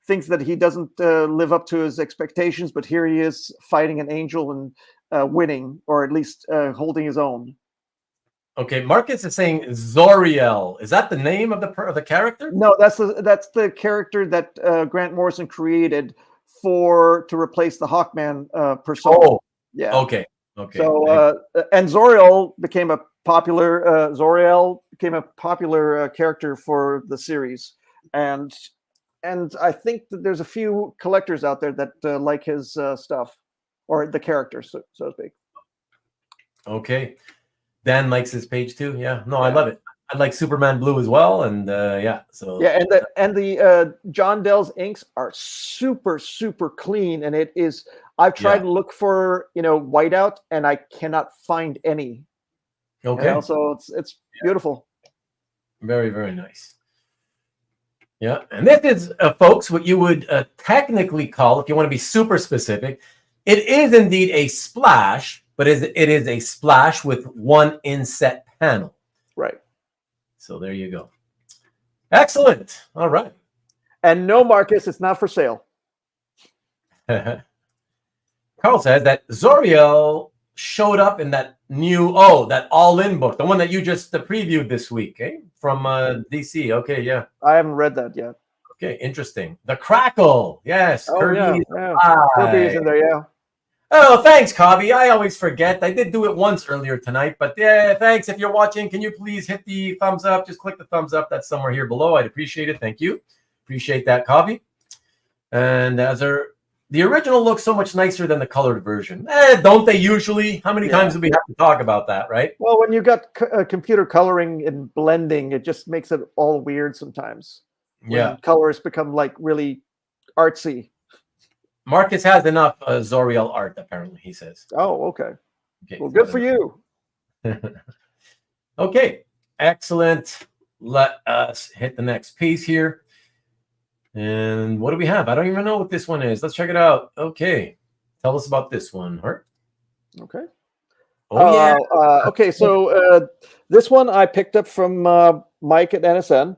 thinks that he doesn't live up to his expectations, but here he is fighting an angel and winning, or at least holding his own. Okay, Marcus is saying Zor-El. Is that the name of the character? No, that's the character that Grant Morrison created to replace the Hawkman persona. Oh, yeah. Okay. So and Zor-El became a popular character for the series, and I think that there's a few collectors out there that like his stuff, or the character, so to speak. Okay. Dan likes his page too. Yeah. No, I love it. I like Superman Blue as well. And So yeah, and the John Dell's inks are super, super clean. And it is, I've tried to look for, whiteout, and I cannot find any. Okay. So it's beautiful. Very, very nice. Yeah. And this is, folks, what you would technically call, if you want to be super specific, it is indeed a splash, but it is a splash with one inset panel. Right. So there you go. Excellent. All right. And no, Marcus, it's not for sale. Karl says that Zor-El showed up in that new, that all-in book, the one that you just previewed this week, from DC. Okay, yeah. I haven't read that yet. Okay, interesting. The Crackle. Yes. Oh, Kirby's Kirby's in there, yeah. Oh, thanks, Cobby. I always forget. I did do it once earlier tonight, but yeah, thanks. If you're watching, can you please hit the thumbs up? Just click the thumbs up. That's somewhere here below. I'd appreciate it. Thank you. Appreciate that, Cobby. And the original looks so much nicer than the colored version. Don't they usually? How many times do we have to talk about that, right? Well, when you got computer coloring and blending, it just makes it all weird sometimes. When colors become like really artsy. Marcus has enough Zor-El art, apparently, he says. Oh, okay. Well, good for you. Okay, excellent. Let us hit the next piece here. And what do we have? I don't even know what this one is. Let's check it out. Okay. Tell us about this one, Hart. Okay. Oh, yeah. Okay, so this one I picked up from Mike at NSN.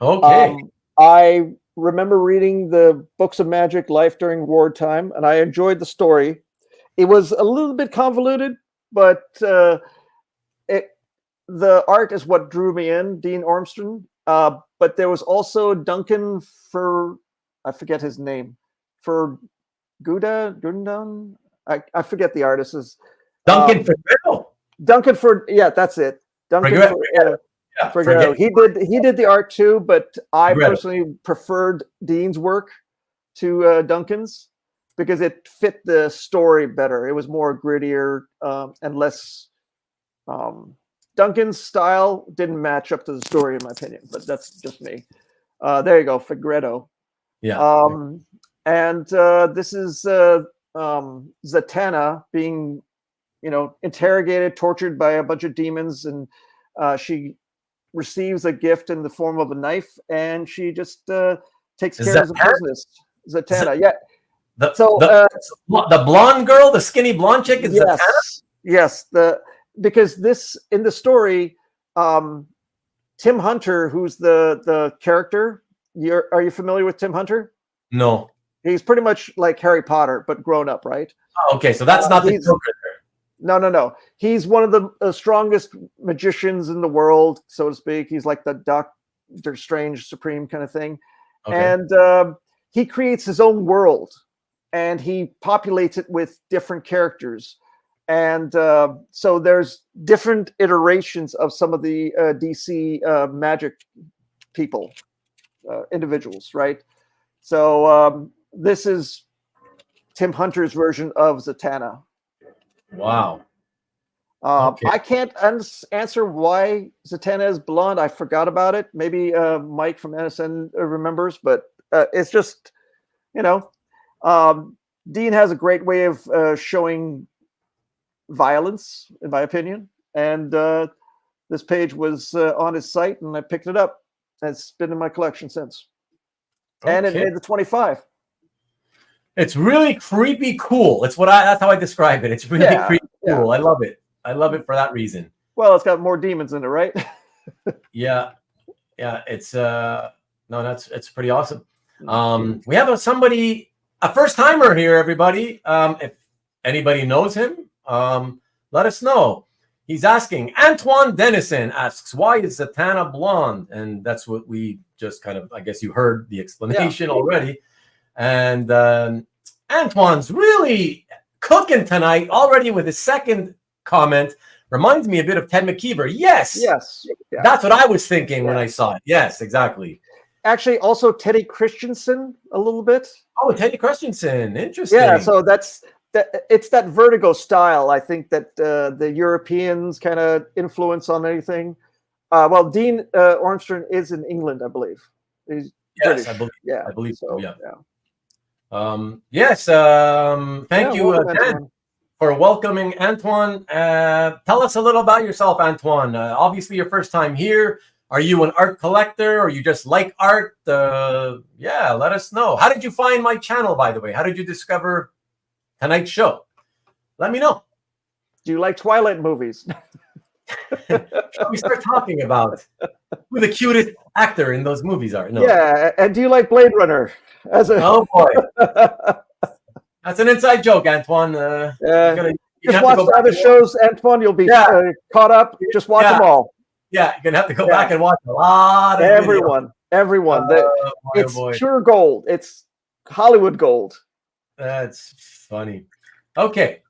Okay. I remember reading the Books of Magic Life During Wartime, and I enjoyed the story. It was a little bit convoluted, but the art is what drew me in, Dean Ormston. But there was also Duncan I forget his name, Gundan. I forget the artist's. Duncan Figueroa. Duncan that's it. Duncan Figueroa. He did the art too, but I personally preferred Dean's work to Duncan's because it fit the story better. It was more grittier and less. Duncan's style didn't match up to the story, in my opinion, but that's just me. There you go, Figueroa. Yeah. And this is Zatanna being, interrogated, tortured by a bunch of demons, and she receives a gift in the form of a knife, and she just takes care of the business. Zatanna, yeah. The blonde girl, the skinny blonde chick, is Zatanna? Yes, because this in the story, Tim Hunter, who's the character, are you familiar with Tim Hunter? No. He's pretty much like Harry Potter, but grown up, right? Oh, okay, so that's not the Joker. No. He's one of the strongest magicians in the world, so to speak. He's like the Doctor Strange Supreme kind of thing. Okay. And he creates his own world, and he populates it with different characters. And so there's different iterations of some of the DC magic people, individuals, right? So this is Tim Hunter's version of Zatanna. Wow. Okay. I can't answer why Zatanna is blonde. I forgot about it. Maybe Mike from NSN remembers, but it's just, Dean has a great way of showing violence, in my opinion. And this page was on his site, and I picked it up. It's been in my collection since. And it Okay. made the 25. It's really creepy cool. That's how I describe it. It's really creepy cool. I love it. I love it for that reason. Well, it's got more demons in it, right? Yeah. It's it's pretty awesome. We have a first timer here, everybody. If anybody knows him, let us know. He's asking. Antoine Dennison asks, why is Zatanna blonde? And that's what we just kind of, I guess you heard the explanation already. And Antoine's really cooking tonight already with his second comment. Reminds me a bit of Ted McKeever. Yes. Yeah. That's what I was thinking when I saw it. Yes, exactly. Actually, also Teddy Christensen a little bit. Oh, Teddy Christensen. Interesting. Yeah, so it's that Vertigo style. I think that the Europeans kind of influence on anything. Well, Dean Ormston is in England, I believe. He's British. I believe. Yeah, I believe so. Yeah. Thank you, Dan, for welcoming Antoine. Tell us a little about yourself, Antoine. Obviously, your first time here. Are you an art collector, or you just like art? Let us know. How did you find my channel, by the way? How did you discover tonight's show? Let me know. Do you like Twilight movies? Shall we start talking about who the cutest actor in those movies are? No. Yeah, and do you like Blade Runner? Oh boy, that's an inside joke, Antoine. Just watch the other shows, Antoine. You'll be caught up. Just watch them all. Yeah, you're gonna have to go back and watch a lot of everyone. It's pure gold. It's Hollywood gold. That's funny. Okay.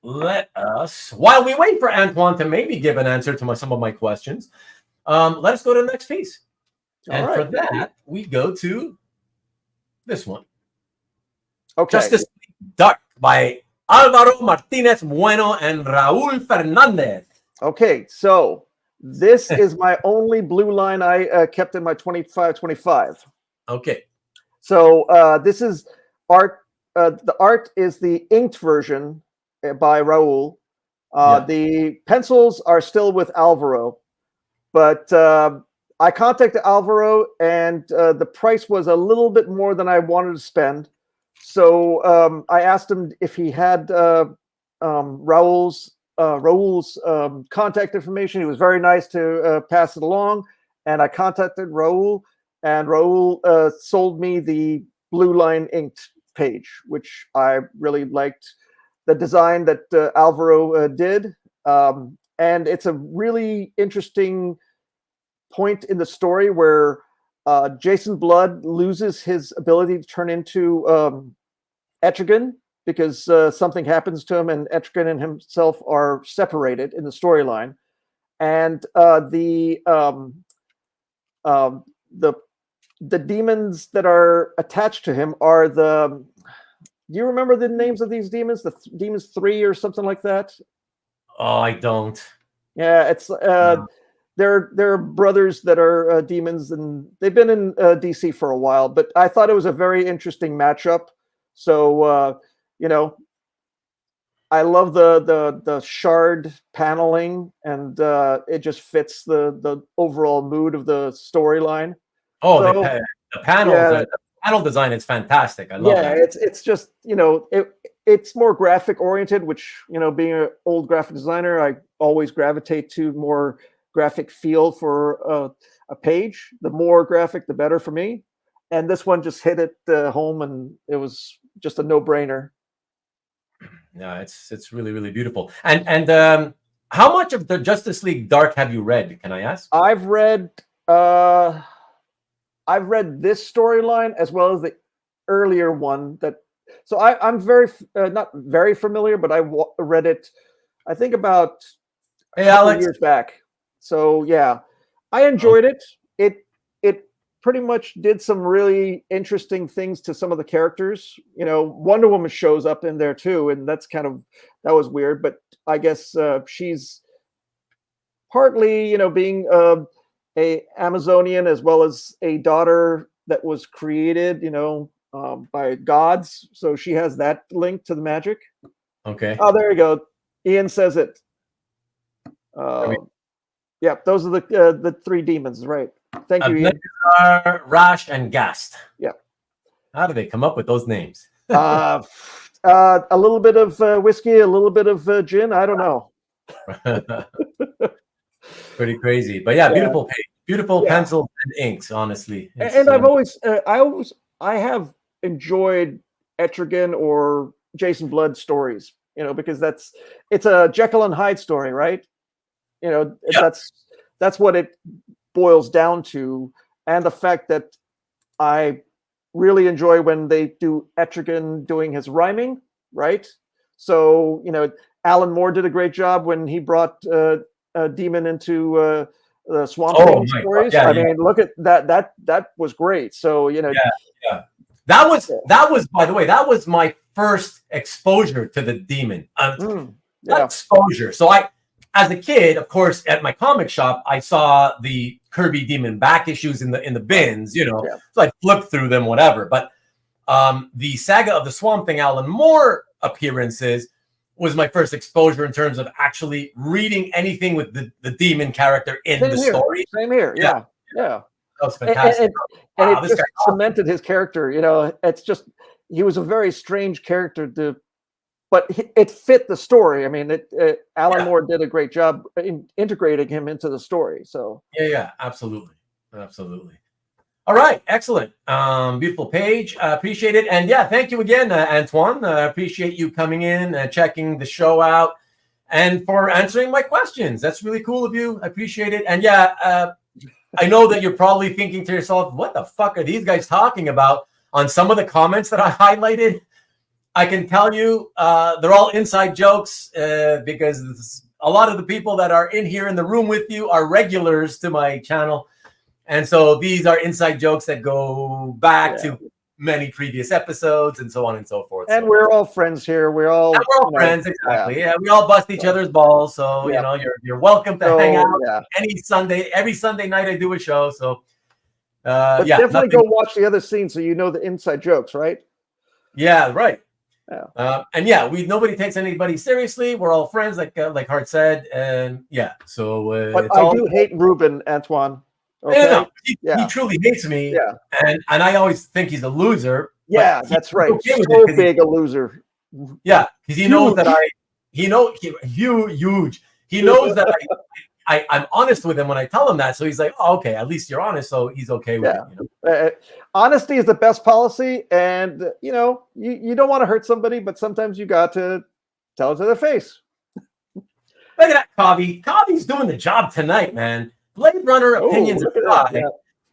Let us, while we wait for Antoine to maybe give an answer to some of my questions, let us go to the next piece. And for that, we go to this one. Okay. Justice League Dark by Alvaro Martinez Bueno and Raul Fernandez. Okay, so this is my only blue line I kept in my 25-25. Okay. So this is art. The art is the inked version by Raul. The pencils are still with Alvaro, but I contacted Alvaro, and the price was a little bit more than I wanted to spend. So I asked him if he had Raul's contact information. He was very nice to pass it along, and I contacted Raul, and Raul sold me the blue line inked page, which I really liked the design that Alvaro did. And it's a really interesting point in the story where Jason Blood loses his ability to turn into Etrigan because something happens to him, and Etrigan and himself are separated in the storyline. And the demons that are attached to him are the. Do you remember the names of these demons? The demons 3 or something like that. Oh, I don't. Yeah, it's they're brothers that are demons, and they've been in DC for a while. But I thought it was a very interesting matchup. So I love the shard paneling, and it just fits the overall mood of the storyline. Oh, so, the panels. The panel design is fantastic. I love that. It's just it's more graphic oriented, which being an old graphic designer, I always gravitate to more graphic feel for a page. The more graphic, the better for me. And this one just hit it home, and it was just a no-brainer. Yeah, it's really, really beautiful. And how much of the Justice League Dark have you read? Can I ask? I've read this storyline as well as the earlier one. So I'm very not very familiar, but I read it, I think about a couple years back. So yeah, I enjoyed it. It pretty much did some really interesting things to some of the characters. Wonder Woman shows up in there too, and that was weird. But I guess she's partly being a Amazonian as well as a daughter that was created by gods, so she has that link to the magic. Okay. Oh, there you go. Ian says it. Yeah, those are the 3 demons, right? Thank you, Ian. Rash, and Gast. Yeah. How do they come up with those names? A little bit of whiskey, a little bit of gin. I don't know. Pretty crazy, but yeah, beautiful page, beautiful pencils and inks. Honestly, And I have enjoyed Etrigan or Jason Blood stories, because it's a Jekyll and Hyde story, right? That's what it boils down to, and the fact that I really enjoy when they do Etrigan doing his rhyming, right? So Alan Moore did a great job when he brought Demon into the Swamp Thing stories. God. Yeah, I mean, look at that. That was great. So that was by the way, that was my first exposure to the Demon. Not exposure. So as a kid, of course, at my comic shop, I saw the Kirby Demon back issues in the bins, so I flipped through them, whatever. But the Saga of the Swamp Thing Alan Moore appearances was my first exposure in terms of actually reading anything with the Demon character in the story. Same here. Yeah. That was fantastic. And it just cemented his character. It's just, he was a very strange character but it fit the story. I mean, Alan Moore did a great job in integrating him into the story. So yeah, absolutely. All right, excellent. Beautiful page. Appreciate it. And thank you again, Antoine. Appreciate you coming in, checking the show out, and for answering my questions. That's really cool of you. I appreciate it. And I know that you're probably thinking to yourself, what the fuck are these guys talking about on some of the comments that I highlighted? I can tell you they're all inside jokes because a lot of the people that are in here in the room with you are regulars to my channel. And so these are inside jokes that go back to many previous episodes and so on and so forth. And we're all friends here. We're all friends, exactly. Yeah, we all bust each other's balls. So you're welcome to hang out every Sunday night. I do a show. So but definitely go watch the other scene so you know the inside jokes, right? Yeah, right. Yeah. And nobody takes anybody seriously. We're all friends, like Hart said, and so. But I do hate Rubén, Antoine. Okay? No, he truly hates me. Yeah, and I always think he's a loser. Yeah, that's right. Okay, so big a loser. Yeah, because he knows that huge. He knows that I'm honest with him when I tell him that. So he's like, oh, okay, at least you're honest. So he's okay with it. Honesty is the best policy. And, you don't want to hurt somebody, but sometimes you got to tell it to their face. Look at that, Kavi. Kavi's doing the job tonight, man. Blade Runner opinions aside.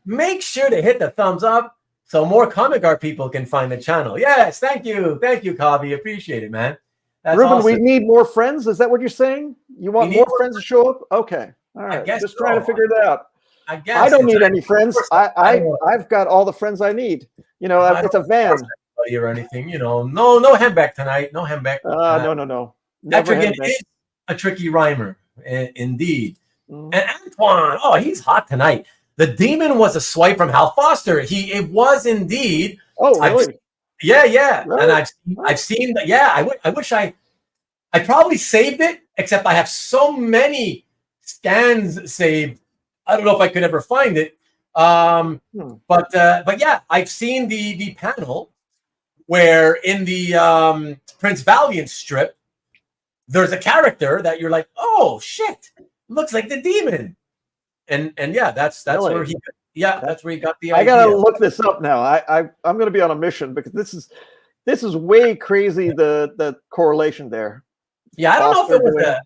Make sure to hit the thumbs up so more comic art people can find the channel. Yes, thank you, Kavi. Appreciate it, man. That's Rubén, awesome. we need more friends. Is that what you're saying? You want more friends to show up? Okay. All right. Just trying to figure that out. I guess I don't need any friends. I've got all the friends I need. It's a van. Or anything, no Hembeck tonight. No Hembeck. No. Etrigan is a tricky rhymer, indeed. And Antoine, he's hot tonight. The Demon was a swipe from Hal Foster. It was indeed. Oh, really? Yeah. Really? And I've seen that. Yeah, I wish I probably saved it, except I have so many scans saved. I don't know if I could ever find it. But yeah, I've seen the panel where in the Prince Valiant strip, there's a character that you're like, oh shit, looks like the Demon. And that's really? Where he that's where he got the idea. I gotta look this up now. I'm gonna be on a mission because this is way crazy, the correlation there. Yeah, I don't know if it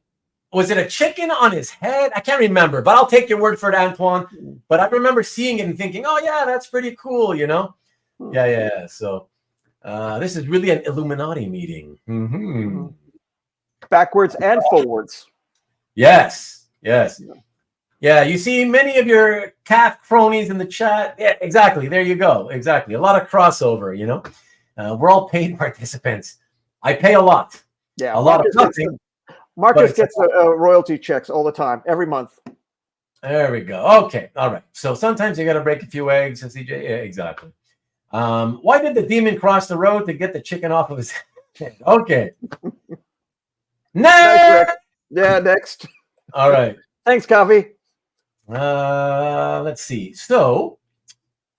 was it a chicken on his head? I can't remember, but I'll take your word for it, Antoine. But I remember seeing it and thinking, oh yeah, that's pretty cool, Yeah. So this is really an Illuminati meeting. Mm-hmm. Backwards and forwards. Yes. Yeah, you see many of your calf cronies in the chat. Yeah, exactly. There you go. Exactly. A lot of crossover, We're all paid participants. I pay a lot. Yeah, a lot of nothing. Marcus gets royalty checks all the time, every month. There we go. Okay. All right. So sometimes you got to break a few eggs, CJ. Yeah, exactly. Why did the Demon cross the road to get the chicken off of his head? Okay. Next. Yeah, next. All right. Thanks, Kavi. Let's see. So,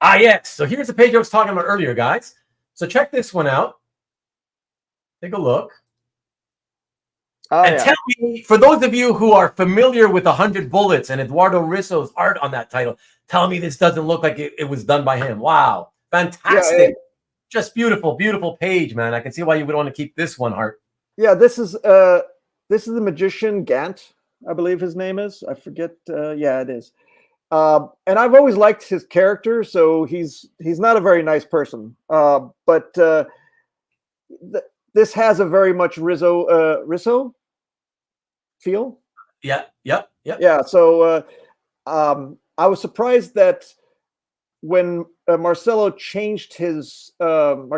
yes. So here's the page I was talking about earlier, guys. So check this one out. Take a look. And tell me, for those of you who are familiar with 100 Bullets and Eduardo Risso's art on that title, tell me this doesn't look like it was done by him. Wow. Fantastic. Just beautiful, beautiful page, man. I can see why you would want to keep this one, Hart. Yeah, this is the magician Gant, I believe his name is. I forget. Yeah, it is. And I've always liked his character, so he's not a very nice person. But this has a very much Risso feel. Yeah. So I was surprised that when Marcelo changed his style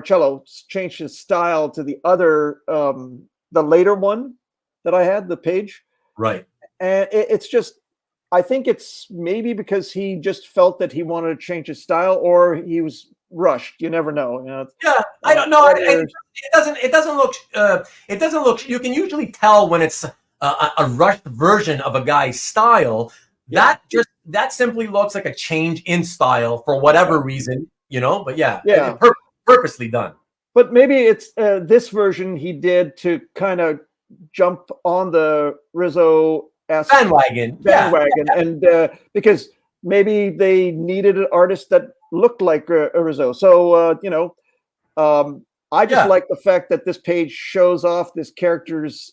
to the other the later one that I had, the page. Right. And it's just, I think it's maybe because he just felt that he wanted to change his style, or he was rushed. You never know. Yeah, I don't know. It doesn't look. It doesn't look. You can usually tell when it's a rushed version of a guy's style. That simply looks like a change in style for whatever reason, But purposely done. But maybe it's this version he did to kind of jump on the Rizzo bandwagon, and because maybe they needed an artist that looked like a Rizzo. So I just like the fact that this page shows off this character's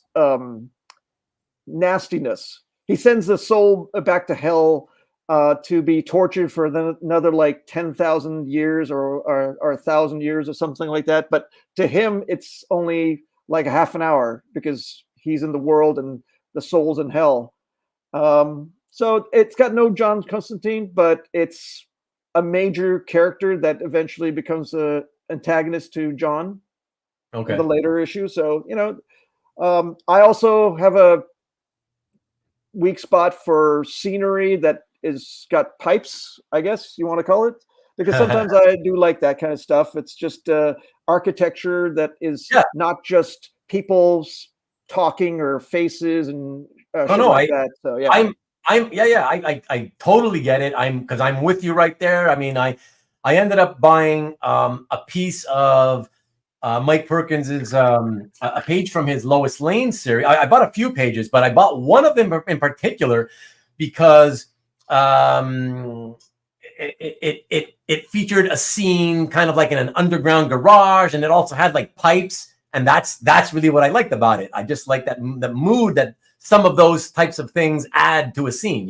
nastiness. He sends the soul back to hell to be tortured for another like 10,000 years or 1,000 years or something like that. But to him, it's only like a half an hour because he's in the world and the soul's in hell. So it's got no John Constantine, but it's a major character that eventually becomes an antagonist to John in the later issue. So, I also have a weak spot for scenery that is got pipes, I guess you want to call it, because sometimes I do like that kind of stuff. It's just architecture that is not just people's talking or faces and that. So yeah, I totally get it. Because I'm with you right there. I mean, I ended up buying a piece of Mike Perkins's a page from his Lois Lane series. I bought a few pages, but I bought one of them in particular because it featured a scene kind of like in an underground garage, and it also had like pipes, and that's really what I liked about it. I just like the mood that some of those types of things add to a scene,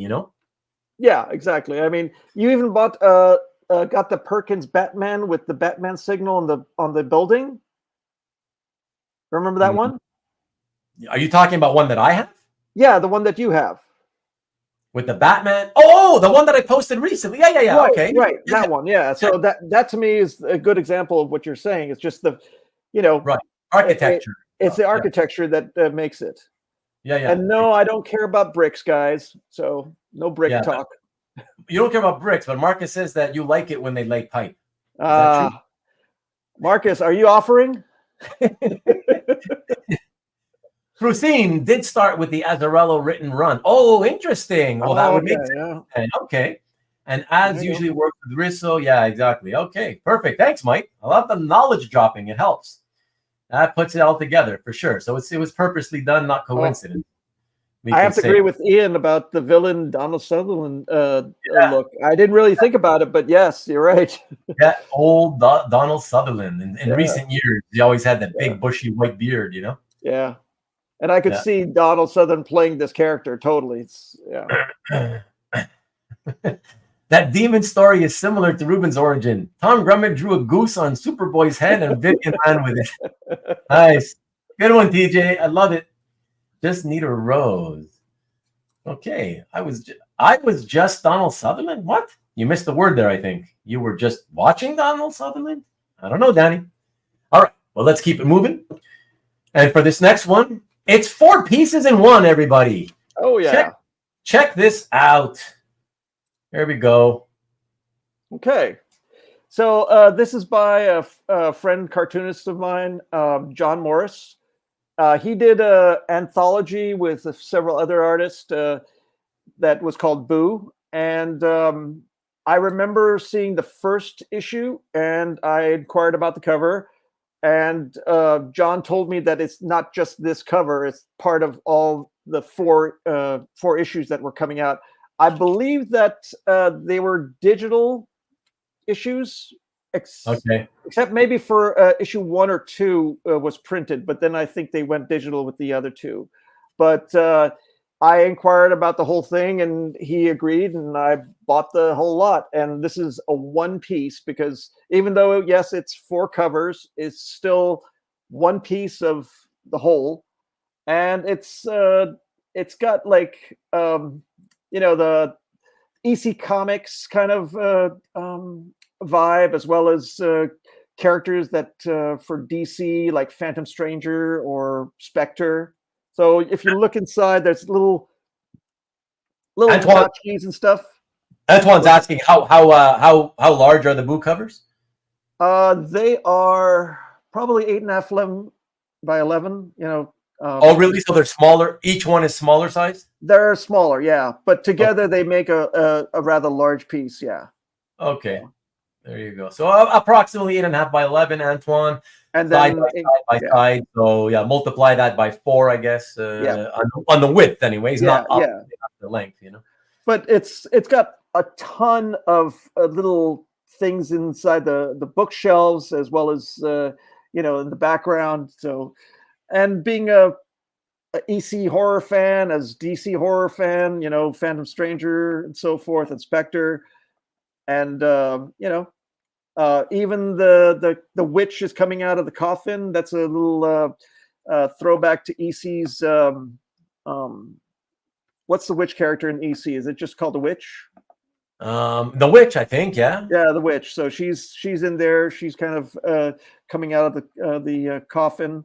Yeah, exactly. I mean, you even got the Perkins Batman with the Batman signal on the building. Remember that one? Are you talking about one that I have? Yeah, the one that you have. With the Batman? Oh, the one that I posted recently. Yeah. Right, okay. Right, that one. Yeah. So that to me is a good example of what you're saying. It's just the, right, architecture. It's the architecture that makes it. Yeah. And no, I don't care about bricks, guys. So no brick talk. You don't care about bricks, but Marcus says that you like it when they lay pipe. Is that true? Marcus, are you offering? Frusin did start with the Azzarello written run. Oh, interesting. Well, that would make sense. Yeah. Okay. And as usually works with Risso. Yeah, exactly. Okay, perfect. Thanks, Mike. I love the knowledge dropping. It helps. That puts it all together for sure. So it was purposely done, not coincidence. I have to agree with Ian about the villain Donald Sutherland look. I didn't really think about it, but yes, you're right. That old Donald Sutherland in recent years, he always had that big bushy white beard, Yeah. And I could see Donald Sutherland playing this character totally. That demon story is similar to Rubén's origin. Tom Grummett drew a goose on Superboy's head and Vivian ran with it. Nice. Good one, TJ. I love it. Just need a rose. Okay. I was just Donald Sutherland? What? You missed the word there, I think. You were just watching Donald Sutherland? I don't know, Danny. All right. Well, let's keep it moving. And for this next one, it's 4 pieces in one, everybody. Oh, yeah. Check this out. There we go. Okay. So this is by a friend cartoonist of mine, John Morris. He did an anthology with several other artists that was called Boo. and I remember seeing the first issue, and I inquired about the cover, and John told me that it's not just this cover; it's part of all the four issues that were coming out. I believe that they were digital issues, Okay. except maybe for issue 1 or 2 was printed, but then I think they went digital with the other 2. But I inquired about the whole thing, and he agreed, and I bought the whole lot. And this is a one piece, because even though, yes, it's 4 covers, it's still one piece of the whole. And it's got like the EC Comics kind of vibe, as well as characters that for DC, like Phantom Stranger or Spectre. So if you look inside, there's little tchotchkes and stuff. Antoine's asking how large are the book covers? They are probably 8.5, 11 by 11. Oh, really? So they're smaller. Each one is smaller size. They're smaller, yeah. But together they make a rather large piece, yeah. Okay, there you go. So approximately 8.5 by 11, Antoine. And then side by side. So yeah, multiply that by 4, I guess. On the width, anyways, not up the length, But it's got a ton of little things inside the bookshelves, as well as in the background. So, and being a EC horror fan, as DC horror fan, Phantom Stranger and so forth, and Spectre, and even the witch is coming out of the coffin. That's a little throwback to EC's. What's the witch character in EC? Is it just called the witch? The witch, I think. Yeah. Yeah, the witch. So she's in there. She's kind of coming out of the coffin.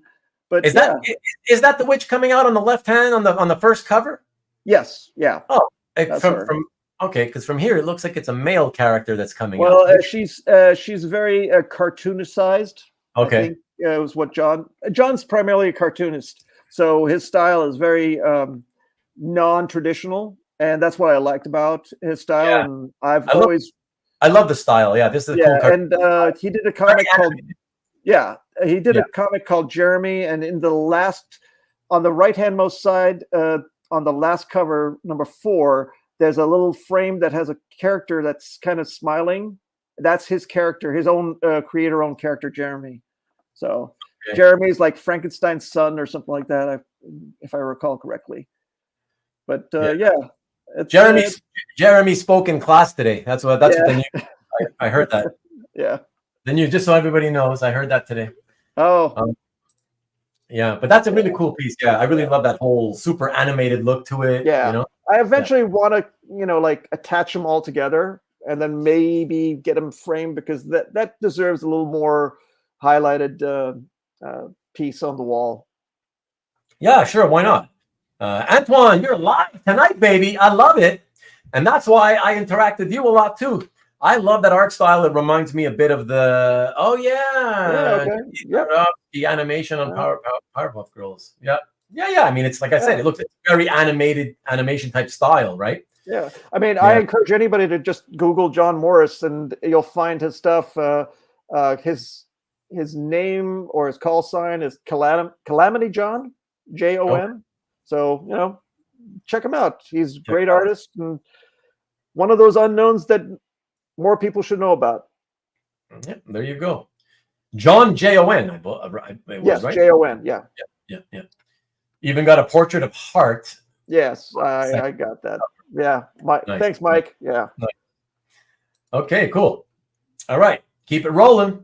But is that the witch coming out on the left hand on the first cover? Yes. Yeah. Oh, from okay, because from here it looks like it's a male character that's coming out. Well, she's very cartoonicized. Okay. I think it was what John's primarily a cartoonist, so his style is very non-traditional, and that's what I liked about his style. Yeah. And I love the style. Yeah, this is a cool cartoon. And he did a comic called a comic called Jeremy, and on the right-handmost side, on the last cover, number 4, there's a little frame that has a character that's kind of smiling. That's his character, his own creator-owned character, Jeremy. So Jeremy's like Frankenstein's son or something like that, if I recall correctly. But Jeremy spoke in class today. That's what the news. I heard that. Yeah. The news, just so everybody knows, I heard that today. Oh. Yeah, but that's a really cool piece. Yeah, I really love that whole super animated look to it. Yeah. I eventually want to, like attach them all together and then maybe get them framed, because that deserves a little more highlighted piece on the wall. Yeah, sure. Why not? Antoine, you're live tonight, baby. I love it. And that's why I interact with you a lot too. I love that art style. It reminds me a bit of the the animation on Powerpuff Girls. Yeah. I mean, it's like I said, it looks like very animated animation type style, right? Yeah. I mean, I encourage anybody to just Google John Morris, and you'll find his stuff. His name or his call sign is Calamity John, Jon. So check him out. He's a great artist, and one of those unknowns that more people should know about. Yeah, there you go. John Jon. Yes, right? Jon. Yeah. Even got a portrait of Hart. Yes, I got that. Yeah. Nice. Thanks, Mike. Yeah. Nice. Okay, cool. All right. Keep it rolling.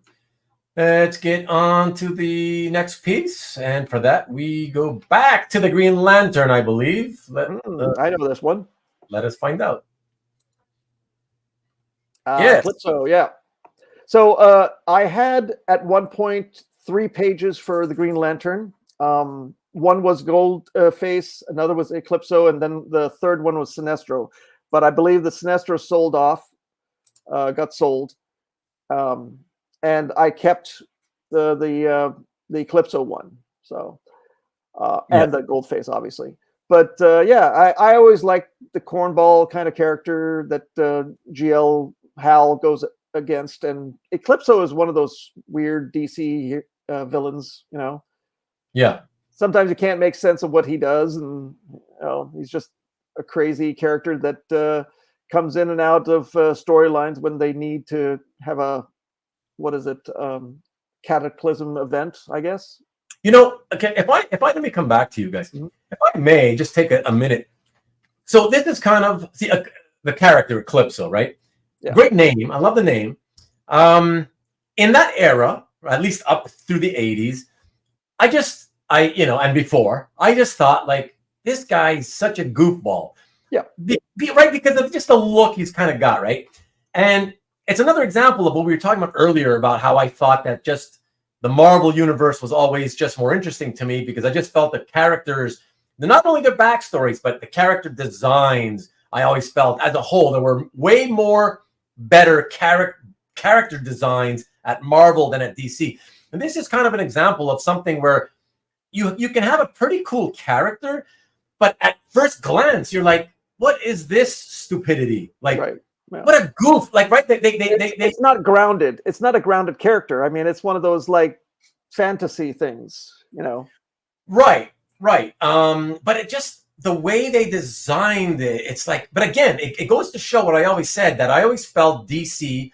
Let's get on to the next piece. And for that, we go back to the Green Lantern, I believe. I know this one. Let us find out. Yes. Calypso, yeah. So I had at one point 3 pages for the Green Lantern. One was Gold Face, another was Eclipso, and then the third one was Sinestro. But I believe the Sinestro got sold. And I kept the Eclipso one. So and the Gold Face, obviously. But yeah, I always liked the cornball kind of character that GL Hal goes against, and Eclipso is one of those weird DC villains. You know, Yeah. sometimes you can't make sense of what he does, and he's just a crazy character that comes in and out of storylines when they need to have a cataclysm event, I guess. You know, okay, if I let me come back to you guys, if I may just take a minute. So this is kind of the character Eclipso, right? Yeah. Great name. I love the name. In that era, or at least up through the 80s, and before, I just thought like this guy's such a goofball. Yeah. Right, because of just the look he's kind of got, right? And it's another example of what we were talking about earlier about how I thought that just the Marvel universe was always just more interesting to me because I just felt the characters, not only their backstories, but the character designs, I always felt as a whole, there were way more better character designs at Marvel than at DC. And this is kind of an example of something where you can have a pretty cool character, but at first glance, you're like, what is this stupidity? Like, right. Yeah. What a goof! Like, right? It's not grounded. It's not a grounded character. I mean, it's one of those like fantasy things, you know. Right. But it just the way they designed it, it's like. But again, it goes to show what I always said, that I always felt DC.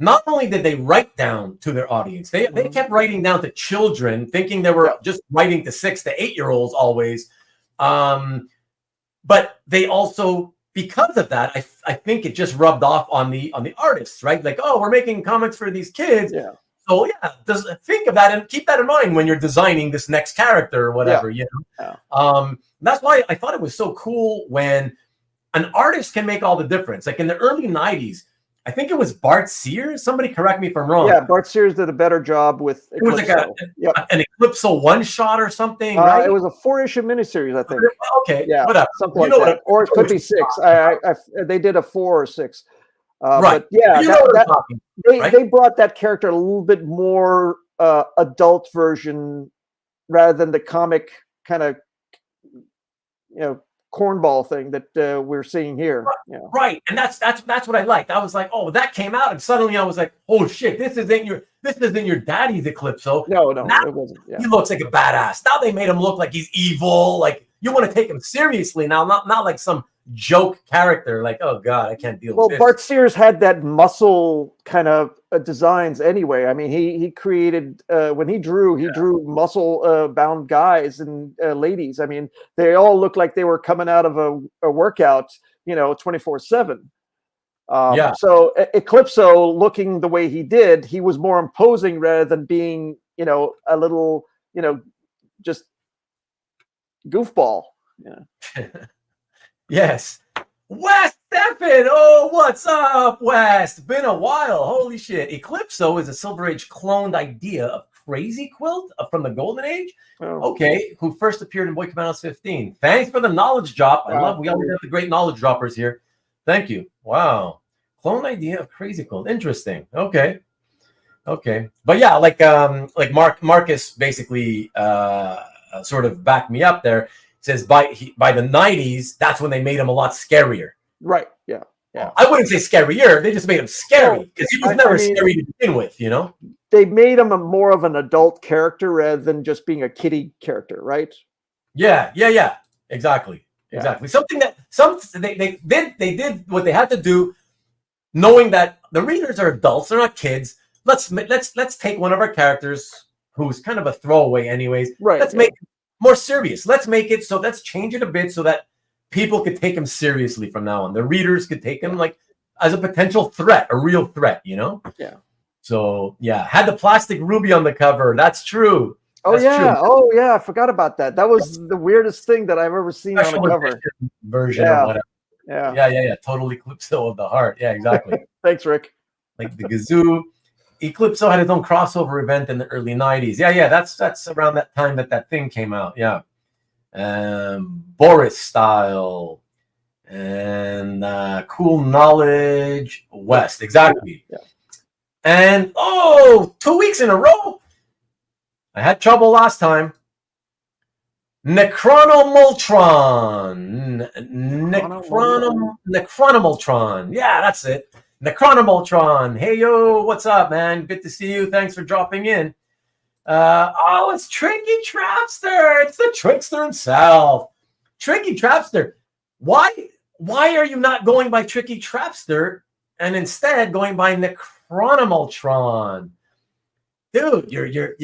Not only did they write down to their audience, they kept writing down to children, thinking they were just writing to 6 to 8 year olds always. But they also, because of that, I think it just rubbed off on the artists, right? Like, oh, we're making comics for these kids. Yeah. So yeah, think of that and keep that in mind when you're designing this next character or whatever, you know. Yeah. That's why I thought it was so cool when an artist can make all the difference. Like in the early 90s, I think it was Bart Sears. Somebody correct me if I'm wrong. Yeah, Bart Sears did a better job with Eclipso. It was like an Eclipso one-shot or something, right? It was a 4-issue miniseries, I think. Okay, yeah, whatever. Something like that. Or it could be 6. They did a 4 or 6. Right. But yeah, right? they brought that character a little bit more adult version rather than the comic kind of, cornball thing that we're seeing here. Right. And that's what I liked. I was like, oh, that came out, and suddenly I was like, oh shit, this isn't your daddy's Eclipso. No, now, it wasn't. Yeah. He looks like a badass. Now they made him look like he's evil. Like you want to take him seriously now, not like some joke character. Like, oh god, I can't deal with this. Bart Sears had that muscle kind of designs anyway. I mean, he created when he drew muscle bound guys and ladies. I mean, they all looked like they were coming out of a workout, 24/7. So Eclipso, looking the way he did, he was more imposing rather than being, a little, just goofball. Yeah. Yes. West Stephen. Oh, what's up, West? Been a while. Holy shit. Eclipso is a Silver Age cloned idea of Crazy Quilt from the Golden Age. Oh. Okay. Who first appeared in Boy Commandos 15. Thanks for the knowledge drop. We always have the great knowledge droppers here. Thank you. Wow. Clone idea of Crazy Quilt. Interesting. Okay. But yeah, like Marcus basically sort of backed me up there. Says by the 90s, that's when they made him a lot scarier. Right. Yeah. I wouldn't say scarier. They just made him scary because he was never scary to begin with, They made him more of an adult character rather than just being a kiddie character, right? Yeah. Exactly. Something that they did what they had to do, knowing that the readers are adults, they're not kids. Let's take one of our characters who's kind of a throwaway, anyways. Right. Let's make more serious. Let's change it a bit so that people could take him seriously from now on. The readers could take him like as a potential threat, a real threat, Yeah. So yeah, had the plastic ruby on the cover. That's true. True. Oh yeah. I forgot about that. That was the weirdest thing that I've ever seen on a cover. Version or whatever. Yeah. Total Eclipso of the Heart. Yeah, exactly. Thanks, Rick. Like the Gazoo. Eclipso had his own crossover event in the early 90s. Yeah, that's around that time that thing came out. Yeah. Boris style and cool knowledge West. Exactly. Yeah. And 2 weeks in a row. I had trouble last time. Necronomultron. Necronomultron. Yeah, that's it. Necronomultron. Hey, yo, what's up, man? Good to see you. Thanks for dropping in. Oh, it's Tricky Trapster. It's the trickster himself. Tricky Trapster. Why are you not going by Tricky Trapster and instead going by Necronomultron? Dude, you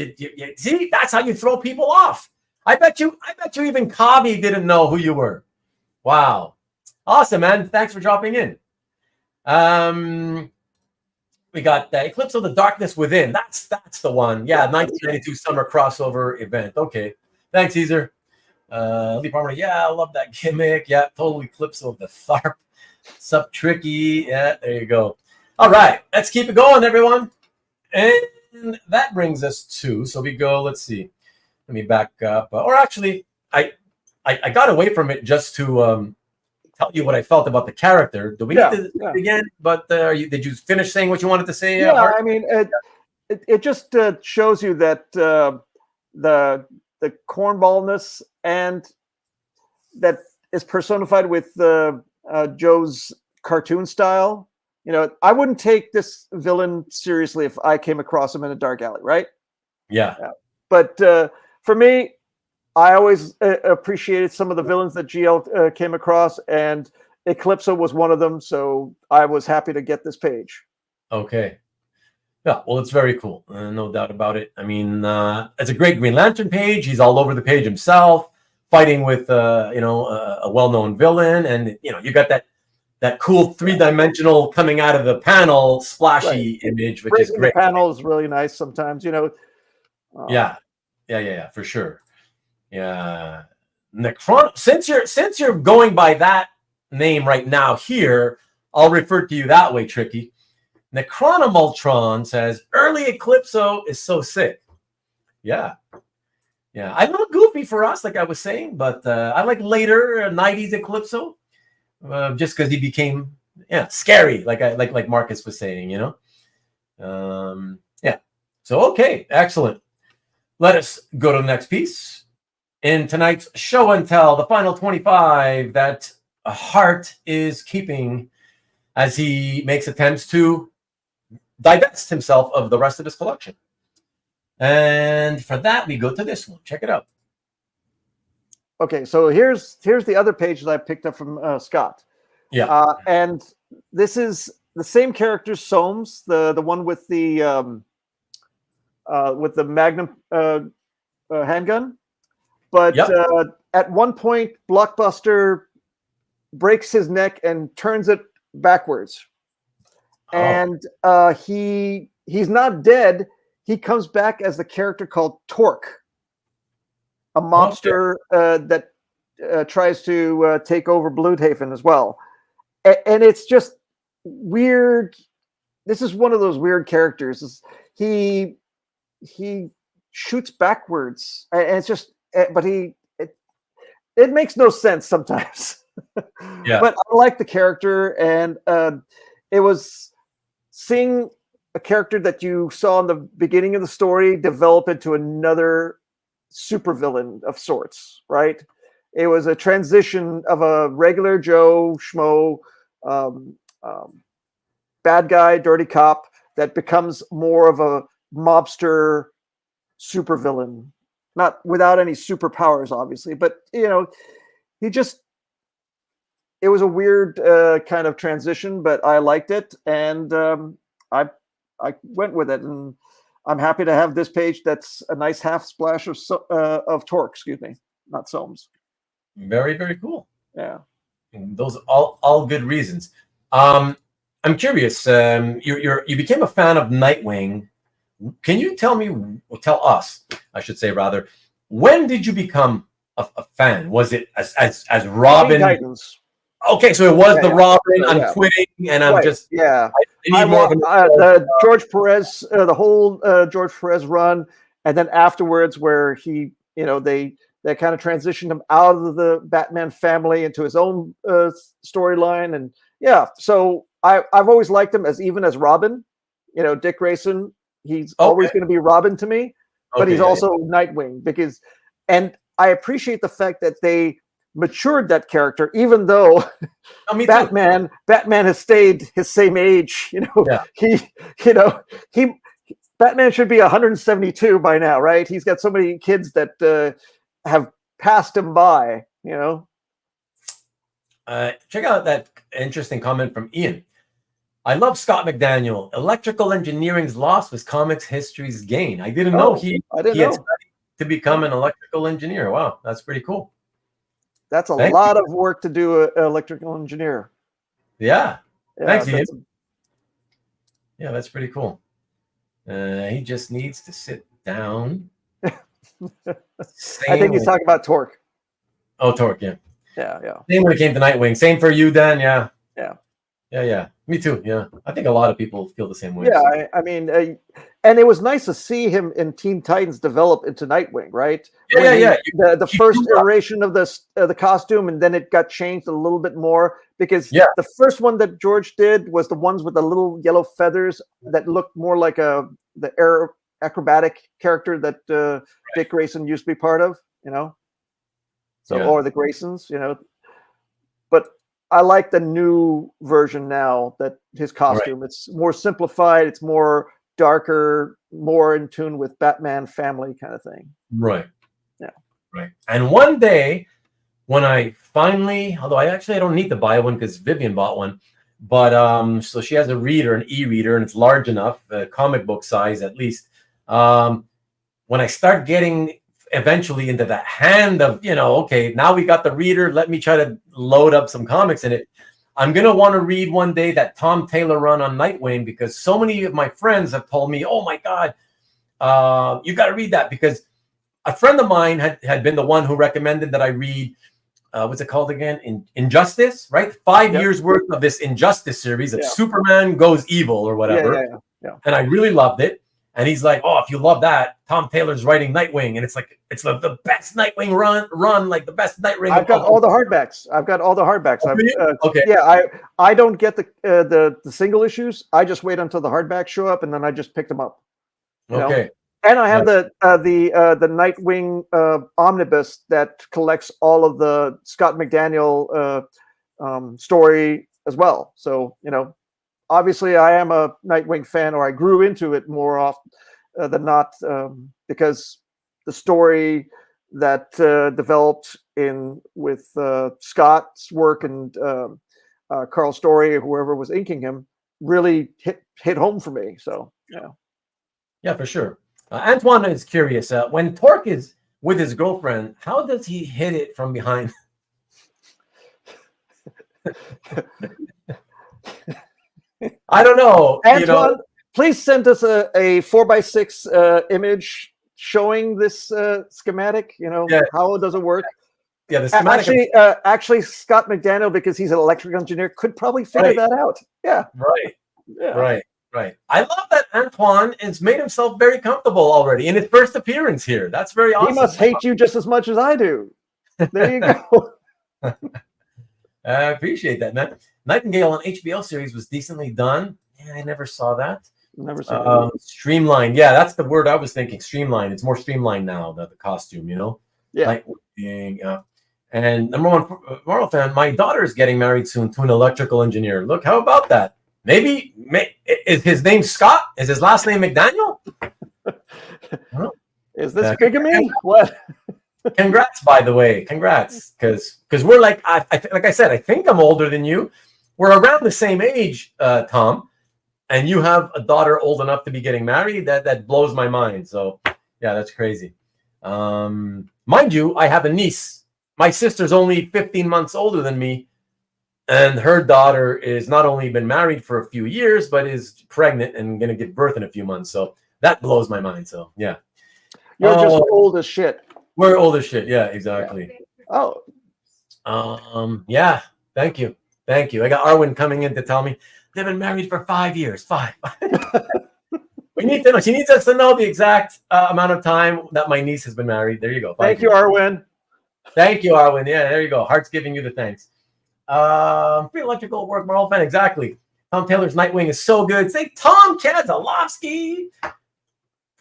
see, that's how you throw people off. I bet you even Kavi didn't know who you were. Wow. Awesome, man. Thanks for dropping in. We got Eclipse of the Darkness Within. That's the one. Yeah, 1992 summer crossover event. Okay. Thanks, Caesar. Lee Palmer, yeah, I love that gimmick. Yeah, total Eclipse of the Tharp. Sup, Tricky. Yeah, there you go. All right, let's keep it going, everyone. And that brings us to, so we go, let's see. Let me back up. Or actually, I got away from it just to tell you what I felt about the character. Do we need to again? But did you finish saying what you wanted to say? Yeah, Hart? I mean, it just shows you that the cornballness and that is personified with Joe's cartoon style. You know, I wouldn't take this villain seriously if I came across him in a dark alley, right? Yeah. But for me, I always appreciated some of the villains that GL came across, and Eclipso was one of them. So I was happy to get this page. Okay. Yeah, well, it's very cool. No doubt about it. I mean, it's a great Green Lantern page. He's all over the page himself, fighting with, a well-known villain. And, you got that cool three-dimensional coming out of the panel splashy image, which is great. The panel is really nice sometimes, Yeah, for sure. Yeah. Since you're going by that name right now here, I'll refer to you that way, Tricky. Necronomultron says, early Eclipso is so sick. Yeah. Yeah. I'm a little goofy for us, like I was saying, but I like later 90s Eclipso. Just because he became scary, like Marcus was saying, Yeah. So okay, excellent. Let us go to the next piece. In tonight's show and tell, the final 25 that Hart is keeping as he makes attempts to divest himself of the rest of his collection. And for that, we go to this one. Check it out. Okay, so here's the other page that I picked up from Scott. Yeah, and this is the same character, Soames, the one with the Magnum handgun. But at one point, Blockbuster breaks his neck and turns it backwards, and he's not dead. He comes back as the character called Torque, a mobster that tries to take over Bloodhaven as well. And it's just weird. This is one of those weird characters. He shoots backwards, and it's just, but it makes no sense sometimes. Yeah. But I like the character, and it was seeing a character that you saw in the beginning of the story develop into another supervillain of sorts, right? It was a transition of a regular Joe Schmo, bad guy, dirty cop that becomes more of a mobster supervillain, not without any superpowers, obviously, but it was a weird kind of transition, but I liked it, and I went with it, and I'm happy to have this page. That's a nice half splash of Torque, excuse me, not Soames. Very, very cool. Yeah, and those are all good reasons. I'm curious. You became a fan of Nightwing. Can you tell us, I should say rather, when did you become a fan? Was it as Robin? Titans. Okay, so it was Robin. I'm quitting, and I'm just I need more of the George Perez, the whole George Perez run, and then afterwards, where he, they kind of transitioned him out of the Batman family into his own storyline, and so I've always liked him even as Robin. Dick Grayson, he's always going to be Robin to me, but he's also Nightwing and I appreciate the fact that they matured that character, even though Oh, me too. Batman has stayed his same age. Yeah. He Batman should be 172 by now, right? He's got so many kids that have passed him by. Check out that interesting comment from Ian. I love Scott McDaniel. Electrical engineering's loss was comics history's gain. I didn't know he had studied to become an electrical engineer. Wow, that's pretty cool. That's a lot of work to do an electrical engineer. Yeah. Thanks, Ian. Yeah, that's pretty cool. He just needs to sit down. I think he's talking about Torque. Oh, Torque, yeah. Yeah. Same when it came to Nightwing. Same for you, Dan. Yeah. Yeah. Me too. Yeah. I think a lot of people feel the same way. Yeah, so. I mean, and it was nice to see him in Teen Titans develop into Nightwing, right? Yeah. The first iteration of the costume, and then it got changed a little bit more because the first one that George did was the ones with the little yellow feathers that looked more like the air acrobatic character that Dick Grayson used to be part of, or the Graysons, but I like the new version now, that his costume. Right. It's more simplified. It's more darker, more in tune with Batman family kind of thing. Right. Yeah. Right. And one day when I finally, although I don't need to buy one because Vivian bought one, but so she has a reader, an e-reader, and it's large enough, comic book size at least. When I start getting eventually into the hand of, okay, now we got the reader, let me try to load up some comics in it. I'm going to want to read one day that Tom Taylor run on Nightwing, because so many of my friends have told me, oh my God, you got to read that, because a friend of mine had been the one who recommended that I read, what's it called again? Injustice, right? 5 years worth of this Injustice series of Superman goes evil or whatever. Yeah. And I really loved it. And he's like, oh, if you love that, Tom Taylor's writing Nightwing. And it's like, it's the best Nightwing run, like the best Nightwing. I've got all the hardbacks. Okay. Yeah, I don't get the single issues. I just wait until the hardbacks show up, and then I just pick them up. Okay. And I have the Nightwing omnibus that collects all of the Scott McDaniel story as well. So, obviously, I am a Nightwing fan, or I grew into it more often than not, because the story that developed with Scott's work and Karl's story, or whoever was inking him, really hit home for me. So, yeah, for sure. Antoine is curious. When Torque is with his girlfriend, how does he hit it from behind? I don't know. Antoine, please send us a 4x6 image showing this schematic. How does it work? Yeah, the schematic. Actually, Scott McDaniel, because he's an electrical engineer, could probably figure that out. Yeah. Right. Yeah. Right. I love that Antoine has made himself very comfortable already in his first appearance here. That's very awesome. He must hate you just as much as I do. There you go. I appreciate that, man. Nightingale on HBO series was decently done. Yeah, I never saw that. Never saw that. Streamlined. Yeah, that's the word I was thinking. Streamlined. It's more streamlined now, the costume, Yeah. And number one, Marvel fan, my daughter is getting married soon to an electrical engineer. Look, how about that? Maybe is his name Scott? Is his last name McDaniel? Is this bigamy? What? Congrats, by the way. Congrats, because we're like I said, I think I'm older than you. We're around the same age, Tom, and you have a daughter old enough to be getting married. That blows my mind. So yeah, that's crazy. Mind you, I have a niece. My sister's only 15 months older than me, and her daughter is not only been married for a few years, but is pregnant and going to give birth in a few months. So that blows my mind. So yeah, you're just old as shit. We're old as shit. Yeah, exactly. Yeah. Yeah. Thank you. I got Arwen coming in to tell me they've been married for 5 years. 5. We need to know. She needs us to know the exact amount of time that my niece has been married. There you go. Thank you, Arwen. Thank you, Arwen. Yeah, there you go. Hart's giving you the thanks. Free electrical work, Marvel fan. Exactly. Tom Taylor's Nightwing is so good. Say Tom Kazalowski.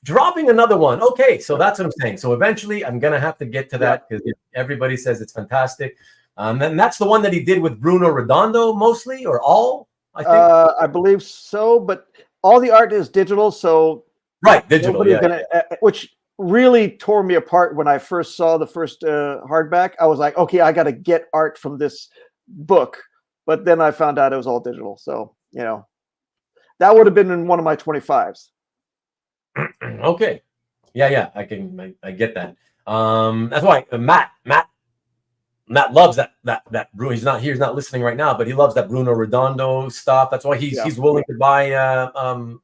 dropping another one. Okay, so that's what I'm saying. So eventually I'm going to have to get to that because everybody says it's fantastic. And that's the one that he did with Bruno Redondo mostly, or all, I think. I believe so, but all the art is digital, so right, digital, which really tore me apart when I first saw the first hardback. I was like, okay, I got to get art from this book, but then I found out it was all digital. So that would have been in one of my 25s. Okay, yeah, I get that. That's why Matt loves that Bruno. He's not listening right now, but he loves that Bruno Redondo stuff. That's why he's willing to buy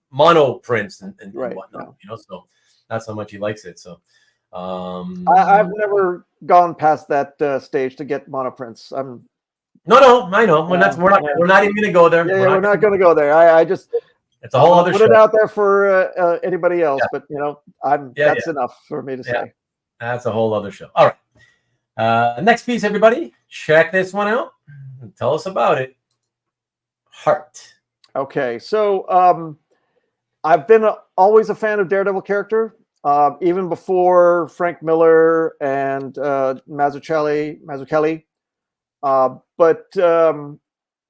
mono prints and whatnot. So that's how much he likes it. So I've never gone past that stage to get mono prints. No, I know. We're not even going to go there. Yeah, we're not going to go there. I just it's a whole other put show. it out there for anybody else, but that's enough for me to say. That's a whole other show. All right. Next piece, everybody. Check this one out. Tell us about it. Hart. Okay, so I've been always a fan of Daredevil character, even before Frank Miller and Mazzucchelli. But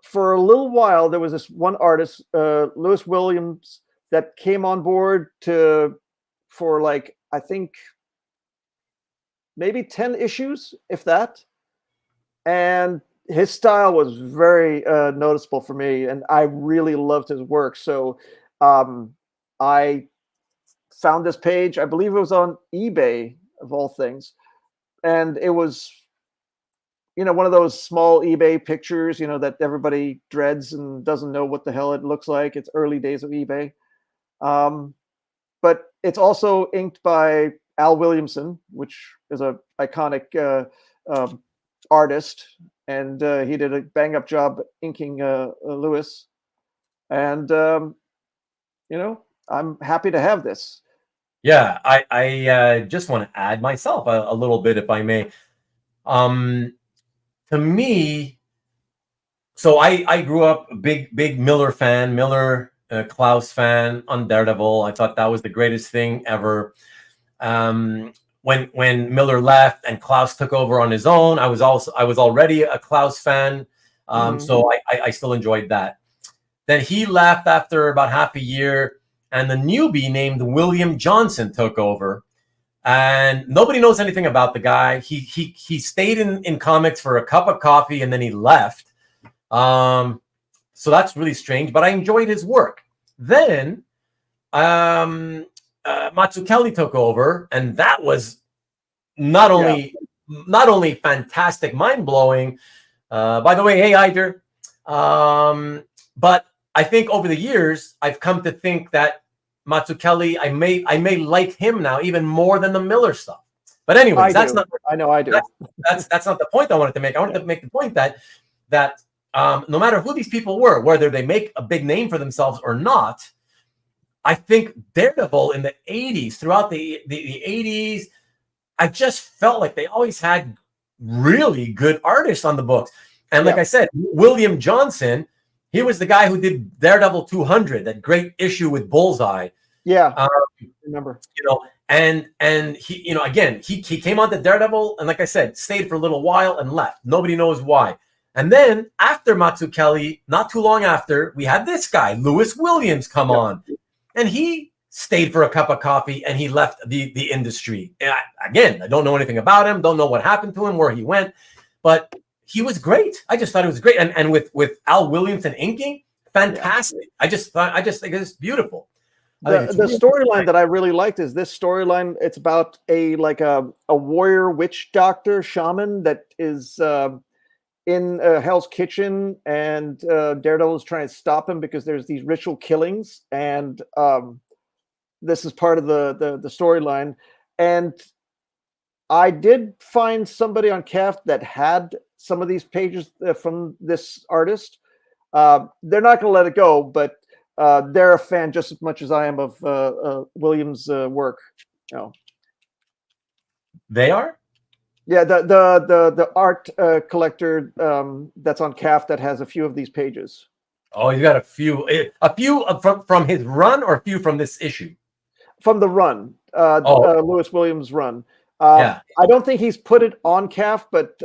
for a little while, there was this one artist, Lewis Williams, that came on board for like, I think, maybe 10 issues, if that. And his style was very noticeable for me, and I really loved his work. So I found this page, I believe it was on eBay, of all things. And it was, one of those small eBay pictures, that everybody dreads and doesn't know what the hell it looks like. It's early days of eBay. But it's also inked by Al Williamson, which is an iconic artist, and he did a bang-up job inking Lewis. And I'm happy to have this. Yeah, I just want to add myself a little bit, if I may. To me, so I grew up a big Miller fan, Klaus fan on Daredevil. I thought that was the greatest thing ever. When Miller left and Klaus took over on his own, I was already a Klaus fan, so I still enjoyed that. Then he left after about half a year, and the newbie named William Johnson took over, and nobody knows anything about the guy. He stayed in comics for a cup of coffee and then he left. So that's really strange, but I enjoyed his work. Then Mazzucchelli took over, and that was not only fantastic, mind-blowing. By the way, hey, Iger. But I think over the years, I've come to think that Mazzucchelli, I may like him now even more than the Miller stuff. But anyways, I do. That's not the point I wanted to make. I wanted to make the point that no matter who these people were, whether they make a big name for themselves or not, I think Daredevil in the 80s, throughout the 80s, I just felt like they always had really good artists on the books. And like I said, William Johnson, he was the guy who did Daredevil 200, that great issue with Bullseye. Yeah, remember. And he, again, he came on to Daredevil, and like I said, stayed for a little while and left. Nobody knows why. And then after Mazzucchelli, not too long after, we had this guy, Lewis Williams, come on. And he stayed for a cup of coffee and he left the industry. And again, I don't know anything about him, don't know what happened to him, where he went, but he was great. I just thought it was great. And with Al Williamson inking, fantastic. I just think it's beautiful. The storyline that I really liked is this storyline. It's about a warrior witch doctor shaman that is in Hell's Kitchen, and Daredevil is trying to stop him because there's these ritual killings, and this is part of the storyline. And I did find somebody on CAF that had some of these pages from this artist. They're not going to let it go, but they're a fan just as much as I am of Williams' work. They are? Yeah, the art collector that's on CAF that has a few of these pages. Oh, you got a few from his run, or a few from this issue? from the run, Lewis Williams run. Yeah. I don't think he's put it on calf, but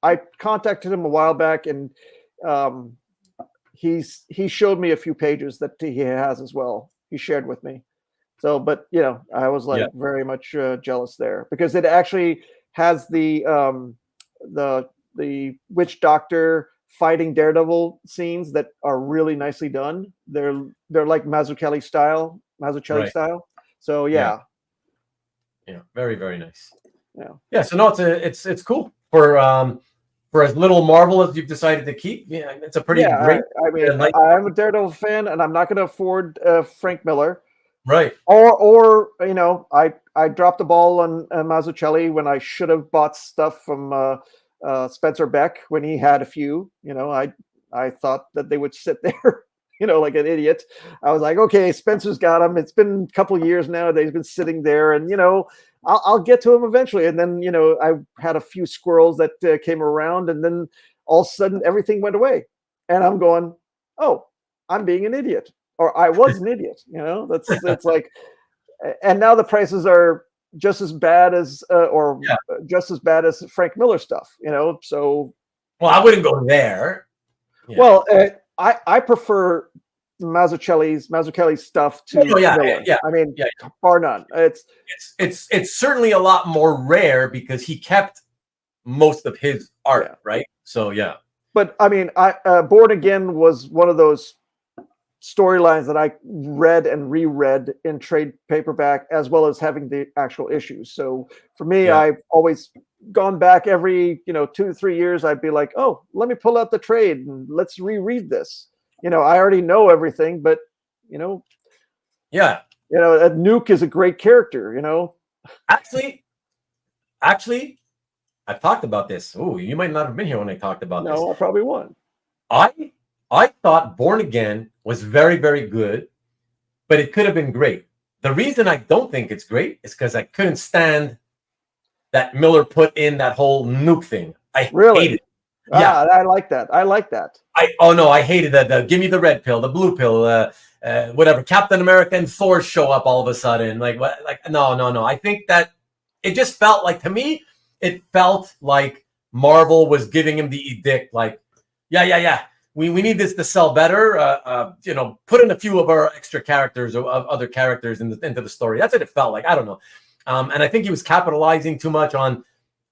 I contacted him a while back, and he showed me a few pages that he has as well. He shared with me. So, but I was like very much jealous there, because it actually has the witch doctor fighting Daredevil scenes that are really nicely done. They're like Mazzucchelli style. So yeah, very, very nice. Yeah. So no, it's cool for as little Marvel as you've decided to keep. Yeah, it's a pretty great. I mean, I'm a Daredevil fan, and I'm not going to afford Frank Miller. Right. Or I dropped the ball on Mazzucchelli when I should have bought stuff from Spencer Beck when he had a few. I thought that they would sit there, like an idiot. I was like, okay, Spencer's got them. It's been a couple of years now that he's been sitting there, and I'll get to him eventually. And then I had a few squirrels that came around, and then all of a sudden everything went away, and I'm going, oh, I'm being an idiot. Or I was an idiot, that's like, and now the prices are just as bad as, just as bad as Frank Miller stuff, so. Well, I wouldn't go there. Yeah. Well, I prefer Mazzucchelli's stuff to Miller. I mean, bar none. It's certainly a lot more rare because he kept most of his art, right? So, yeah. But I mean, Born Again was one of those storylines that I read and reread in trade paperback, as well as having the actual issues. So for me, I've always gone back every 2 to 3 years. I'd be like, oh, let me pull out the trade and let's reread this. I already know everything, but Nuke is a great character. Actually, I've talked about this. Oh, you might not have been here when I talked about this. No, I probably won. I thought Born Again was very, very good, but it could have been great. The reason I don't think it's great is because I couldn't stand that Miller put in that whole nuke thing. I hated it. Yeah, I like that. I hated that. Give me the red pill, the blue pill, whatever. Captain America and Thor show up all of a sudden. Like what? Like no. I think that it just felt like, to me, it felt like Marvel was giving him the edict. Like, yeah. We need this to sell better. Put in a few of our extra characters or other characters into the story. That's what it felt like. I don't know. And I think he was capitalizing too much on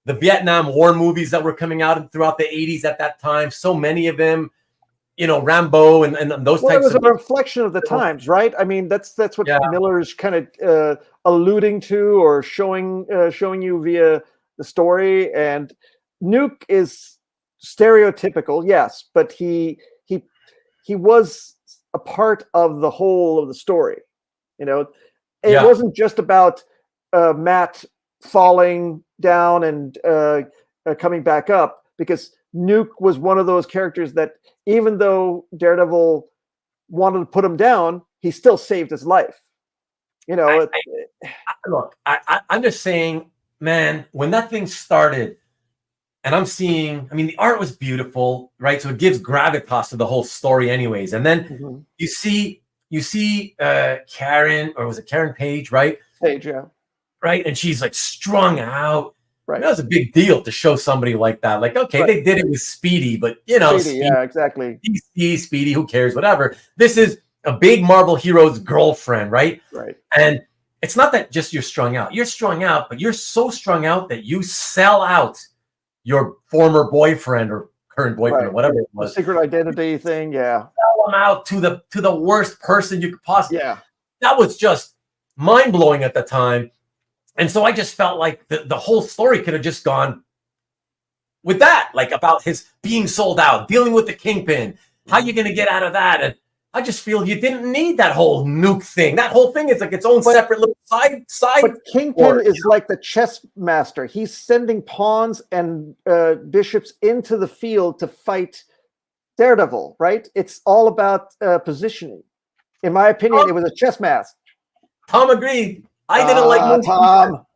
the Vietnam War movies that were coming out throughout the 80s at that time. So many of them, Rambo and those types. It was a reflection of the times, right? I mean, that's what Miller's kind of alluding to or showing you via the story. And Nuke is stereotypical, yes, but he was a part of the whole of the story. It wasn't just about Matt falling down and coming back up, because Nuke was one of those characters that, even though Daredevil wanted to put him down, he still saved his life. Look, I'm just saying, man, when that thing started, and I'm seeing, the art was beautiful, right? So it gives gravitas to the whole story anyways. And then you see Karen, or was it Karen Page, right? Page, yeah. Right? And she's like strung out. Right. That was a big deal to show somebody like that. Like, okay, they did it with Speedy, but Speedy, yeah, exactly. Speedy, who cares? Whatever. This is a big Marvel hero's girlfriend, right? Right. And it's not that just you're strung out. You're strung out, but you're so strung out that you sell out your former boyfriend or current boyfriend or whatever it was. The secret identity thing, yeah. Sell them out to the worst person you could possibly. Yeah. That was just mind-blowing at the time. And so I just felt like the whole story could have just gone with that, like about his being sold out, dealing with the Kingpin. How you going to get out of that? And I just feel you didn't need that whole nuke thing. That whole thing is like its own separate little side. But Kingpin is like the chess master. He's sending pawns and bishops into the field to fight Daredevil, right? It's all about positioning. In my opinion, it was a chess match. Tom agreed. I didn't like Tom.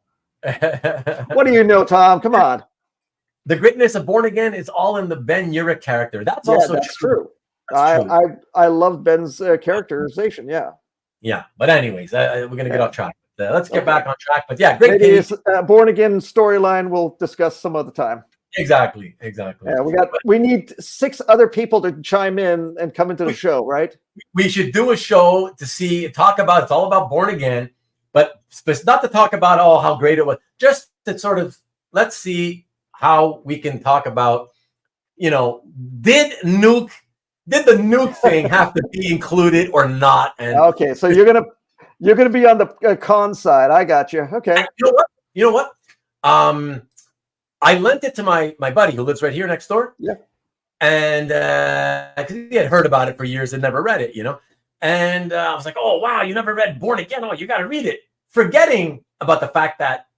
What do you know, Tom? Come on. The greatness of Born Again is all in the Ben Urich character. That's also true. I love Ben's characterization. Yeah. Yeah, but anyways, we're gonna get off track. Let's get Okay. back on track. But yeah, great Maybe page. it's Born Again storyline we'll discuss some other time. Exactly. Yeah, we need 6 other people to chime in and come into the show, right? We should do a show to talk about. It's all about Born Again, but not to talk about how great it was. Just to sort of let's see how we can talk about. Did the nuke thing have to be included or not? And okay, so you're gonna be on the con side. I got you. Okay. You know what? I lent it to my buddy who lives right here next door. Yeah. And he had heard about it for years and never read it, And I was like, oh, wow, you never read Born Again? Oh, you got to read it. Forgetting about the fact that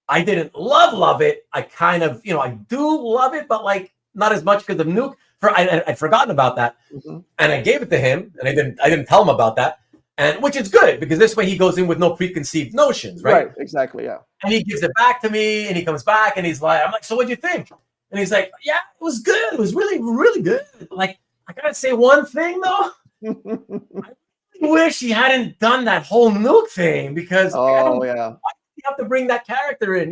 I didn't love it. I kind of, I do love it, but like not as much because of Nuke. I'd forgotten about that. Mm-hmm. And I gave it to him, and I didn't tell him about that. And which is good because this way he goes in with no preconceived notions, right? Right, exactly, yeah. And he gives it back to me, and he comes back, and he's like, I'm like, so what'd you think? And he's like, yeah, it was good. It was really, really good. Like, I gotta say one thing though. I wish he hadn't done that whole Nuke thing because why do you have to bring that character in?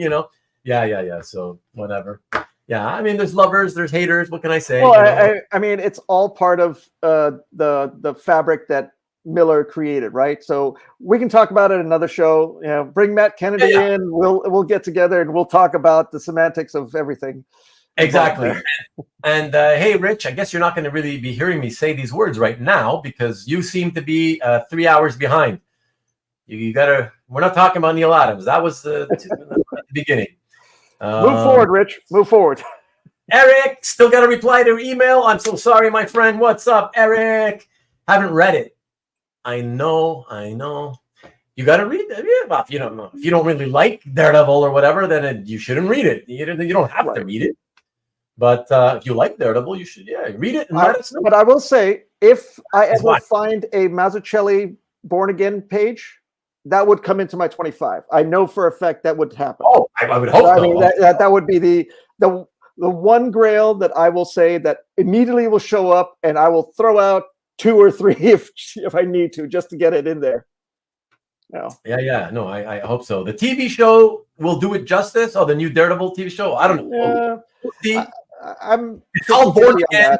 Yeah. So whatever. Yeah, I mean, there's lovers, there's haters. What can I say? Well, I mean, it's all part of the fabric that Miller created, right? So we can talk about it in another show. Bring Matt Kennedy in. We'll get together and we'll talk about the semantics of everything. Exactly. And hey, Rich, I guess you're not going to really be hearing me say these words right now because you seem to be 3 hours behind. You gotta. We're not talking about Neil Adams. That was the beginning. Move forward, Rich. Move forward. Eric, still got to reply to your email. I'm so sorry, my friend. What's up, Eric? Haven't read it. I know. You got to read it. Yeah, if you don't really like Daredevil or whatever, then you shouldn't read it. You don't have to read it. But if you like Daredevil, you should read it and let us know. But I will say, if I ever find a Mazzucchelli Born Again page, that would come into my 25. I know for a fact that would happen. Oh, I would hope. I mean, that would be the one grail that I will say that immediately will show up, and I will throw out 2 or 3 if I need to, just to get it in there. No. Yeah. No, I hope so. The TV show will do it justice. Oh, the new Daredevil TV show. I don't know. Yeah. It's called Born Again.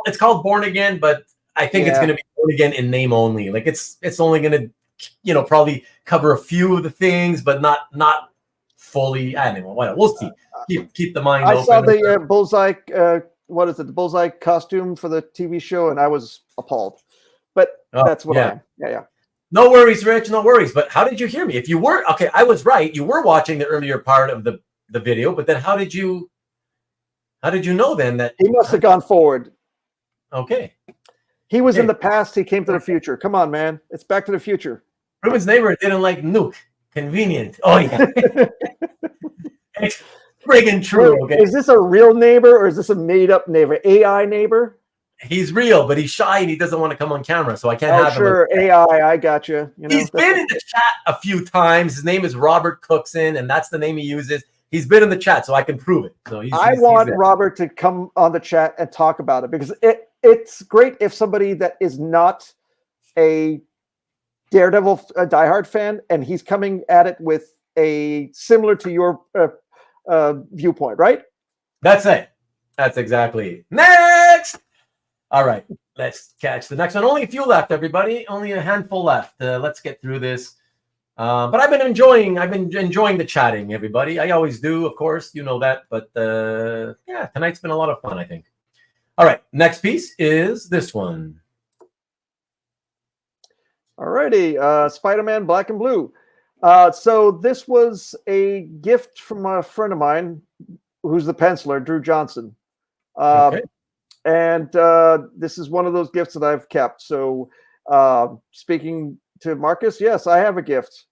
It's called Born Again, but I think it's going to be Born Again in name only. Like it's only going to, probably cover a few of the things, but not fully. I don't know. Whatever. We'll see. Keep the mind open. I saw the Bullseye. What is it? The Bullseye costume for the TV show, and I was appalled. But that's what I am. Yeah. No worries, Rich. No worries. But how did you hear me? If you were okay, I was right. You were watching the earlier part of the video, but then how did you know then that he must have gone forward? Okay. He was in the past. He came to the future. Come on, man. It's Back to the Future. Ruben's neighbor didn't like Nuke. Convenient. Oh yeah. It's friggin' true. Okay. Is this a real neighbor or is this a made-up neighbor? AI neighbor? He's real, but he's shy and he doesn't want to come on camera, so I can't have him. Sure, AI, I got you. He's been in the chat a few times. His name is Robert Cookson, and that's the name he uses. He's been in the chat, so I can prove it. So I want Robert to come on the chat and talk about it because it's great if somebody that is not a Daredevil diehard fan and he's coming at it with a similar to your viewpoint, right? That's it. That's exactly Next. All right, let's catch the next one. Only a few left, everybody. Only a handful left. Let's get through this. But I've been enjoying the chatting, everybody. I always do, of course, you know that. But tonight's been a lot of fun, I think. All right, next piece is this one. All righty, Spider-Man Black and Blue. So this was a gift from a friend of mine who's the penciler, Drew Johnson. Okay. And this is one of those gifts that I've kept. So speaking to Marcus, yes, I have a gift.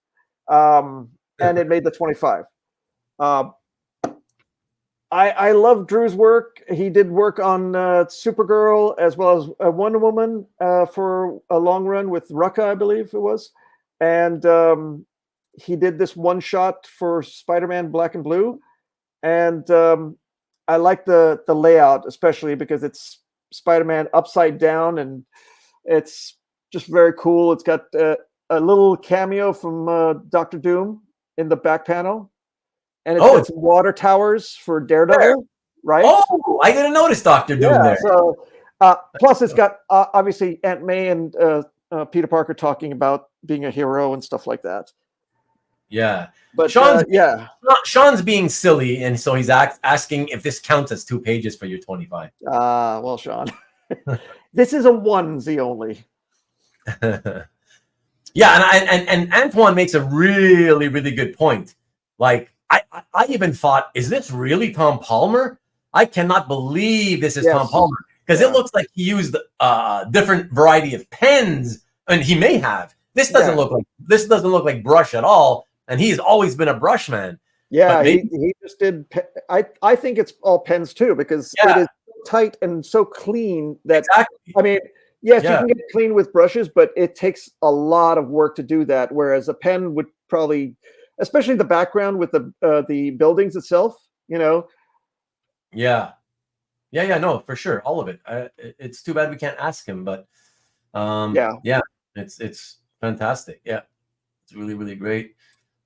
And it made the 25. I love Drew's work. He did work on Supergirl as well as Wonder Woman for a long run with Rucka, I believe it was. And he did this one shot for Spider-Man Black and Blue. And I like the layout, especially because it's Spider-Man upside down, and it's just very cool. It's got a little cameo from Doctor Doom in the back panel, and it's Oh, got some water towers for Daredevil, right? Oh, I didn't notice Doctor Doom there. So plus it's got obviously Aunt May and Peter Parker talking about being a hero and stuff like that. Yeah, But Sean's being silly, and so he's asking if this counts as 2 pages for your 25. Well, Sean, this is a onesie only. Yeah, and Antoine makes a really, really good point. Like, I even thought, is this really Tom Palmer? I cannot believe this is Tom Palmer, because it looks like he used a different variety of pens, and he may have. This doesn't look like brush at all, and he's always been a brush man. Yeah, he just did. I think it's all pens too, because it is so tight and so clean that I mean, yes, you can get clean with brushes, but it takes a lot of work to do that. Whereas a pen would probably, especially the background with the buildings itself, you know. Yeah, no, for sure, all of it. It's too bad we can't ask him, but it's fantastic. Yeah, it's really, really great.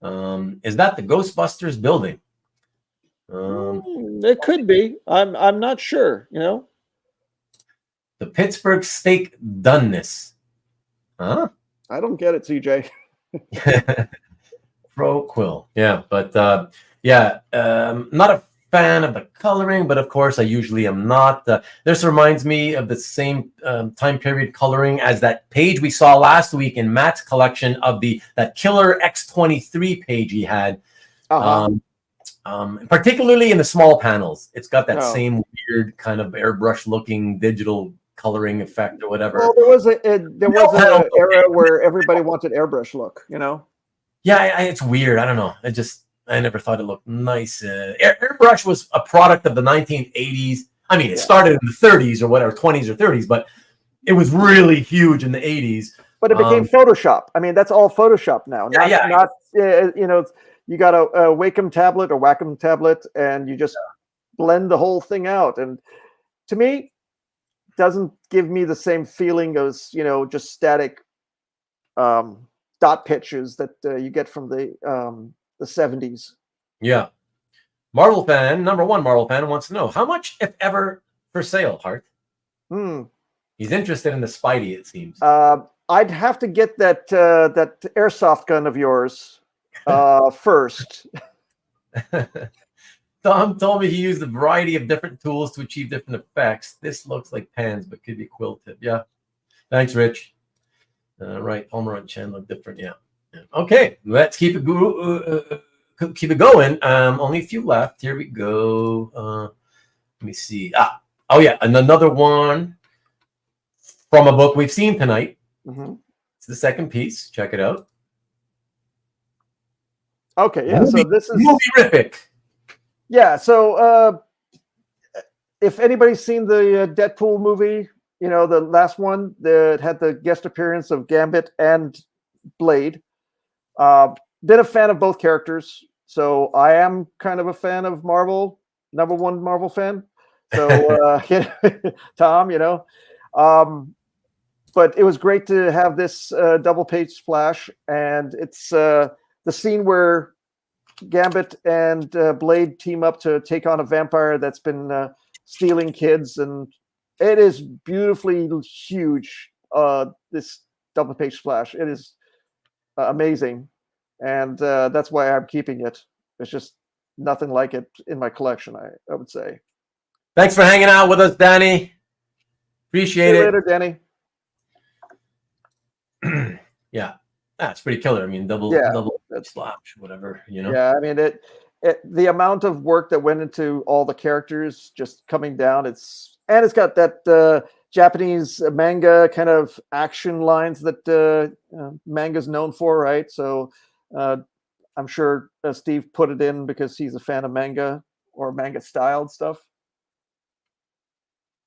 Is that the Ghostbusters building? It could be. I'm not sure. You know, the Pittsburgh steak doneness. Huh? I don't get it, CJ. Pro Quill. Yeah, but not a fan of the coloring, but of course I usually am not. This reminds me of the same time period coloring as that page we saw last week in Matt's collection of that Killer X-23 page he had. Particularly in the small panels. It's got that same weird kind of airbrush looking digital coloring effect or whatever. Well, there was an era where everybody wanted airbrush look, you know. Yeah, it's weird. I don't know. I never thought it looked nice. Airbrush was a product of the 1980s. I mean, it started in the 30s or whatever, 20s or 30s, but it was really huge in the 80s. But it became Photoshop. I mean, that's all Photoshop now. Not you know, you got a Wacom tablet or Wacom tablet, and you just blend the whole thing out. And to me, doesn't give me the same feeling as, you know, just static dot pictures that you get from the 70s. Yeah. Marvel fan, number one Marvel fan, wants to know how much, if ever, for sale, Hart? He's interested in the Spidey, it seems. I'd have to get that airsoft gun of yours first. Tom told me he used a variety of different tools to achieve different effects. This looks like pans, but could be quilted. Yeah. Thanks, Rich. Right, Palmer and Chen look different. Yeah. Okay, let's keep it going. Only a few left. Here we go. Let me see. And another one from a book we've seen tonight. It's the second piece. Check it out. Okay, yeah. So this is movie-rific. Yeah. So if anybody's seen the Deadpool movie, you know, the last one that had the guest appearance of Gambit and Blade. Been a fan of both characters, so I am kind of a fan of Marvel, number one Marvel fan. So, Tom, you know, but it was great to have this double page splash, and it's the scene where Gambit and Blade team up to take on a vampire that's been stealing kids, and it is beautifully huge. This double page splash, it is amazing, and that's why I'm keeping it. It's just nothing like it in my collection, I would say. Thanks for hanging out with us, Danny. Appreciate it. Later, Danny. Yeah, that's pretty killer. I mean, double splash, whatever, you know. Yeah, I mean the amount of work that went into all the characters just coming down. It's got that Japanese manga kind of action lines that manga's known for, right? So I'm sure Steve put it in because he's a fan of manga or manga styled stuff.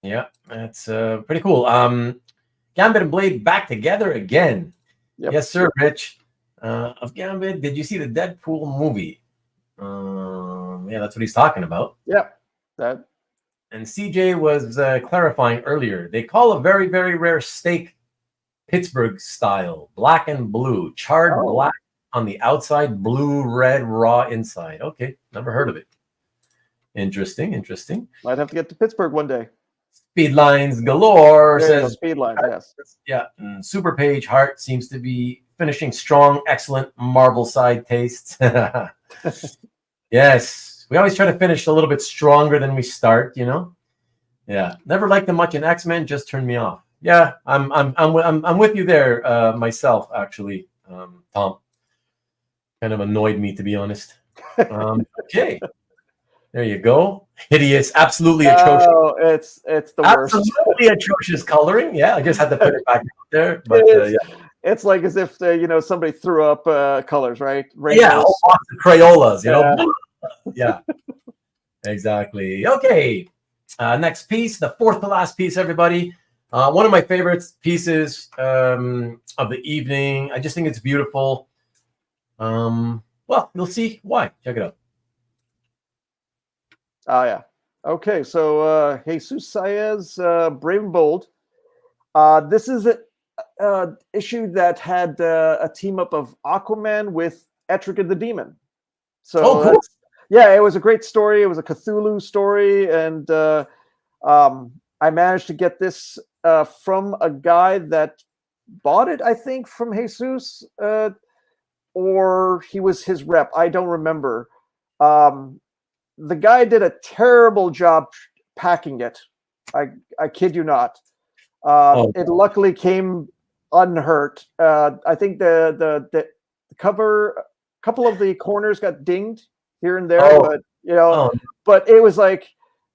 Yeah, that's pretty cool. Gambit and Blade back together again. Yep. Yes, sir, Rich. Of Gambit, did you see the Deadpool movie? Yeah, that's what he's talking about. Yeah, that. And CJ was clarifying earlier. They call a very, very rare steak Pittsburgh style, black and blue, charred black on the outside, blue, red, raw inside. Okay, never heard of it. Interesting, interesting. Might have to get to Pittsburgh one day. Speed lines galore. There you go, Says speed lines, yes. Yeah, Super Page Hart seems to be finishing strong, excellent Marvel side taste. Yes, we always try to finish a little bit stronger than we start, you know. Yeah, never liked them much in X-Men. Just turned me off. Yeah, I'm with you there myself. Actually, Tom, kind of annoyed me, to be honest. Okay, there you go. Hideous, absolutely atrocious. Oh, it's the worst. Absolutely atrocious coloring. Yeah, I just had to put it back out there. But yeah. It's like as if somebody threw up colors, right? Rainbows. Yeah, a whole box of Crayolas, you know. Yeah, exactly. Okay, next piece, the fourth to last piece, everybody. One of my favorite pieces of the evening. I just think it's beautiful. Well, you'll see why. Check it out. Oh, yeah. Okay, so Jesus Saez, Brave and Bold. This is an issue that had a team up of Aquaman with Etric and the Demon. So, cool. Yeah, it was a great story. It was a Cthulhu story, and I managed to get this from a guy that bought it, I think, from Jesus, or he was his rep. I don't remember. The guy did a terrible job packing it. I kid you not. It luckily came unhurt. I think the cover, a couple of the corners got dinged here and there, but but it was like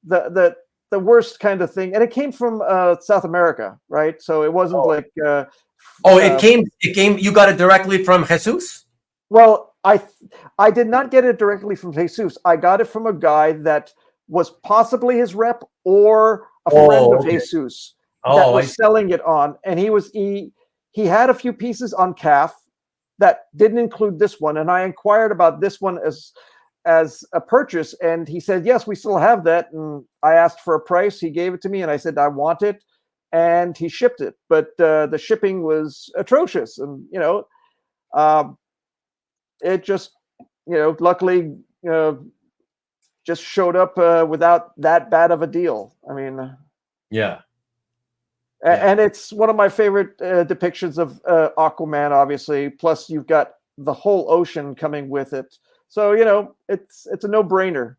the worst kind of thing, and it came from South America, right? So it wasn't like. It came. You got it directly from Jesus? Well, I did not get it directly from Jesus. I got it from a guy that was possibly his rep or a friend of Jesus that was selling it on, and he had a few pieces on calf that didn't include this one, and I inquired about this one as a purchase, and he said, yes, we still have that. And I asked for a price. He gave it to me, and I said, I want it, and he shipped it. But the shipping was atrocious, and it just, luckily, just showed up without that bad of a deal. I mean, yeah. And it's one of my favorite depictions of Aquaman, obviously. Plus, you've got the whole ocean coming with it. So, it's a no-brainer.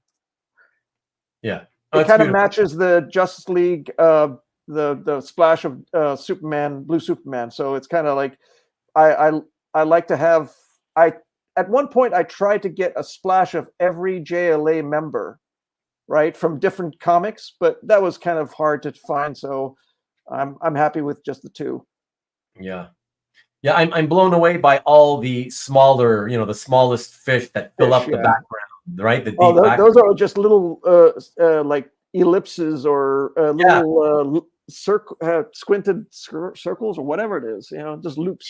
Yeah. It kind of matches the Justice League, the splash of Superman, Blue Superman. So it's kind of like I like to have. At one point, I tried to get a splash of every JLA member, right, from different comics, but that was kind of hard to find. So I'm happy with just the two. Yeah. Yeah, I'm blown away by all the smaller, the smallest fish that fill up the background, right? The deep those are just little like ellipses or little squinted circles or whatever it is, just loops.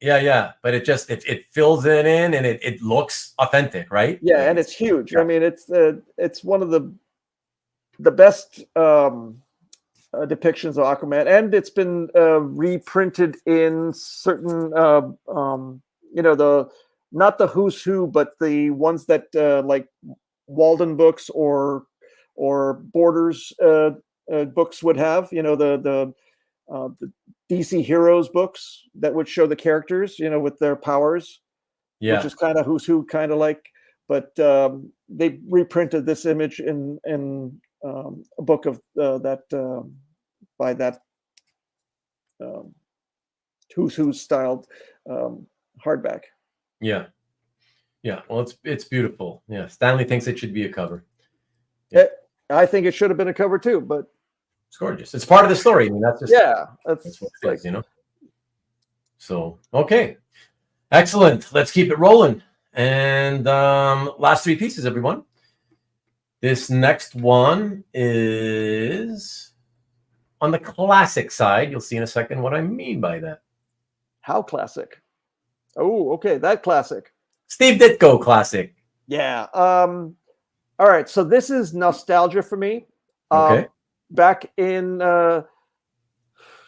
Yeah. But it fills it in and it looks authentic, right? Yeah, and it's huge. Yeah. I mean, it's one of the best depictions of Aquaman, and it's been reprinted in certain not the who's who, but the ones that like Walden books or Borders books would have, the DC Heroes books that would show the characters, with their powers, which is kind of who's who, kind of like, but they reprinted this image in a book of that by that who's who styled hardback. Yeah. Well, it's beautiful. Yeah, Stanley thinks it should be a cover. I think it should have been a cover too, but it's gorgeous. It's part of the story. I mean, that's just that's what it is, So okay, excellent. Let's keep it rolling. And last three pieces, everyone. This next one is on the classic side. You'll see in a second what I mean by that. How classic? Oh, okay, that classic. Steve Ditko classic. Yeah. All right. So this is nostalgia for me. Okay. Back in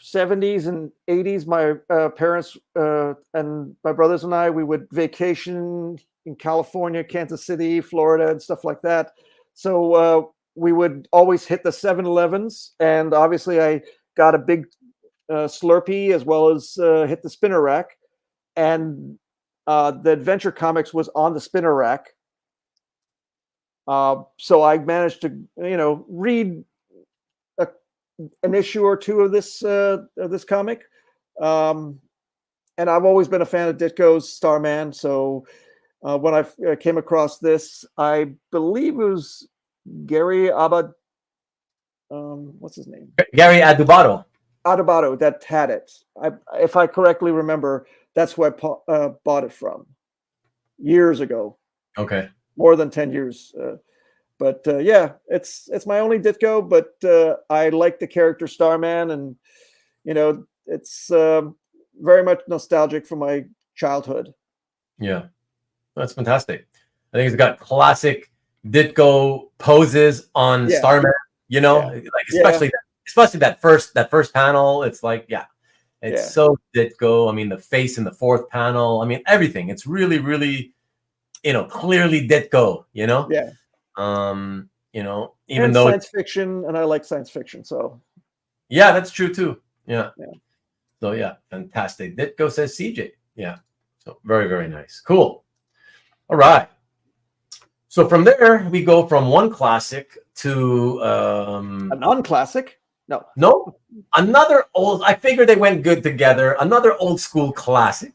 70s and 80s, my parents and my brothers and I, we would vacation in California, Kansas City, Florida, and stuff like that. So we would always hit the 7-Elevens, and obviously I got a big Slurpee as well as hit the spinner rack, and the Adventure Comics was on the spinner rack. So I managed to, read an issue or two of this comic, and I've always been a fan of Ditko's Starman. So when I came across this, I believe it was Gary Abad, what's his name? Gary Adubato. Adubato that had it. If I correctly remember, that's who I bought it from years ago. Okay. More than 10 years. But yeah, it's my only Ditko, but I like the character Starman, and it's very much nostalgic for my childhood. Yeah, that's fantastic. I think it's got classic Ditko poses on Starman. Like especially that first panel. It's like it's so Ditko. I mean, the face in the fourth panel. I mean, everything. It's really, really, clearly Ditko. Yeah. Even though science fiction, and I like science fiction, so yeah, that's true too. Yeah. So yeah, fantastic. Ditko says CJ. Yeah. So very, very nice. Cool. All right. So from there we go from one classic to a non-classic. No, another old. I figured they went good together. Another old school classic,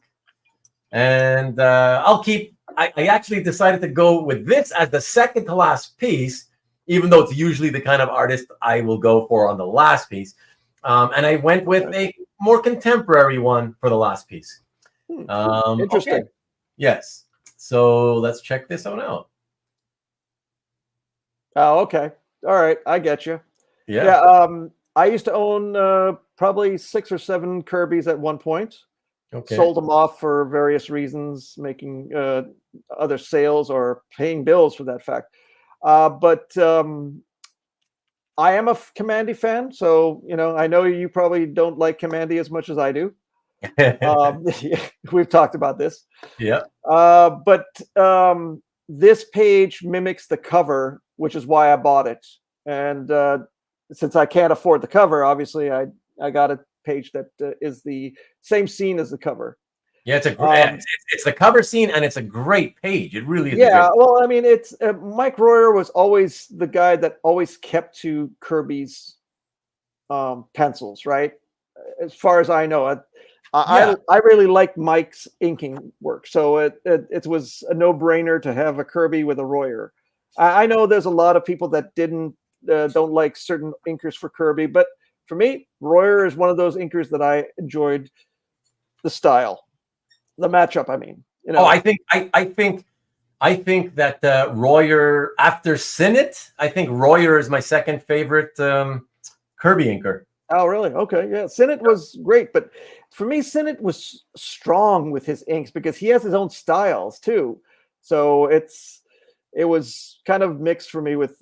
and I actually decided to go with this as the second to last piece, even though it's usually the kind of artist I will go for on the last piece. And I went with a more contemporary one for the last piece. Interesting. Okay. Yes. So let's check this one out. Oh, okay. All right. I get you. Yeah. I used to own probably 6 or 7 Kirby's at one point. Okay. Sold them off for various reasons, making other sales or paying bills for that fact. But I am a Commandy fan, so I know you probably don't like Commandy as much as I do. We've talked about this. Yeah. But this page mimics the cover, which is why I bought it. And since I can't afford the cover, obviously I got a page that is the same scene as the cover. Yeah, it's a great. It's the cover scene, and it's a great page. It really is. Yeah, well, I mean, it's Mike Royer was always the guy that always kept to Kirby's pencils, right? As far as I know, I really like Mike's inking work, so it was a no-brainer to have a Kirby with a Royer. I know there's a lot of people that don't like certain inkers for Kirby, but for me, Royer is one of those inkers that I enjoyed the style, the matchup. I mean, Oh, I think that Royer after Sinnott, I think Royer is my second favorite Kirby inker. Oh, really? Okay, yeah. Sinnott was great, but for me, Sinnott was strong with his inks because he has his own styles too. So it was kind of mixed for me with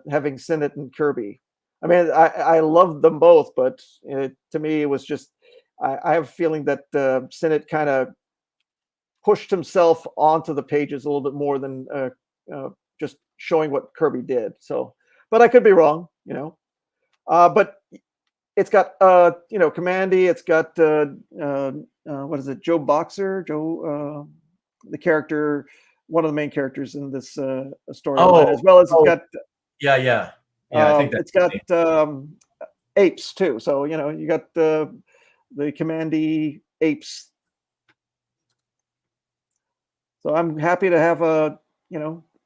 having Sinnott and Kirby. I mean, I love them both, but to me, it was just I have a feeling that Sinnott kind of pushed himself onto the pages a little bit more than just showing what Kirby did. So, but I could be wrong, But it's got Commandy. It's got what is it? Joe Boxer, the character, one of the main characters in this storyline, as well as it's got I think it's got apes too. So you got the Commandy apes. So I'm happy to have a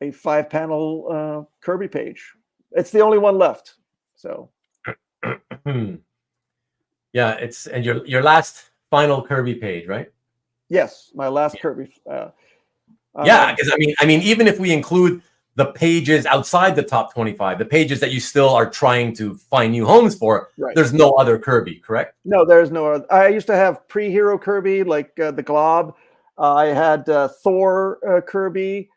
5-panel Kirby page. It's the only one left. So yeah, it's and your last final Kirby page, right? Yes, my last Kirby. Yeah, because I mean, even if we include the pages outside the top 25, the pages that you still are trying to find new homes for, there's no other Kirby, correct? No, there's no other. I used to have pre-hero Kirby, like the Glob. I had Thor Kirby.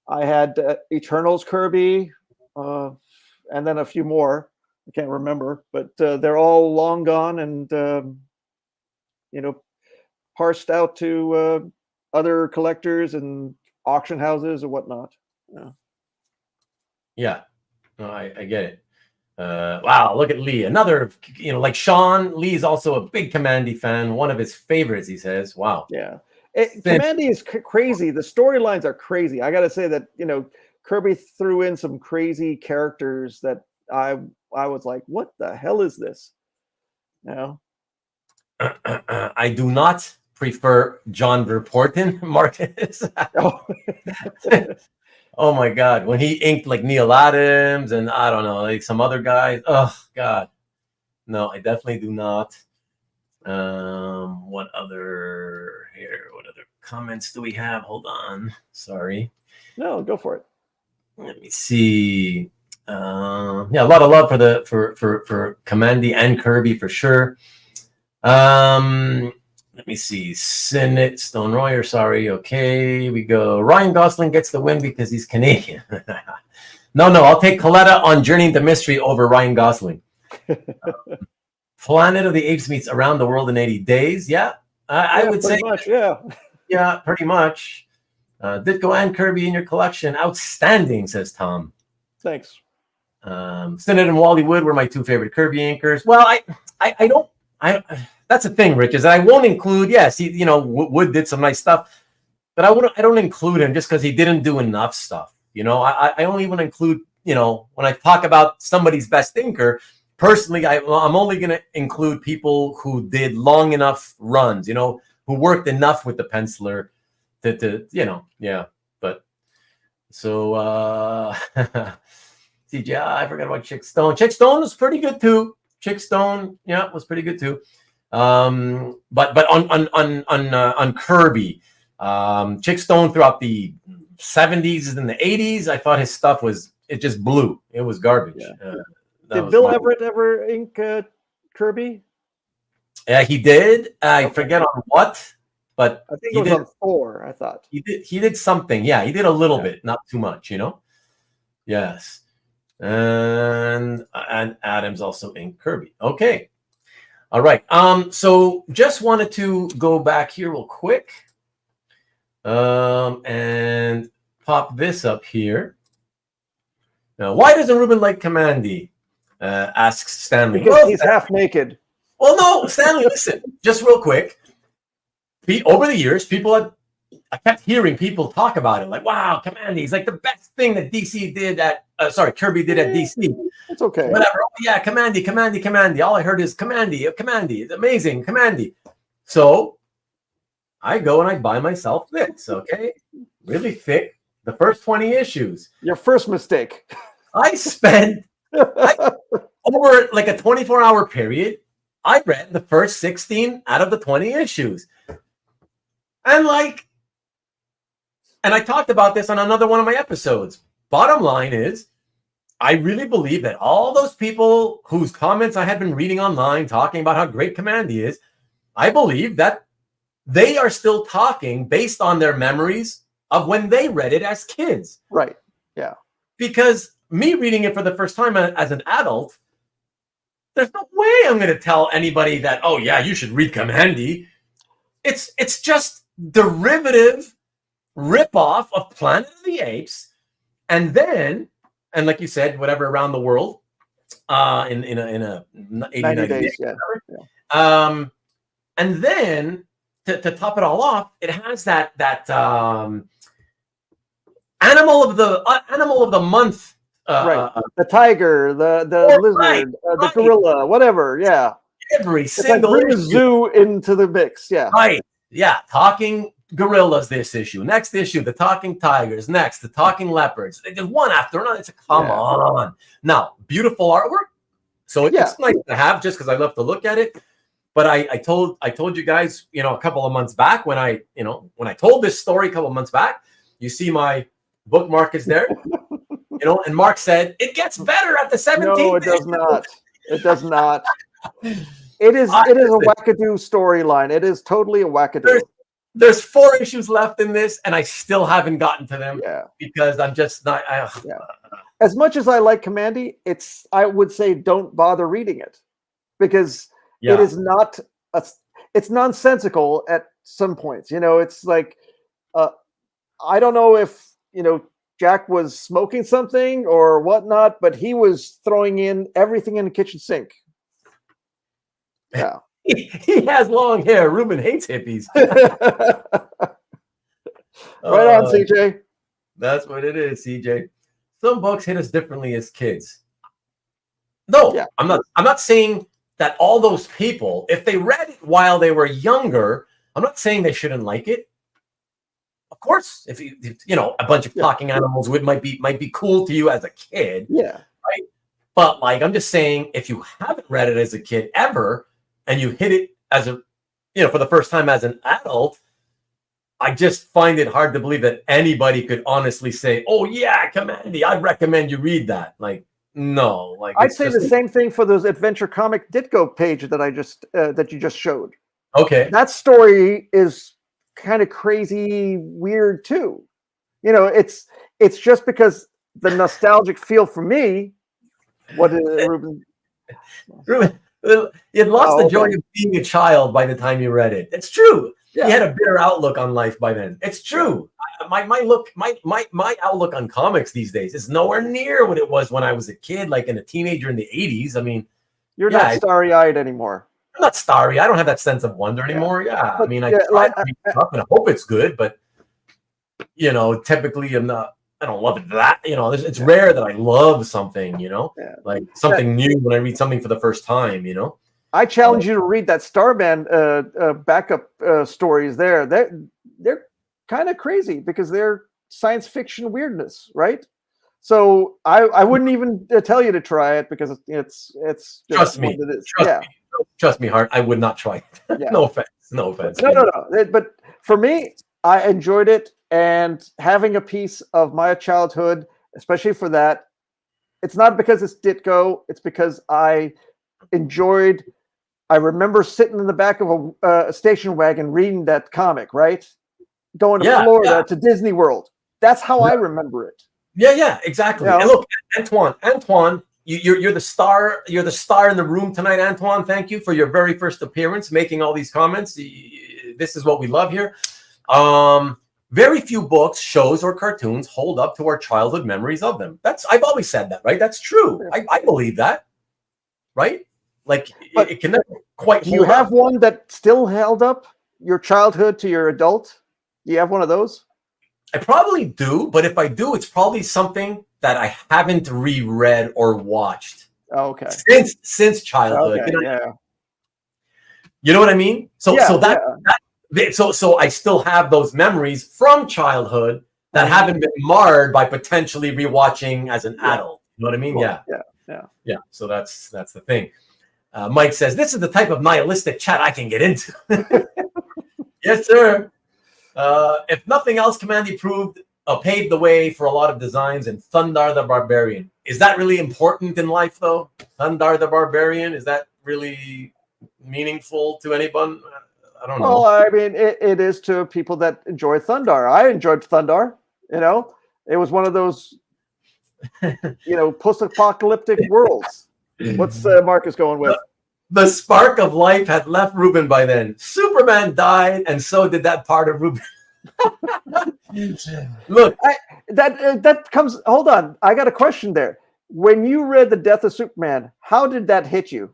I had Eternals Kirby, and then a few more. I can't remember, but they're all long gone and parsed out to other collectors and auction houses or whatnot. Yeah, no, I get it. Wow, look at Lee. Another, like Sean, Lee is also a big Kamandi fan. One of his favorites, he says. Wow. Yeah. Kamandi is crazy. The storylines are crazy. I got to say that, Kirby threw in some crazy characters that I was like, what the hell is this? I do not prefer John Verporten, Marcus. Oh my God, when he inked like Neil Adams and I don't know, like some other guys. Oh God, no, I definitely do not. What other comments do we have? Hold on, sorry. No, go for it. Let me see. Yeah, a lot of love for Kamandi and Kirby for sure. Let me see. Sinnet Stone Royer, sorry. Okay, we go. Ryan Gosling gets the win because he's Canadian. No, I'll take Coletta on Journey into Mystery over Ryan Gosling. Planet of the Apes meets Around the World in 80 Days. Yeah, I would say. Much, yeah. Yeah, pretty much. Ditko and Kirby in your collection. Outstanding, says Tom. Thanks. Sinnet and Wally Wood were my two favorite Kirby inkers. Well, I don't. That's the thing, Rich, is that I won't include. Yes, Wood did some nice stuff, but I don't include him just because he didn't do enough stuff. I only want to include. When I talk about somebody's best inker, personally, I'm only going to include people who did long enough runs. Who worked enough with the penciler to yeah. But so CGI, I forgot about Chick Stone. Chick Stone was pretty good too. Chick Stone, yeah, was pretty good too. But on Kirby, Chick Stone throughout the 70s and the 80s, I thought his stuff it just blew. It was garbage. Yeah. Did Bill Everett ever ink Kirby? Yeah, he did. I forget on what, but I think it was on 4. I thought he did something. Yeah, he did a little bit, not too much. Yes. And Adams also inked Kirby. Okay. All right. So just wanted to go back here real quick. And pop this up here. Now, why doesn't Rubén like Kamandi? Asks Stanley. Because he's half naked. Well, no, Stanley, listen, just real quick. Over the years, I kept hearing people talk about it, like, wow, Kamandi is like the best thing that DC did Kirby did at DC. It's okay. Whatever. Oh, yeah, Kamandi. All I heard is Kamandi. It's amazing, Kamandi. So I go and I buy myself this, okay? Really thick, the first 20 issues. Your first mistake. I spent over like a 24-hour period, I read the first 16 out of the 20 issues. And I talked about this on another one of my episodes. Bottom line is, I really believe that all those people whose comments I had been reading online talking about how great Kamandi is, I believe that they are still talking based on their memories of when they read it as kids. Right. Yeah. Because me reading it for the first time as an adult, there's no way I'm going to tell anybody that, oh, yeah, you should read Kamandi. It's just derivative ripoff of Planet of the Apes, and like you said, whatever, Around the World, in a 90 days, yeah. And then to top it all off, it has that animal of the month, right? The tiger, the lizard, the gorilla, whatever. Yeah, every single bring the zoo into the mix. Yeah, right. Yeah, talking gorillas this issue. Next issue, the talking tigers. Next, the talking leopards. They did one after another. It's come on. Now, beautiful artwork. So it's nice to have just because I love to look at it. But I told you guys, a couple of months back when I told this story a couple of months back, you see my bookmark is there. And Mark said it gets better at the 17th. No, it does not. It does not. It is a wackadoo storyline. It is totally a wackadoo. There's 4 issues left in this, and I still haven't gotten to them because I'm just not. as much as I like Commandy, I would say don't bother reading it because it is not it's nonsensical at some points. It's like I don't know if Jack was smoking something or whatnot, but he was throwing in everything in the kitchen sink. Yeah. He has long hair. Rubén hates hippies. Right on, CJ. That's what it is, CJ. Some books hit us differently as kids. No, yeah. I'm not saying that all those people, if they read it while they were younger, I'm not saying they shouldn't like it. Of course, if a bunch of talking animals might be cool to you as a kid. Yeah. Right. But I'm just saying, if you haven't read it as a kid ever, and you hit it as for the first time as an adult, I just find it hard to believe that anybody could honestly say, "Oh yeah, Commandy, I'd recommend you read that." No, I'd say the same thing for those Adventure Comic Ditko page that I just that you just showed. Okay, that story is kind of crazy, weird too. It's just because the nostalgic feel for me. What is it, Rubén? Rubén, you lost the joy of being a child by the time you read it. It's true. Yeah. You had a bitter outlook on life by then. It's true. My outlook on comics these days is nowhere near what it was when I was a kid, and a teenager in the 80s. I mean, you're not starry-eyed anymore. I'm not starry. I don't have that sense of wonder anymore. Yeah. I mean, I try to read up and I hope it's good, but typically I don't love it that. It's rare that I love something, something new when I read something for the first time, I challenge you to read that Starman backup stories there. They're kind of crazy because they're science fiction weirdness, right? So I wouldn't even tell you to try it because it's just trust me. It is. Trust me, Hart. I would not try it. Yeah. No offense. No. But for me, I enjoyed it, and having a piece of my childhood, especially for that, it's not because it's Ditko. It's because I enjoyed. I remember sitting in the back of a station wagon reading that comic, right? Going to Florida to Disney World. That's how I remember it. Yeah, exactly. And look, Antoine, you're the star. You're the star in the room tonight, Antoine. Thank you for your very first appearance, making all these comments. This is what we love here. Very few books, shows, or cartoons hold up to our childhood memories of them. I've always said that, right? That's true. I believe that, right? But it can never quite. Do you have one that still held up your childhood to your adult? Do you have one of those? I probably do, but if I do, it's probably something that I haven't reread or watched. Oh, okay. Since childhood. Okay, You know what I mean? So I still have those memories from childhood that haven't been marred by potentially rewatching as an adult. You know what I mean? Cool. Yeah. So that's the thing. Mike says, this is the type of nihilistic chat I can get into. Yes, sir. If nothing else, Commandy paved the way for a lot of designs in Thundar the Barbarian. Is that really important in life, though? Thundar the Barbarian? Is that really meaningful to anyone? I don't know. Well, I mean, it is to people that enjoy Thundar. I enjoyed Thundar. It was one of those, post-apocalyptic worlds. What's Marcus going with? The spark of life had left Rubén by then. Superman died, and so did that part of Rubén. Look, that comes. Hold on, I got a question there. When you read the death of Superman, how did that hit you?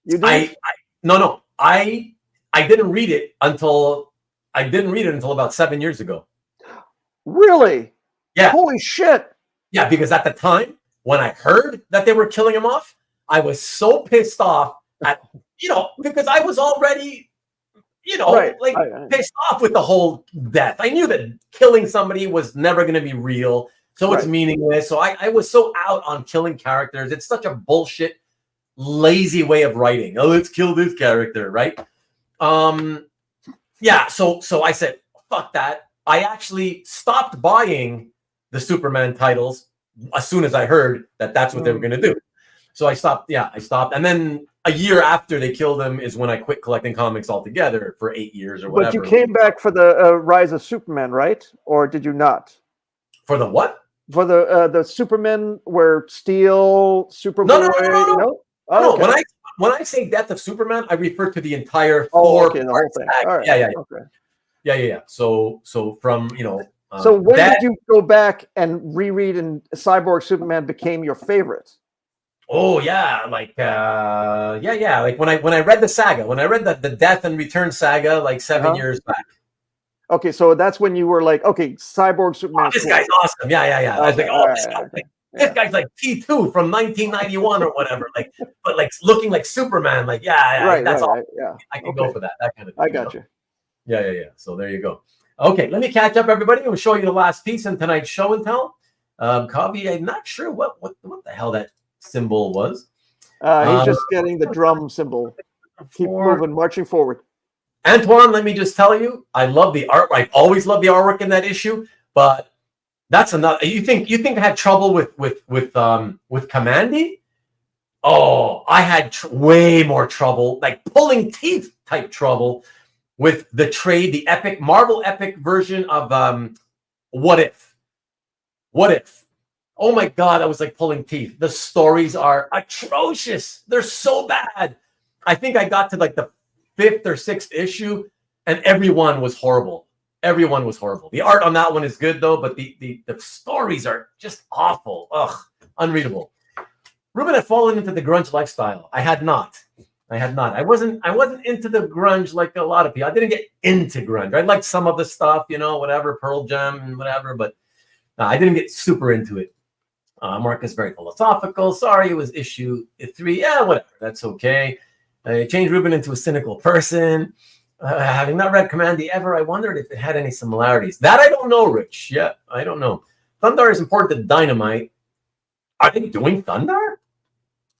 You did? No. I didn't read it until about 7 years ago. Really? Yeah. Holy shit. Yeah, because at the time when I heard that they were killing him off, I was so pissed off at because I was already pissed off with the whole death. I knew that killing somebody was never going to be real, so it's meaningless. So I was so out on killing characters. It's such a bullshit, lazy way of writing. Oh, let's kill this character, right? So I said, fuck that. I actually stopped buying the Superman titles as soon as I heard that that's what they were going to do. So I stopped. Yeah, I stopped. And then a year after they killed him is when I quit collecting comics altogether for 8 years or whatever. But you came back for the Rise of Superman, right? Or did you not? For the what? For the Superman where Steel, Superboy. No. Oh, okay. When I say Death of Superman, I refer to the entire okay, the whole thing. All right. Yeah. Okay. Yeah. So from so when did you go back and reread and Cyborg Superman became your favorite? Oh yeah, like like when I read the saga, when I read the Death and Return saga like 7 years back. Okay, so that's when you were like, okay, Cyborg Superman. This guy's awesome. Yeah. I was like, this guy's like T2 from 1991 or whatever. Like, but like looking like Superman. Like, that's all. Yeah, I can go for that kind of thing. I got you. Yeah. So there you go. Okay, let me catch up, everybody. We'll show you the last piece in tonight's show and tell. Covey, I'm not sure what the hell that symbol was. He's just getting the drum symbol. Keep moving, marching forward. Antoine, let me just tell you, I love the art. I always love the artwork in that issue, but that's another. You think I had trouble with Kamandi? Oh, I had way more trouble, like pulling teeth type trouble with the trade, the epic Marvel epic version of What If. Oh my God, I was like pulling teeth. The stories are atrocious. They're so bad. I think I got to like the 5th or 6th issue, and everyone was horrible. The art on that one is good though, but the stories are just awful. Ugh, unreadable. Rubén had fallen into the grunge lifestyle. I had not. I wasn't into the grunge like a lot of people. I didn't get into grunge. I liked some of the stuff, whatever, Pearl Jam and whatever, but I didn't get super into it. Mark is very philosophical. Sorry, it was issue 3. Yeah, whatever. That's okay. I changed Rubén into a cynical person. Having not read Kamandi ever, I wondered if it had any similarities. That I don't know, Rich. Yeah, I don't know. Thundar is important to Dynamite. Are they doing Thundar?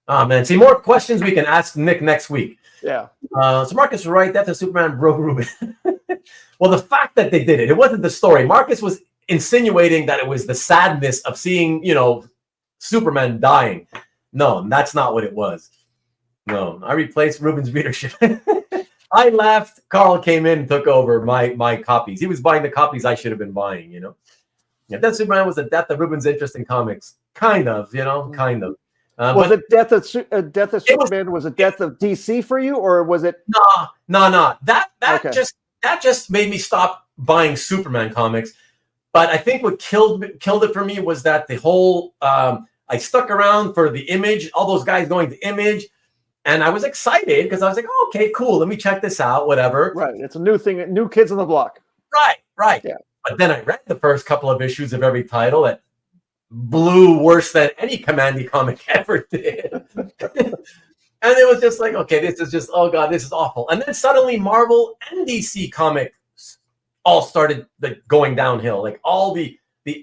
Oh, man. See, more questions we can ask Nick next week. Yeah. So Marcus is right. That's a Superman broke Rubén. Well, the fact that they did it wasn't the story. Marcus was insinuating that it was the sadness of seeing, Superman dying. No, that's not what it was. No, I replaced Rubén's readership. I left. Karl came in and took over my copies. He was buying the copies I should have been buying, Yeah, Death of Superman was the death of Rubén's interest in comics. Kind of, kind of. Was it Death of Superman? Was it Death of DC for you, or was it? No. That just made me stop buying Superman comics. But I think what killed it for me was that the whole I stuck around for the Image, all those guys going to Image. And I was excited because I was like, oh, okay, cool. Let me check this out, whatever. Right. It's a new thing, new kids on the block. Right. Yeah. But then I read the first couple of issues of every title that blew worse than any Kamandi comic ever did. And it was just like, okay, this is just, oh God, this is awful. And then suddenly Marvel and DC comics all started like going downhill. Like all the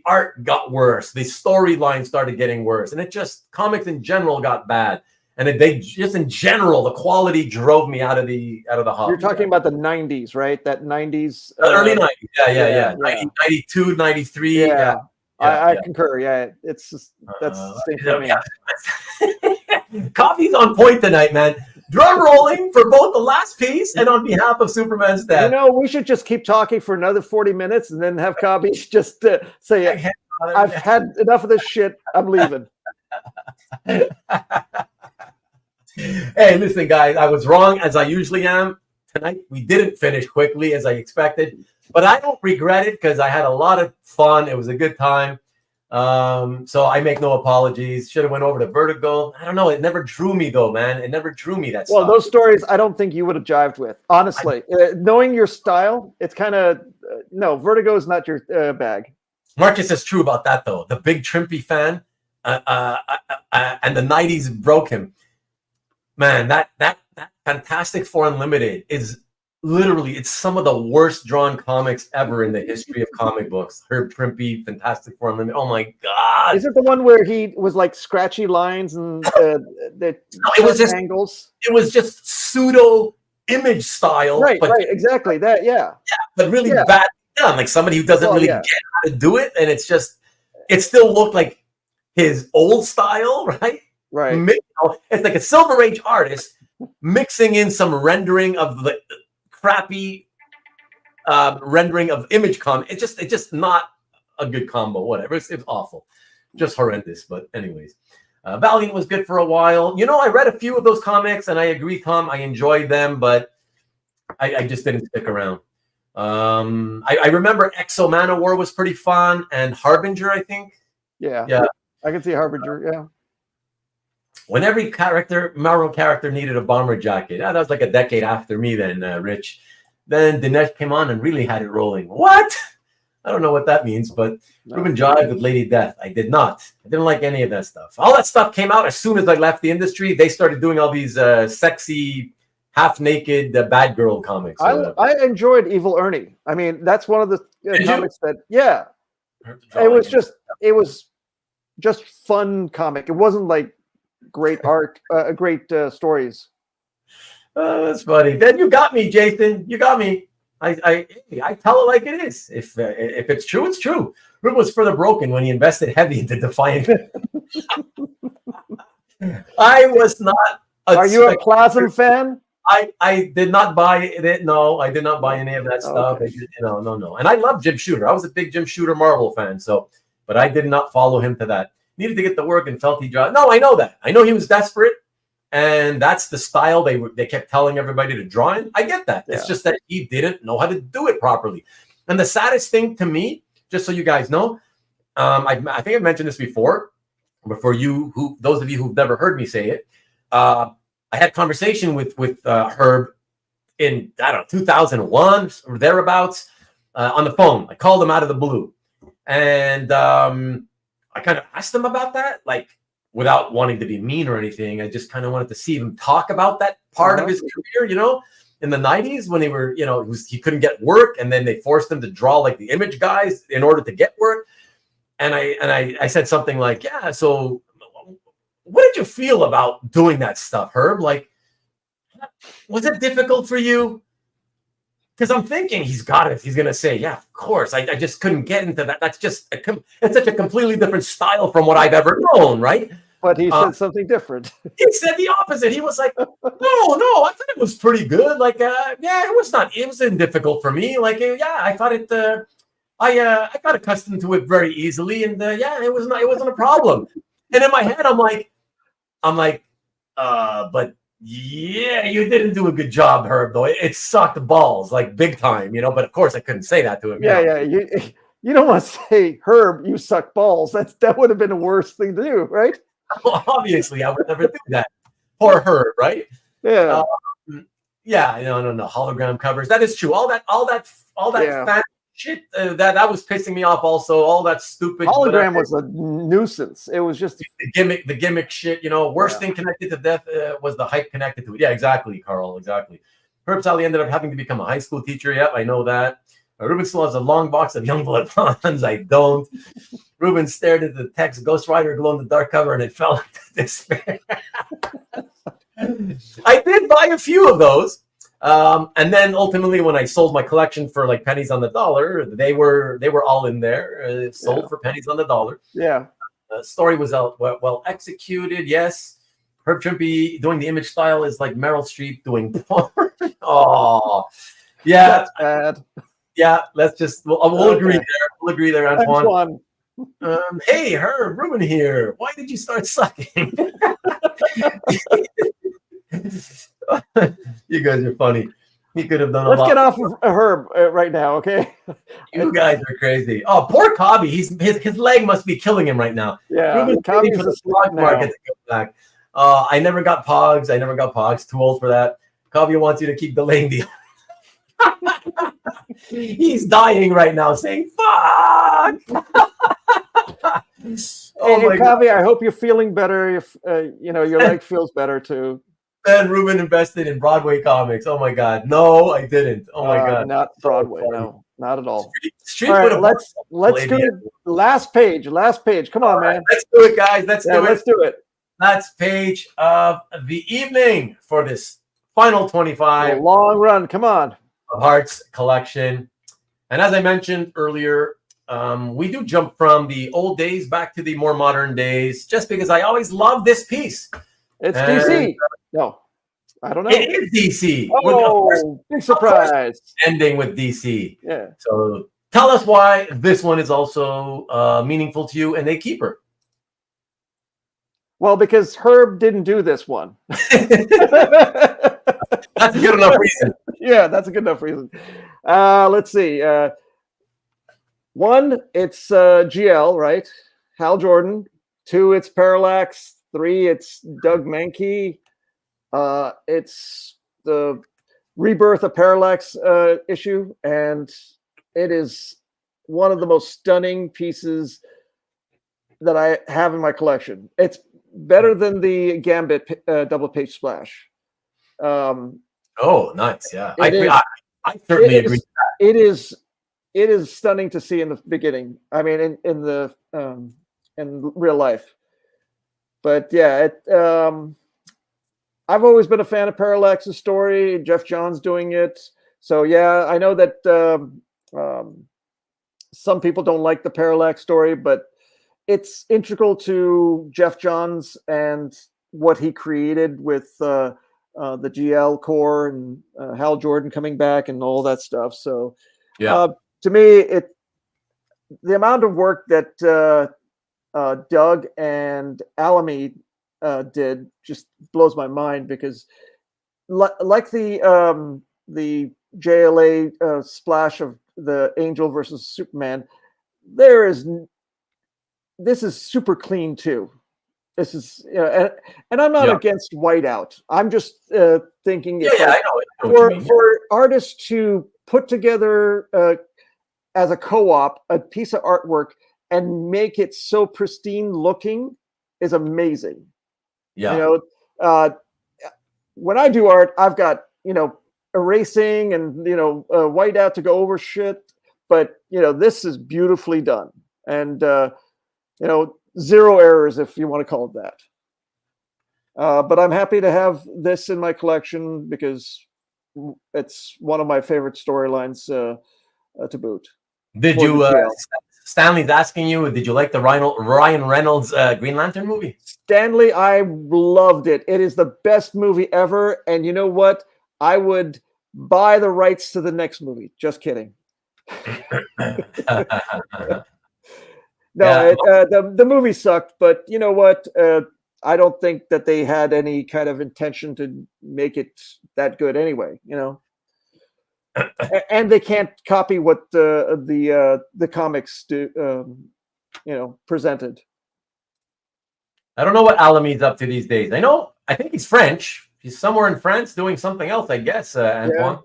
art got worse. The storyline started getting worse. And it just, comics in general got bad. And they just in general, the quality drove me out of the hobby. You're talking about the 90s, right? That 90s. Early 90s. Yeah. 92, 93. Yeah. I concur. Yeah. It's just, that's the same for me. Coffee's on point tonight, man. Drum rolling for both the last piece and on behalf of Superman's death. We should just keep talking for another 40 minutes and then have Coffee just say, I've had enough of this shit. I'm leaving. Hey, listen, guys, I was wrong as I usually am. Tonight, we didn't finish quickly as I expected, but I don't regret it because I had a lot of fun. It was a good time. So I make no apologies. Should have went over to Vertigo. I don't know. It never drew me, though, man. It never drew me, that stuff. Those stories, I don't think you would have jived with. Honestly, knowing your style, it's kind of, no, Vertigo is not your bag. Marcus is true about that, though. The big Trimpe fan and the 90s broke him. Man, that Fantastic Four Unlimited is literally, it's some of the worst drawn comics ever in the history of comic books. Herb Trimpe, Fantastic Four Unlimited. Oh my God! Is it the one where he was like scratchy lines and it was just angles? It was just pseudo Image style, right? Exactly that. Yeah, but really bad done. Like somebody who doesn't really get how to do it, and it's just, it still looked like his old style, right? Right. It's like a Silver Age artist mixing in some rendering of the crappy rendering of Image comic. It's just not a good combo, whatever. It's awful, just horrendous. But anyways, Valiant was good for a while. You know, I read a few of those comics, and I agree, Tom. I enjoyed them, but I just didn't stick around. I remember Exo Man of War was pretty fun, and Harbinger, I think. Yeah. I can see Harbinger. Yeah. When every Marvel character needed a bomber jacket, that was like a decade after me. Then Rich, then Dinesh came on and really had it rolling. What? I don't know what that means, but Rubén jived with Lady Death. I did not. I didn't like any of that stuff. All that stuff came out as soon as I left the industry. They started doing all these sexy, half-naked bad girl comics. I enjoyed Evil Ernie. I mean, that's one of the comics that, it was just fun comic. It wasn't like great art, great stories. Oh, that's funny. Then you got me, Jason. You got me. I tell it like it is. If it's true, it's true. Rube was for the broken when he invested heavy into Defiant. I was not. Are you a Plasm fan? I did not buy it. No, I did not buy any of that stuff. Okay. No. And I love Jim Shooter. I was a big Jim Shooter Marvel fan. So, but I did not follow him to that. Needed to get the work and felt he dropped. No, I know that. I know he was desperate. And that's the style they kept telling everybody to draw in. I get that. It's just that he didn't know how to do it properly. And the saddest thing to me, just so you guys know, I think I've mentioned this before, but for you, those of you who've never heard me say it, I had a conversation with Herb in, I don't know, 2001 or thereabouts on the phone. I called him out of the blue. And I kind of asked him about that, like, without wanting to be mean or anything. I just kind of wanted to see him talk about that part of his career, in the 90s when they were, he couldn't get work, and then they forced him to draw like the Image guys in order to get work. And I said something like, yeah, so what did you feel about doing that stuff, Herb? Like, was it difficult for you? Because I'm thinking he's got it. He's going to say, yeah, of course. I just couldn't get into that. That's just it's such a completely different style from what I've ever known, right? But he said something different. He said the opposite. He was like, no, I thought it was pretty good. Like, it wasn't difficult for me. Like, I thought it, I got accustomed to it very easily. And it wasn't a problem. And in my head, I'm like, but yeah, you didn't do a good job, Herb, though. It sucked balls, like big time, But of course, I couldn't say that to him. You don't want to say, Herb, you suck balls. That would have been the worst thing to do, right? Well, obviously, I would never do that. Poor Herb, right? Yeah. No. Hologram covers. That is true. All that fan shit that was pissing me off. Also, all that stupid hologram was a nuisance. It was just the gimmick shit. Worst thing connected to death was the hype connected to it. Yeah, exactly, Karl. Exactly. Herb Sally ended up having to become a high school teacher. Yep, I know that. Rubén still has a long box of Youngblood Bonds. I don't. Rubén stared at the text Ghost Rider glow in the dark cover, and it fell into despair. I did buy a few of those. And then ultimately, when I sold my collection for like pennies on the dollar, they were all in there, sold for pennies on the dollar. Yeah. The story was well executed. Yes. Herb Trimpe doing the Image style is like Meryl Streep doing porn. Oh, yeah. That's bad. Yeah. We'll agree there. We'll agree there, Antoine. Hey, Herb, Rubén here. Why did you start sucking? You guys are funny. He could have done a lot. Let's get off of Herb right now, okay? You guys are crazy. Oh, poor Cobby. His leg must be killing him right now. Yeah, Cobby's for the stock market to go back. I never got Pogs. Too old for that. Cobby wants you to keep delaying the. He's dying right now, saying "fuck." Hey, Cobby, I hope you're feeling better. If your leg feels better too. And Rubén invested in Broadway comics. Oh my God, no, I didn't. Oh my God, not Broadway. No, not at all. Street all right, let's do it. Last page. Come on, man. Let's do it, guys. Let's do it. Last page of the evening for this final 25. A long run. Come on. Hart's collection. And as I mentioned earlier, we do jump from the old days back to the more modern days, just because I always love this piece. It's DC. No, I don't know. It is DC. Oh, big surprise. Ending with DC. Yeah. So tell us why this one is also meaningful to you and a keeper. Well, because Herb didn't do this one. That's a good enough reason. Yeah, that's a good enough reason. Let's see. One, it's GL, right? Hal Jordan. Two, it's Parallax. Three, it's Doug Mahnke. It's the Rebirth of Parallax issue, and it is one of the most stunning pieces that I have in my collection. It's better than the Gambit double page splash. Oh, nice. Yeah, I certainly agree. It is stunning to see in the beginning. I mean, in real life. But yeah, I've always been a fan of Parallax's story. Jeff Johns doing it. So yeah, I know that some people don't like the Parallax story, but it's integral to Jeff Johns and what he created with the GL core and Hal Jordan coming back and all that stuff. So yeah, to me, the amount of work that Doug and Alamy did just blows my mind, because like the JLA splash of the Angel versus Superman, this is super clean too. This is, and I'm not against whiteout. I'm just thinking I know for artists to put together as a co-op a piece of artwork and make it so pristine looking is amazing. Yeah. When I do art, I've got, erasing and, whiteout to go over shit. But, this is beautifully done. And, zero errors, if you want to call it that. But I'm happy to have this in my collection because it's one of my favorite storylines to boot. Did you, Stanley's asking you, did you like the Ryan Reynolds Green Lantern movie? Stanley, I loved it. It is the best movie ever. And you know what? I would buy the rights to the next movie. Just kidding. No, the movie sucked, but you know what? I don't think that they had any kind of intention to make it that good anyway, And they can't copy what the comics do, presented. I don't know what Alamy's up to these days. I think he's French. He's somewhere in France doing something else, I guess, Antoine. Yeah.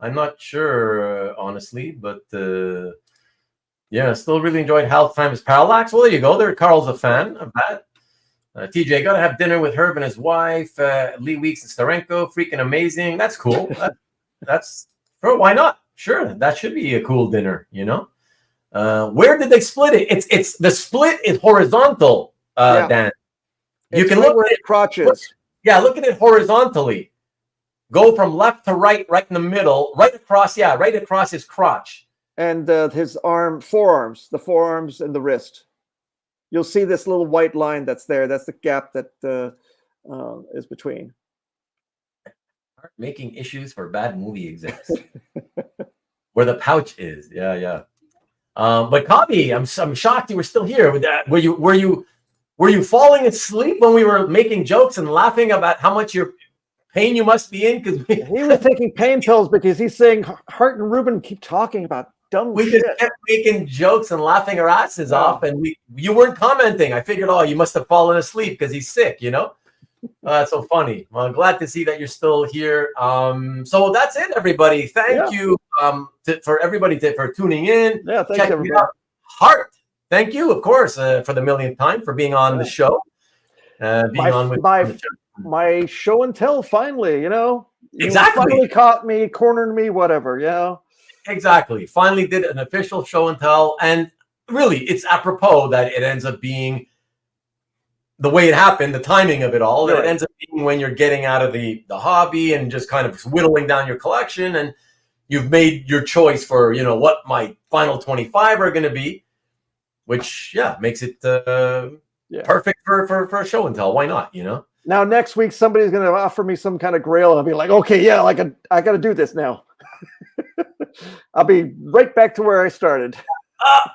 I'm not sure, honestly, but still really enjoyed Hal's time as Parallax. Well, there you go. There, Karl's a fan of that. TJ, got to have dinner with Herb and his wife, Lee Weeks and Starenko. Freaking amazing. That's cool. That's why not? Sure, that should be a cool dinner, Where did they split it? It's the split is horizontal, Dan. You can look at it crotches. Look at it horizontally. Go from left to right in the middle, right across his crotch. And his forearms, the forearms and the wrist. You'll see this little white line that's there. That's the gap that is between. Making issues for bad movie execs. Where the pouch is. Yeah. But Cobby, I'm shocked you were still here. With that. Were you falling asleep when we were making jokes and laughing about how much pain you must be in? Because he was taking pain pills because he's saying Hart and Rubén keep talking about dumb shit. Just kept making jokes and laughing our asses off, and you weren't commenting. I figured, you must have fallen asleep because he's sick, That's so funny. Well, I'm glad to see that you're still here. So that's it, everybody. Thank you for everybody for tuning in. Yeah, thanks, everybody. Hart, thank you, of course, for the millionth time for being on the show. My show and tell finally, Exactly. You finally caught me, cornered me, whatever, Exactly. Finally did an official show and tell. And really, it's apropos that it ends up being the way it happened, the timing of it all. Right. It ends up being when you're getting out of the hobby and just kind of whittling down your collection. And you've made your choice for, what my final 25 are going to be, which, makes it perfect for a show and tell. Why not, Now, next week, somebody's going to offer me some kind of grail, and I'll be like, okay, I got to do this now. I'll be right back to where I started.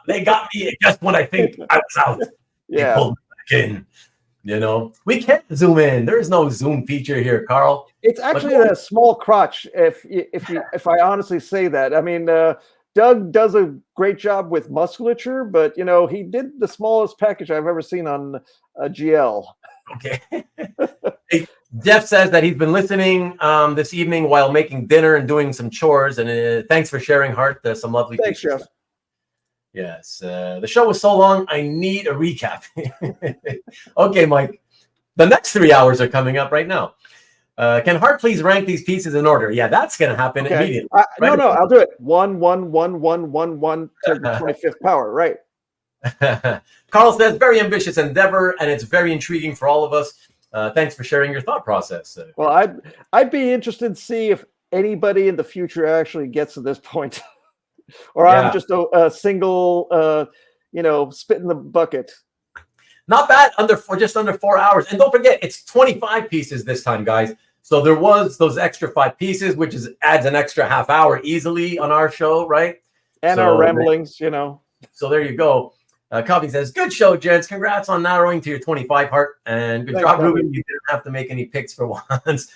They got me just when I think I was out. They Yeah. pulled me back in. You know, we can't zoom in. There's no zoom feature here, Karl. It's actually a small crotch. If I honestly say that, I mean, Doug does a great job with musculature, but you know, he did the smallest package I've ever seen on a GL. Okay. Hey, Jeff says that he's been listening this evening while making dinner and doing some chores. And thanks for sharing, Hart. Some lovely Thanks, pictures. Jeff. Yes. The show was so long, I need a recap. Okay, Mike. The next 3 hours are coming up right now. Can Hart please rank these pieces in order? Yeah, that's going to happen immediately. No, I'll do it. 1, 1, 1, 1, 1, 1 to the 25th power. Right. Karl says, very ambitious endeavor, and it's very intriguing for all of us. Thanks for sharing your thought process. Well, I'd be interested to see if anybody in the future actually gets to this point. Or I'm just a single, spit in the bucket. Not bad, just under 4 hours. And don't forget, it's 25 pieces this time, guys. So there was those extra 5 pieces, which adds an extra half hour easily on our show, right? And our ramblings, you know. So there you go. Coffee says, good show, gents. Congrats on narrowing to your 25, Hart. And good job, Rubén. You didn't have to make any picks for once.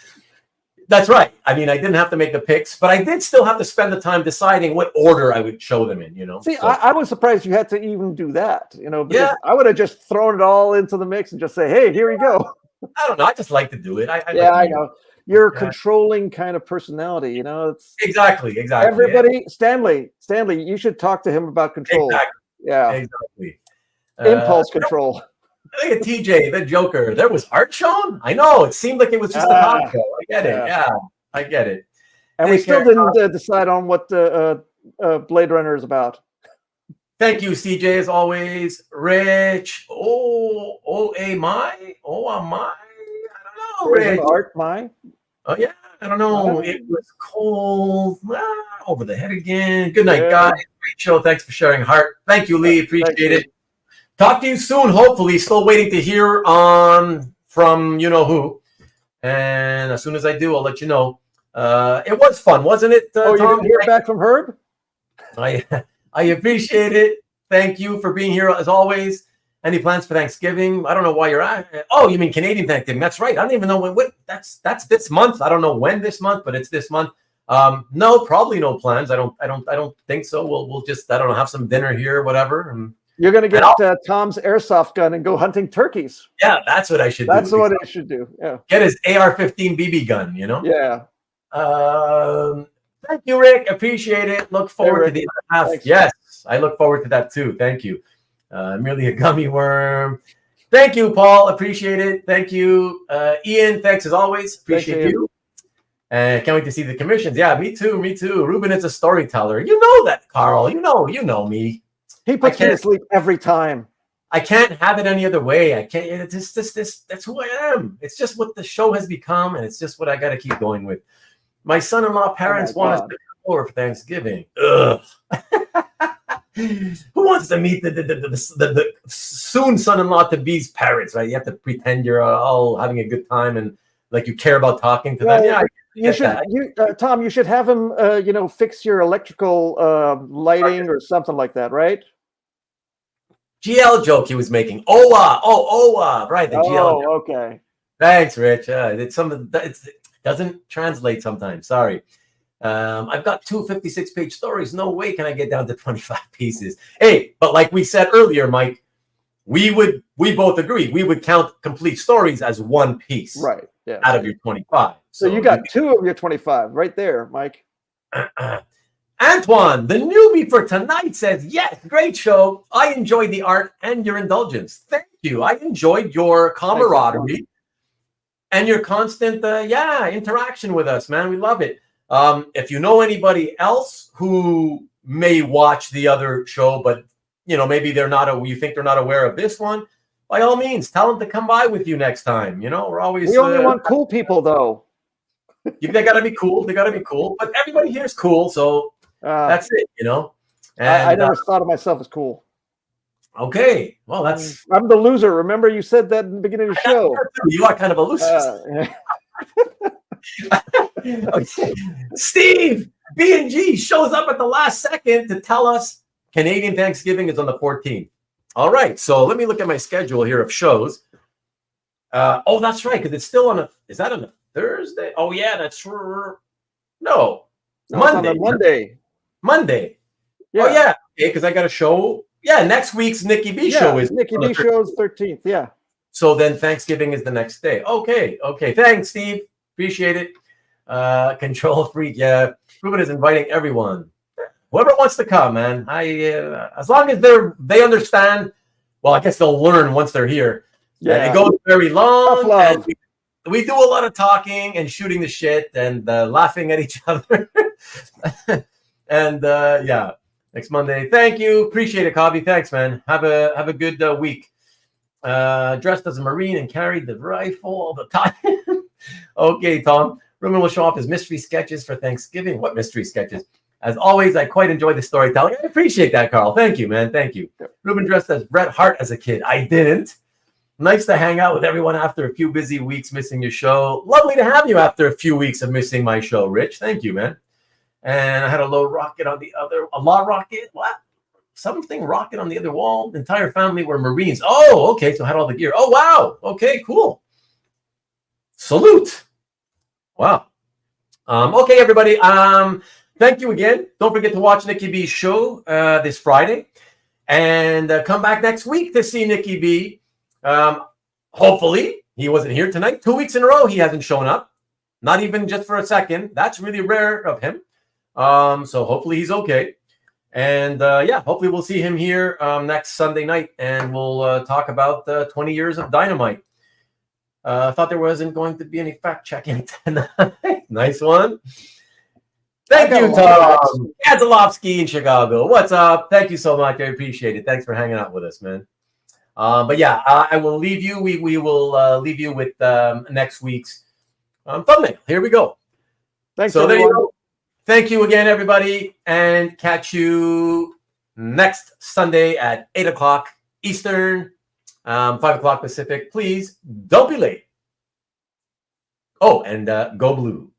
That's right. I mean, I didn't have to make the picks, but I did still have to spend the time deciding what order I would show them in, you know. See, so, I was surprised you had to even do that, you know, because I would have just thrown it all into the mix and just say, hey, here we go. I don't know. I just like to do it. I know. You're a controlling kind of personality, you know. It's Exactly. Everybody, Stanley, you should talk to him about control. Exactly. Yeah. Exactly. Impulse control. Look at TJ, the Joker. There was art shown? I know. It seemed like it was just a talk show. I get it. Yeah, I get it. And we still didn't decide on what the Blade Runner is about. Thank you, CJ, as always. Rich. Am I? I don't know, Rich. Art, my? Oh, yeah. I don't know. It was cold. Over the head again. Good night, guys. Great show. Thanks for sharing, Hart. Thank you, Lee. Appreciate it. Talk to you soon, hopefully. Still waiting to hear from you-know-who. And as soon as I do, I'll let you know. It was fun, wasn't it, Tom? You didn't hear back from Herb? I appreciate it. Thank you for being here, as always. Any plans for Thanksgiving? I don't know why you're at. Oh, you mean Canadian Thanksgiving? That's right. I don't even know when. That's this month. I don't know when this month, but it's this month. No, probably no plans. I don't think so. We'll just, I don't know, have some dinner here, whatever. And you're going to get Tom's airsoft gun and go hunting turkeys. Yeah, that's what I should do. That's what I should do. Yeah. Get his AR-15 BB gun, you know? Yeah. Thank you, Rick. Appreciate it. Look forward to the other half. Thanks. Yes, I look forward to that too. Thank you. Merely a gummy worm. Thank you, Paul. Appreciate it. Thank you. Ian, thanks as always. Appreciate you. And can't wait to see the commissions. Yeah, me too. Rubén is a storyteller. You know that, Karl. You know me. He puts me to sleep every time. I can't have it any other way. I can't. It's just that's who I am. It's just what the show has become, and it's just what I got to keep going with. My son-in-law parents want us to come over for Thanksgiving. Ugh. Who wants to meet the soon son-in-law to be's parents? Right? You have to pretend you're all having a good time and like you care about talking to them. Yeah. You should, Tom. You should have him, fix your electrical lighting or something like that, right? GL joke he was making. Owa, right? The GL. Oh, okay. Thanks, Rich. It doesn't translate sometimes. Sorry. I've got 2 56-page stories. No way can I get down to 25 pieces. Hey, but like we said earlier, Mike, we both agree we would count complete stories as one piece, right? Yeah. Out of your 25. So you got 2 of your 25 right there, Mike. Antoine, the newbie for tonight, says, yes, great show. I enjoyed the art and your indulgence. Thank you. I enjoyed your camaraderie and your constant, interaction with us, man. We love it. If you know anybody else who may watch the other show, but maybe you think they're not aware of this one, by all means, tell them to come by with you next time. We're always. We only want cool people, though. They got to be cool. They got to be cool. But everybody here is cool, so that's it. And, I never thought of myself as cool. Okay, well, I'm the loser. Remember, you said that in the beginning of the show. You are kind of a loser. Okay. Steve, B&G shows up at the last second to tell us Canadian Thanksgiving is on the 14th. All right, so let me look at my schedule here of shows. Oh, that's right, because it's still on is that on a Thursday? Oh, yeah, that's true. No, Monday. Monday. Monday. Yeah. Oh, yeah, okay, because I got a show. Yeah, next week's Nikki B show is Nikki B show's 13th. Yeah. So then Thanksgiving is the next day. Okay. Thanks, Steve. Appreciate it. Control freak. Yeah, Rubén is inviting everyone. Whoever wants to come, man. As long as they understand. Well, I guess they'll learn once they're here. Yeah, it goes very long. And we do a lot of talking and shooting the shit and laughing at each other. And yeah, next Monday. Thank you. Appreciate it, Cobby. Thanks, man. Have a good week. Dressed as a Marine and carried the rifle all the time. Okay, Tom. Rubén will show off his mystery sketches for Thanksgiving. What mystery sketches? As always, I quite enjoy the storytelling. I appreciate that, Karl. Thank you, man. Thank you. Rubén dressed as Bret Hart as a kid. I didn't. Nice to hang out with everyone after a few busy weeks missing your show. Lovely to have you after a few weeks of missing my show, Rich. Thank you, man. And I had a low rocket on the other. A law rocket? What? Something rocket on the other wall. The entire family were Marines. Oh, okay. So I had all the gear. Oh, wow. Okay, cool. Salute. Wow. Okay, everybody. Thank you again. Don't forget to watch Nikki B's show this Friday. And come back next week to see Nikki B. Hopefully. He wasn't here tonight. 2 weeks in a row he hasn't shown up. Not even just for a second. That's really rare of him. So hopefully he's okay. And yeah, hopefully we'll see him here next Sunday night. And we'll talk about 20 years of Dynamite. I thought there wasn't going to be any fact checking tonight. Nice one. Thank you, Tom. Kazalovsky in Chicago. What's up? Thank you so much. I appreciate it. Thanks for hanging out with us, man. But yeah, I will leave you. We will leave you with next week's thumbnail. Here we go. Thanks, so everyone. There you go. Thank you again, everybody. And catch you next Sunday at 8 o'clock Eastern, 5 o'clock Pacific. Please don't be late. Oh, and go blue.